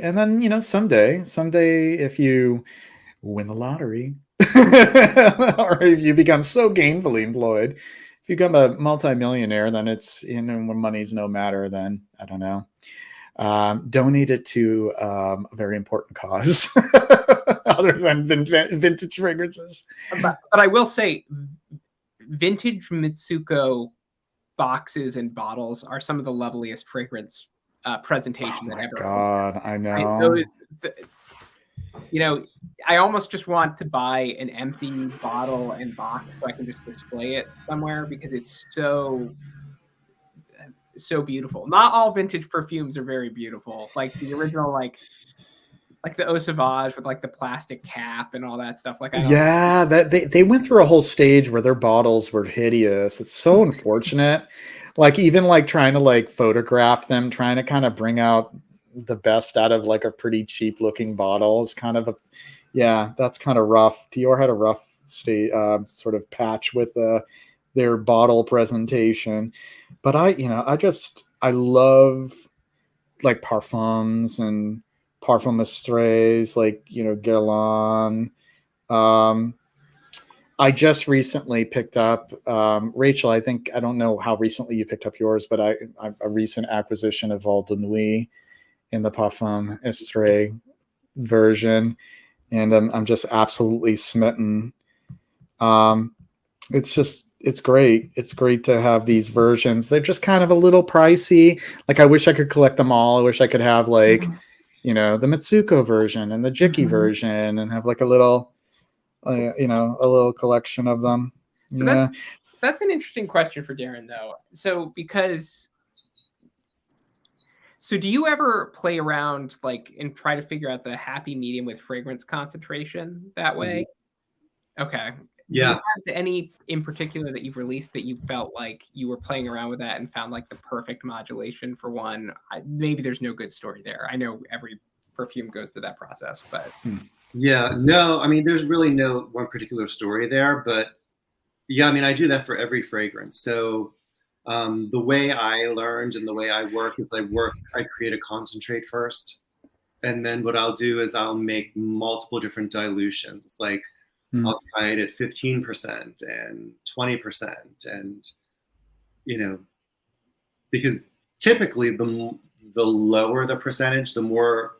A: And then someday if you win the lottery, or if you become so gainfully employed, if you become a multimillionaire, then it's when money's no matter. Then I don't know. donate it to a very important cause other than vintage fragrances.
B: But I will say, vintage Mitsuko boxes and bottles are some of the loveliest fragrance presentation that ever.
A: God, I know.
B: You know, I almost just want to buy an empty bottle and box so I can just display it somewhere, because it's so beautiful. Not all vintage perfumes are very beautiful. Like the original, like the Eau Sauvage with like the plastic cap and all that stuff. Like,
A: that they went through a whole stage where their bottles were hideous. It's so unfortunate. Like, even like trying to like photograph them, trying to kind of bring out the best out of like a pretty cheap looking bottle is kind of that's kind of rough. Dior had a rough sort of patch with their bottle presentation, but I love like Parfums and Parfum Estrays, like, Guerlain. I just recently picked up, Rachel, I don't know how recently you picked up yours, but a recent acquisition of Val de Nuit in the Parfum Estray version, and I'm just absolutely smitten. It's great. It's great to have these versions. They're just kind of a little pricey. Like, I wish I could collect them all. I wish I could have like, the Mitsuko version and the Jiki version, and have like a little, a little collection of them.
B: So that's an interesting question for Darren, though. So do you ever play around and try to figure out the happy medium with fragrance concentration that way? Okay.
D: Yeah.
B: Do you have any in particular that you've released that you felt like you were playing around with that and found like the perfect modulation for one? Maybe there's no good story there. I know every perfume goes through that process, but
D: yeah, no, I mean, there's really no one particular story there, but yeah, I mean, I do that for every fragrance. So the way I learned and the way I work is I create a concentrate first. And then what I'll do is I'll make multiple different dilutions. Like I'll try it at 15% and 20%. And, because typically the lower the percentage, the more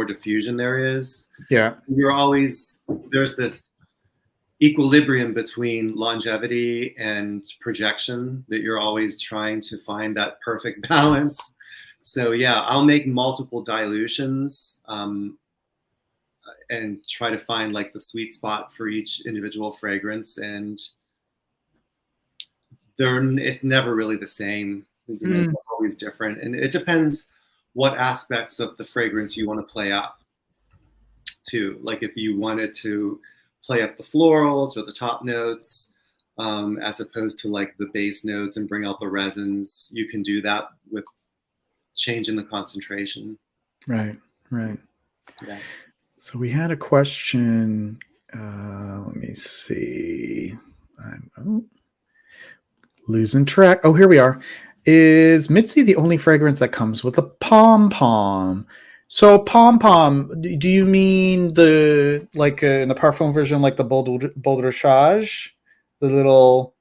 D: diffusion there is.
A: Yeah.
D: There's this equilibrium between longevity and projection that you're always trying to find that perfect balance. So yeah, I'll make multiple dilutions and try to find like the sweet spot for each individual fragrance, and it's never really the same. It's always different, and it depends what aspects of the fragrance you want to play up to. Like if you wanted to play up the florals or the top notes, as opposed to like the base notes and bring out the resins, you can do that with changing the concentration.
A: Right.
D: Yeah.
A: So we had a question. Let me see. I'm losing track. Oh, here we are. Is Mitzi the only fragrance that comes with a pom-pom? So pom-pom, do you mean the, like in the Parfum version, like the Bold Rachage? The little,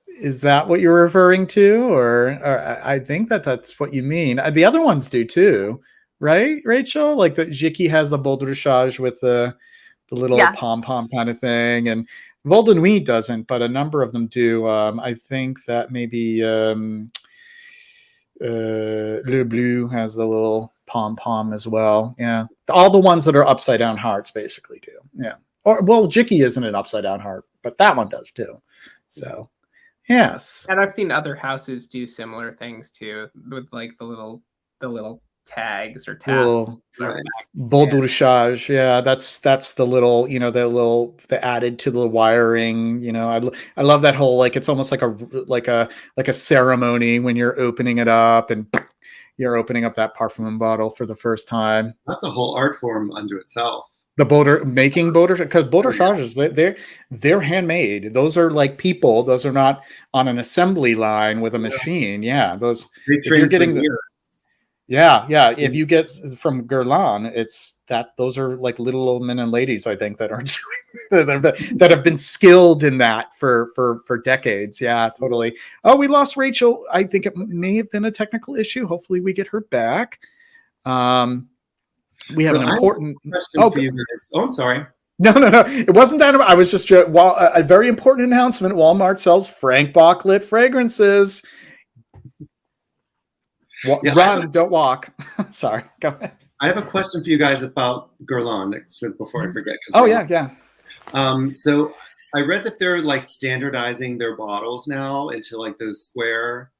A: is that what you're referring to? Or I think that's what you mean. The other ones do too, right, Rachel? Like the Jiki has the Bold Rachage with the little pom-pom kind of thing, and Val de Nuit doesn't, but a number of them do. I think that maybe Le Bleu has a little pom-pom as well. Yeah. All the ones that are upside down hearts basically do. Yeah. Or, well, Jiki isn't an upside down heart, but that one does too. So, yes.
B: And I've seen other houses do similar things too, with like the little tags or tags.
A: Bold Rachage, yeah, that's the little, the added to the wiring. I love that whole, like, it's almost like a ceremony when you're opening it up and you're opening up that Parfum bottle for the first time.
D: That's a whole art form unto itself.
A: The making because Bold Rachages, they're handmade. Those are like people. Those are not on an assembly line with a machine. Yeah, those.
D: You're getting
A: Yeah. If you get from Guerlain, those are like little old men and ladies, I think, that are doing that have been skilled in that for decades. Yeah, totally. Oh, we lost Rachel. I think it may have been a technical issue. Hopefully, we get her back. We have an important
D: question for you guys. Oh, I'm sorry.
A: No. It wasn't that. I was just a very important announcement. Walmart sells Frank Bock lit fragrances. Run, don't walk. Sorry, go ahead.
D: I have a question for you guys about Guerlain before I forget.
A: Oh, yeah.
D: So I read that they're like standardizing their bottles now into like those square,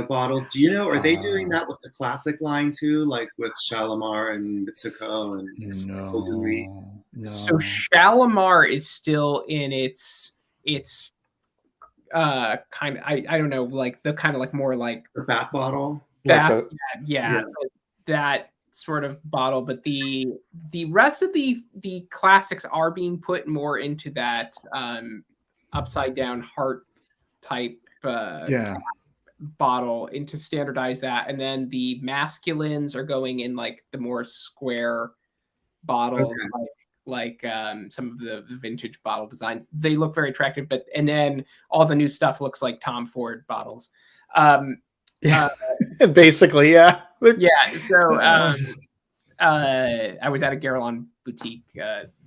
D: bottles. Do you know, are they doing that with the classic line too, like with Shalimar and Mitsuko and
A: No.
B: So Shalimar is still in its kind of, I don't know, like the kind of like more like
D: the bat bottle.
B: That sort of bottle, but the rest of the classics are being put more into that upside down heart type bottle, and to standardize that, and then the masculines are going in like the more square bottles, like some of the vintage bottle designs. They look very attractive, and then all the new stuff looks like Tom Ford bottles.
A: Basically, yeah.
B: So I was at a Guerlain boutique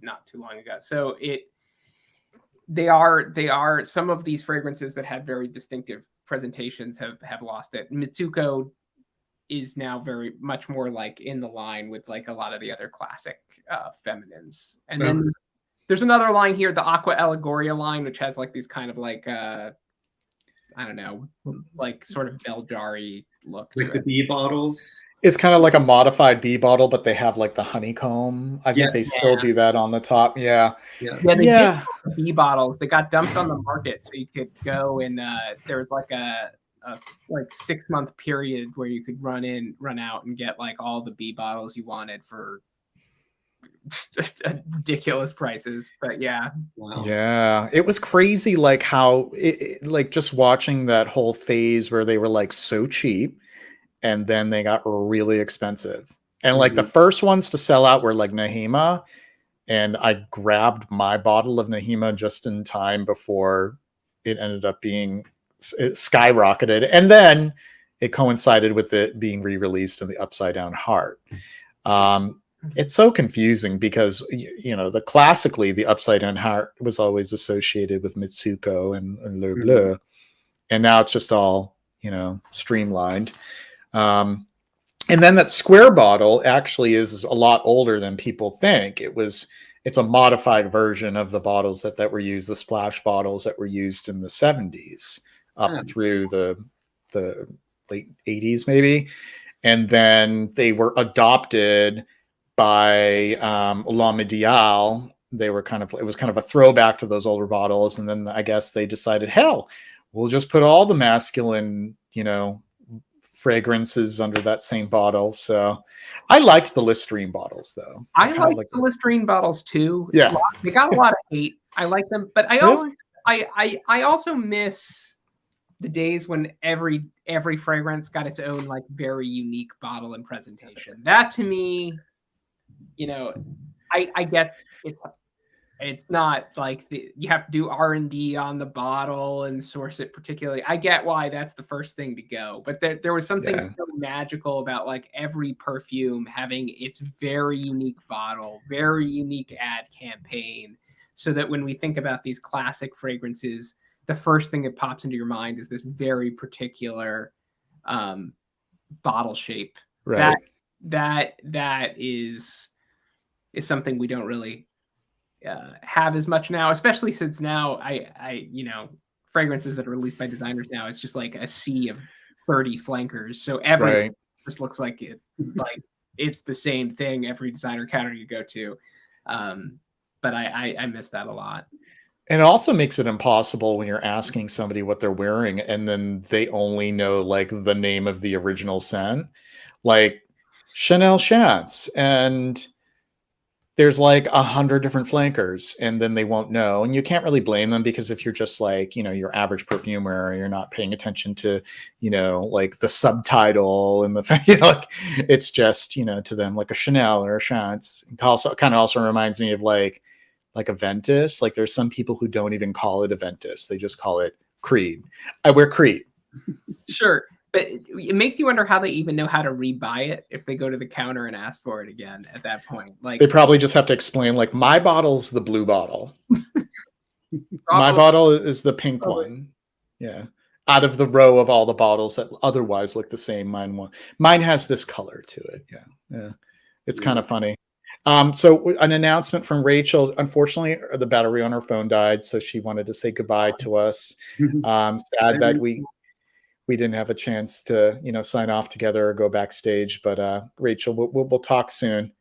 B: not too long ago. So they are some of these fragrances that had very distinctive presentations have lost it. Mitsuko is now very much more like in the line with like a lot of the other classic feminines. And then there's another line here, the Aqua Allegoria line, which has like these kind of like I don't know, like sort of Beljari look.
D: Like the bee bottles.
A: It's kind of like a modified bee bottle, but they have like the honeycomb. I think they still do that on the top. Yeah.
B: They did bee bottles. They got dumped on the market, so you could go and there was like a 6-month period where you could run out and get like all the bee bottles you wanted for ridiculous prices. But
A: it was crazy, like how like just watching that whole phase where they were like so cheap and then they got really expensive, and like the first ones to sell out were like Nahima, and I grabbed my bottle of Nahima just in time before it ended up being it skyrocketed, and then it coincided with it being re-released in the Upside Down Heart. It's so confusing because classically the Upside Down Heart was always associated with Mitsuko and Le Bleu, and now it's just all streamlined. And then that square bottle actually is a lot older than people think. It's a modified version of the bottles that were used, the splash bottles that were used in the 70s up through the late 80s maybe, and then they were adopted by La Medial. It was kind of a throwback to those older bottles, and then I guess they decided, hell, we'll just put all the masculine fragrances under that same bottle. So I liked the Listerine bottles though.
B: I like the Listerine bottles too.
A: Yeah,
B: they got a lot of hate. I like them, but I also miss the days when every fragrance got its own like very unique bottle and presentation. That to me, I get it's not like you have to do R&D on the bottle and source it particularly. I get why that's the first thing to go, but there was something so magical about like every perfume having its very unique bottle, very unique ad campaign, so that when we think about these classic fragrances, the first thing that pops into your mind is this very particular bottle shape.
A: Right.
B: That is something we don't really have as much now, especially since now I fragrances that are released by designers now, it's just like a sea of 30 flankers. So everything just looks like it's the same thing every designer counter you go to. But I miss that a lot.
A: And it also makes it impossible when you're asking somebody what they're wearing and then they only know like the name of the original scent, like Chanel Chance and there's like 100 different flankers, and then they won't know. And you can't really blame them, because if you're just like, your average perfumer, you're not paying attention to, like the subtitle and the like, it's just, to them like a Chanel or a Chance. It also reminds me of like a Ventus. Like there's some people who don't even call it a Ventus. They just call it Creed. I wear Creed.
B: Sure. But it makes you wonder how they even know how to rebuy it if they go to the counter and ask for it again at that point. Like
A: they probably just have to explain, like, my bottle's the blue bottle. My bottle is the pink one. Yeah. Out of the row of all the bottles that otherwise look the same, mine has this color to it. Yeah. It's kind of funny. So an announcement from Rachel. Unfortunately, the battery on her phone died, so she wanted to say goodbye to us. Sad that we didn't have a chance to, sign off together or go backstage. But Rachel, we'll talk soon.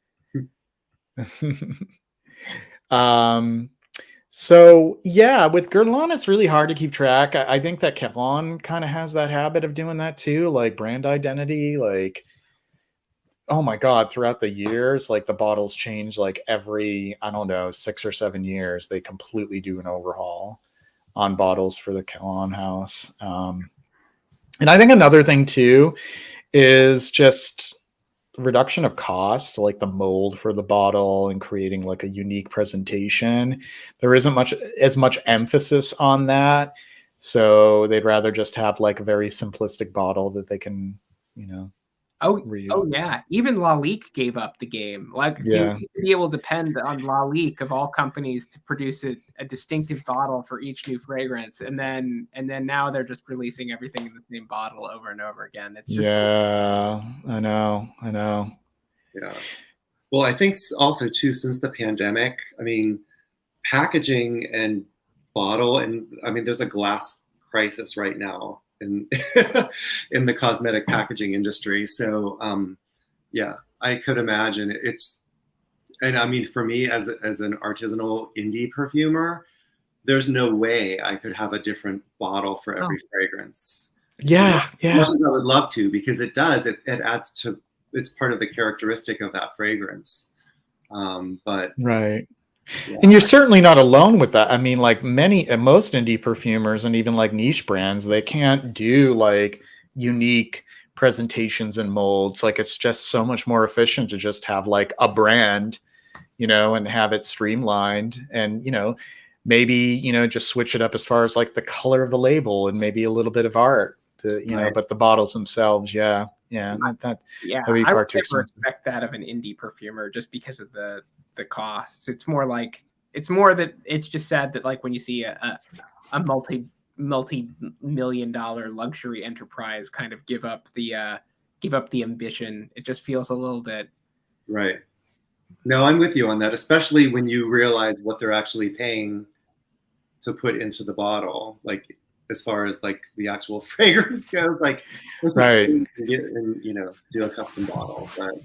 A: So yeah, with Guerlain, it's really hard to keep track. I think that Guerlain kind of has that habit of doing that too, like brand identity. Like, oh my God, throughout the years, like the bottles change like every, 6 or 7 years. They completely do an overhaul on bottles for the Guerlain house. And I think another thing too is just reduction of cost, like the mold for the bottle and creating like a unique presentation. There isn't as much emphasis on that. So they'd rather just have like a very simplistic bottle that they can, reuse.
B: Oh yeah. Even Lalique gave up the game. Like you be able to depend on Lalique of all companies to produce a distinctive bottle for each new fragrance. And then now they're just releasing everything in the same bottle over and over again. It's just
A: I know.
D: Yeah. Well, I think also too, since the pandemic, packaging and bottle, and there's a glass crisis right now in in the cosmetic packaging industry. So I could imagine for me as an artisanal indie perfumer, there's no way I could have a different bottle for every fragrance.
A: Yeah.
D: As much as I would love to, because it adds to, it's part of the characteristic of that fragrance. But
A: right. Yeah. And you're certainly not alone with that. Like most indie perfumers and even like niche brands, they can't do like unique presentations and molds. Like it's just so much more efficient to just have like a brand, and have it streamlined and, maybe, just switch it up as far as like the color of the label and maybe a little bit of art to,
B: right.
A: But the bottles themselves. That'd be far too expensive.
B: Expect that of an indie perfumer just because of the costs. It's that it's just sad that like when you see a multi-million-dollar luxury enterprise kind of give up the ambition, it just feels a little bit
D: right. No, I'm with you on that, especially when you realize what they're actually paying to put into the bottle, like as far as like the actual fragrance goes, like
A: right.
D: Do a custom bottle, but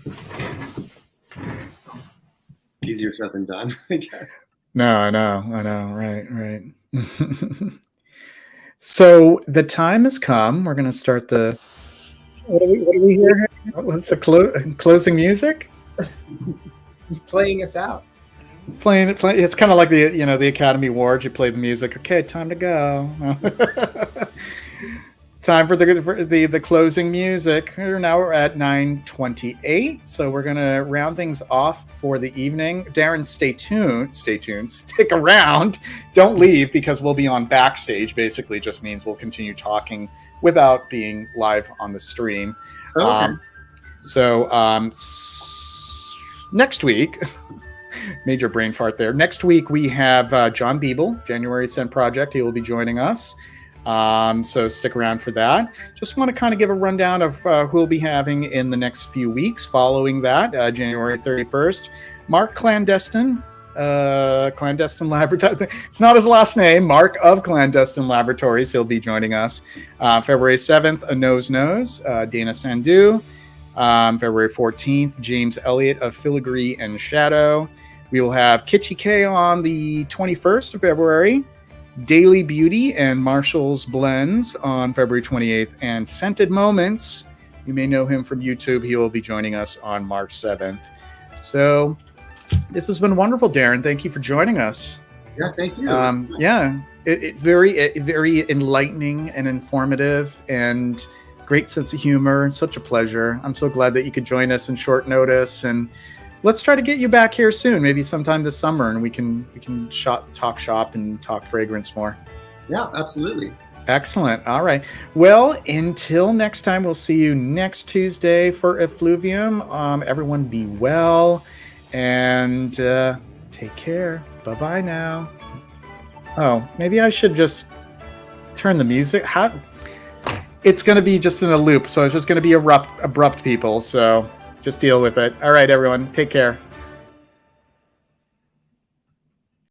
D: easier said than done, I guess.
A: No, I know. Right. So the time has come. We're going to start the. What do we hear? What's the closing music?
B: He's playing us out.
A: Playing. It's kind of like the Academy Awards. You play the music. Okay, time to go. Time for the closing music. Now we're at 9:28, so we're gonna round things off for the evening. Darren, stay tuned. Stick around. Don't leave, because we'll be on backstage. Basically, just means we'll continue talking without being live on the stream.
D: Okay.
A: Next week, major brain fart there. Next week we have John Biebel, January Scent Project. He will be joining us. So stick around for that. Just want to kind of give a rundown of who we'll be having in the next few weeks following that, January 31st. Mark Clandestine, Clandestine Laboratories. It's not his last name. Mark of Clandestine Laboratories. He'll be joining us. February 7th, A Nose Knows, Dana Sandhu. February 14th, James Elliott of Filigree and Shadow. We will have Kitschy K on the 21st of February. Daily Beauty and Marshall's Blends on February 28th, and Scented Moments. You may know him from YouTube. He will be joining us on March 7th. So This has been wonderful, Darren. Thank you for joining us.
D: Yeah, thank you.
A: Very enlightening and informative, and great sense of humor. Such a pleasure. I'm so glad that you could join us in short notice, and let's try to get you back here soon, maybe sometime this summer, and we can talk shop and talk fragrance more.
D: Yeah, absolutely.
A: Excellent. All right. Well, until next time, we'll see you next Tuesday for Effluvium. Everyone be well and take care. Bye-bye now. Oh, maybe I should just turn the music. It's going to be just in a loop, so it's just going to be abrupt people. So just deal with it. All right, everyone. Take care.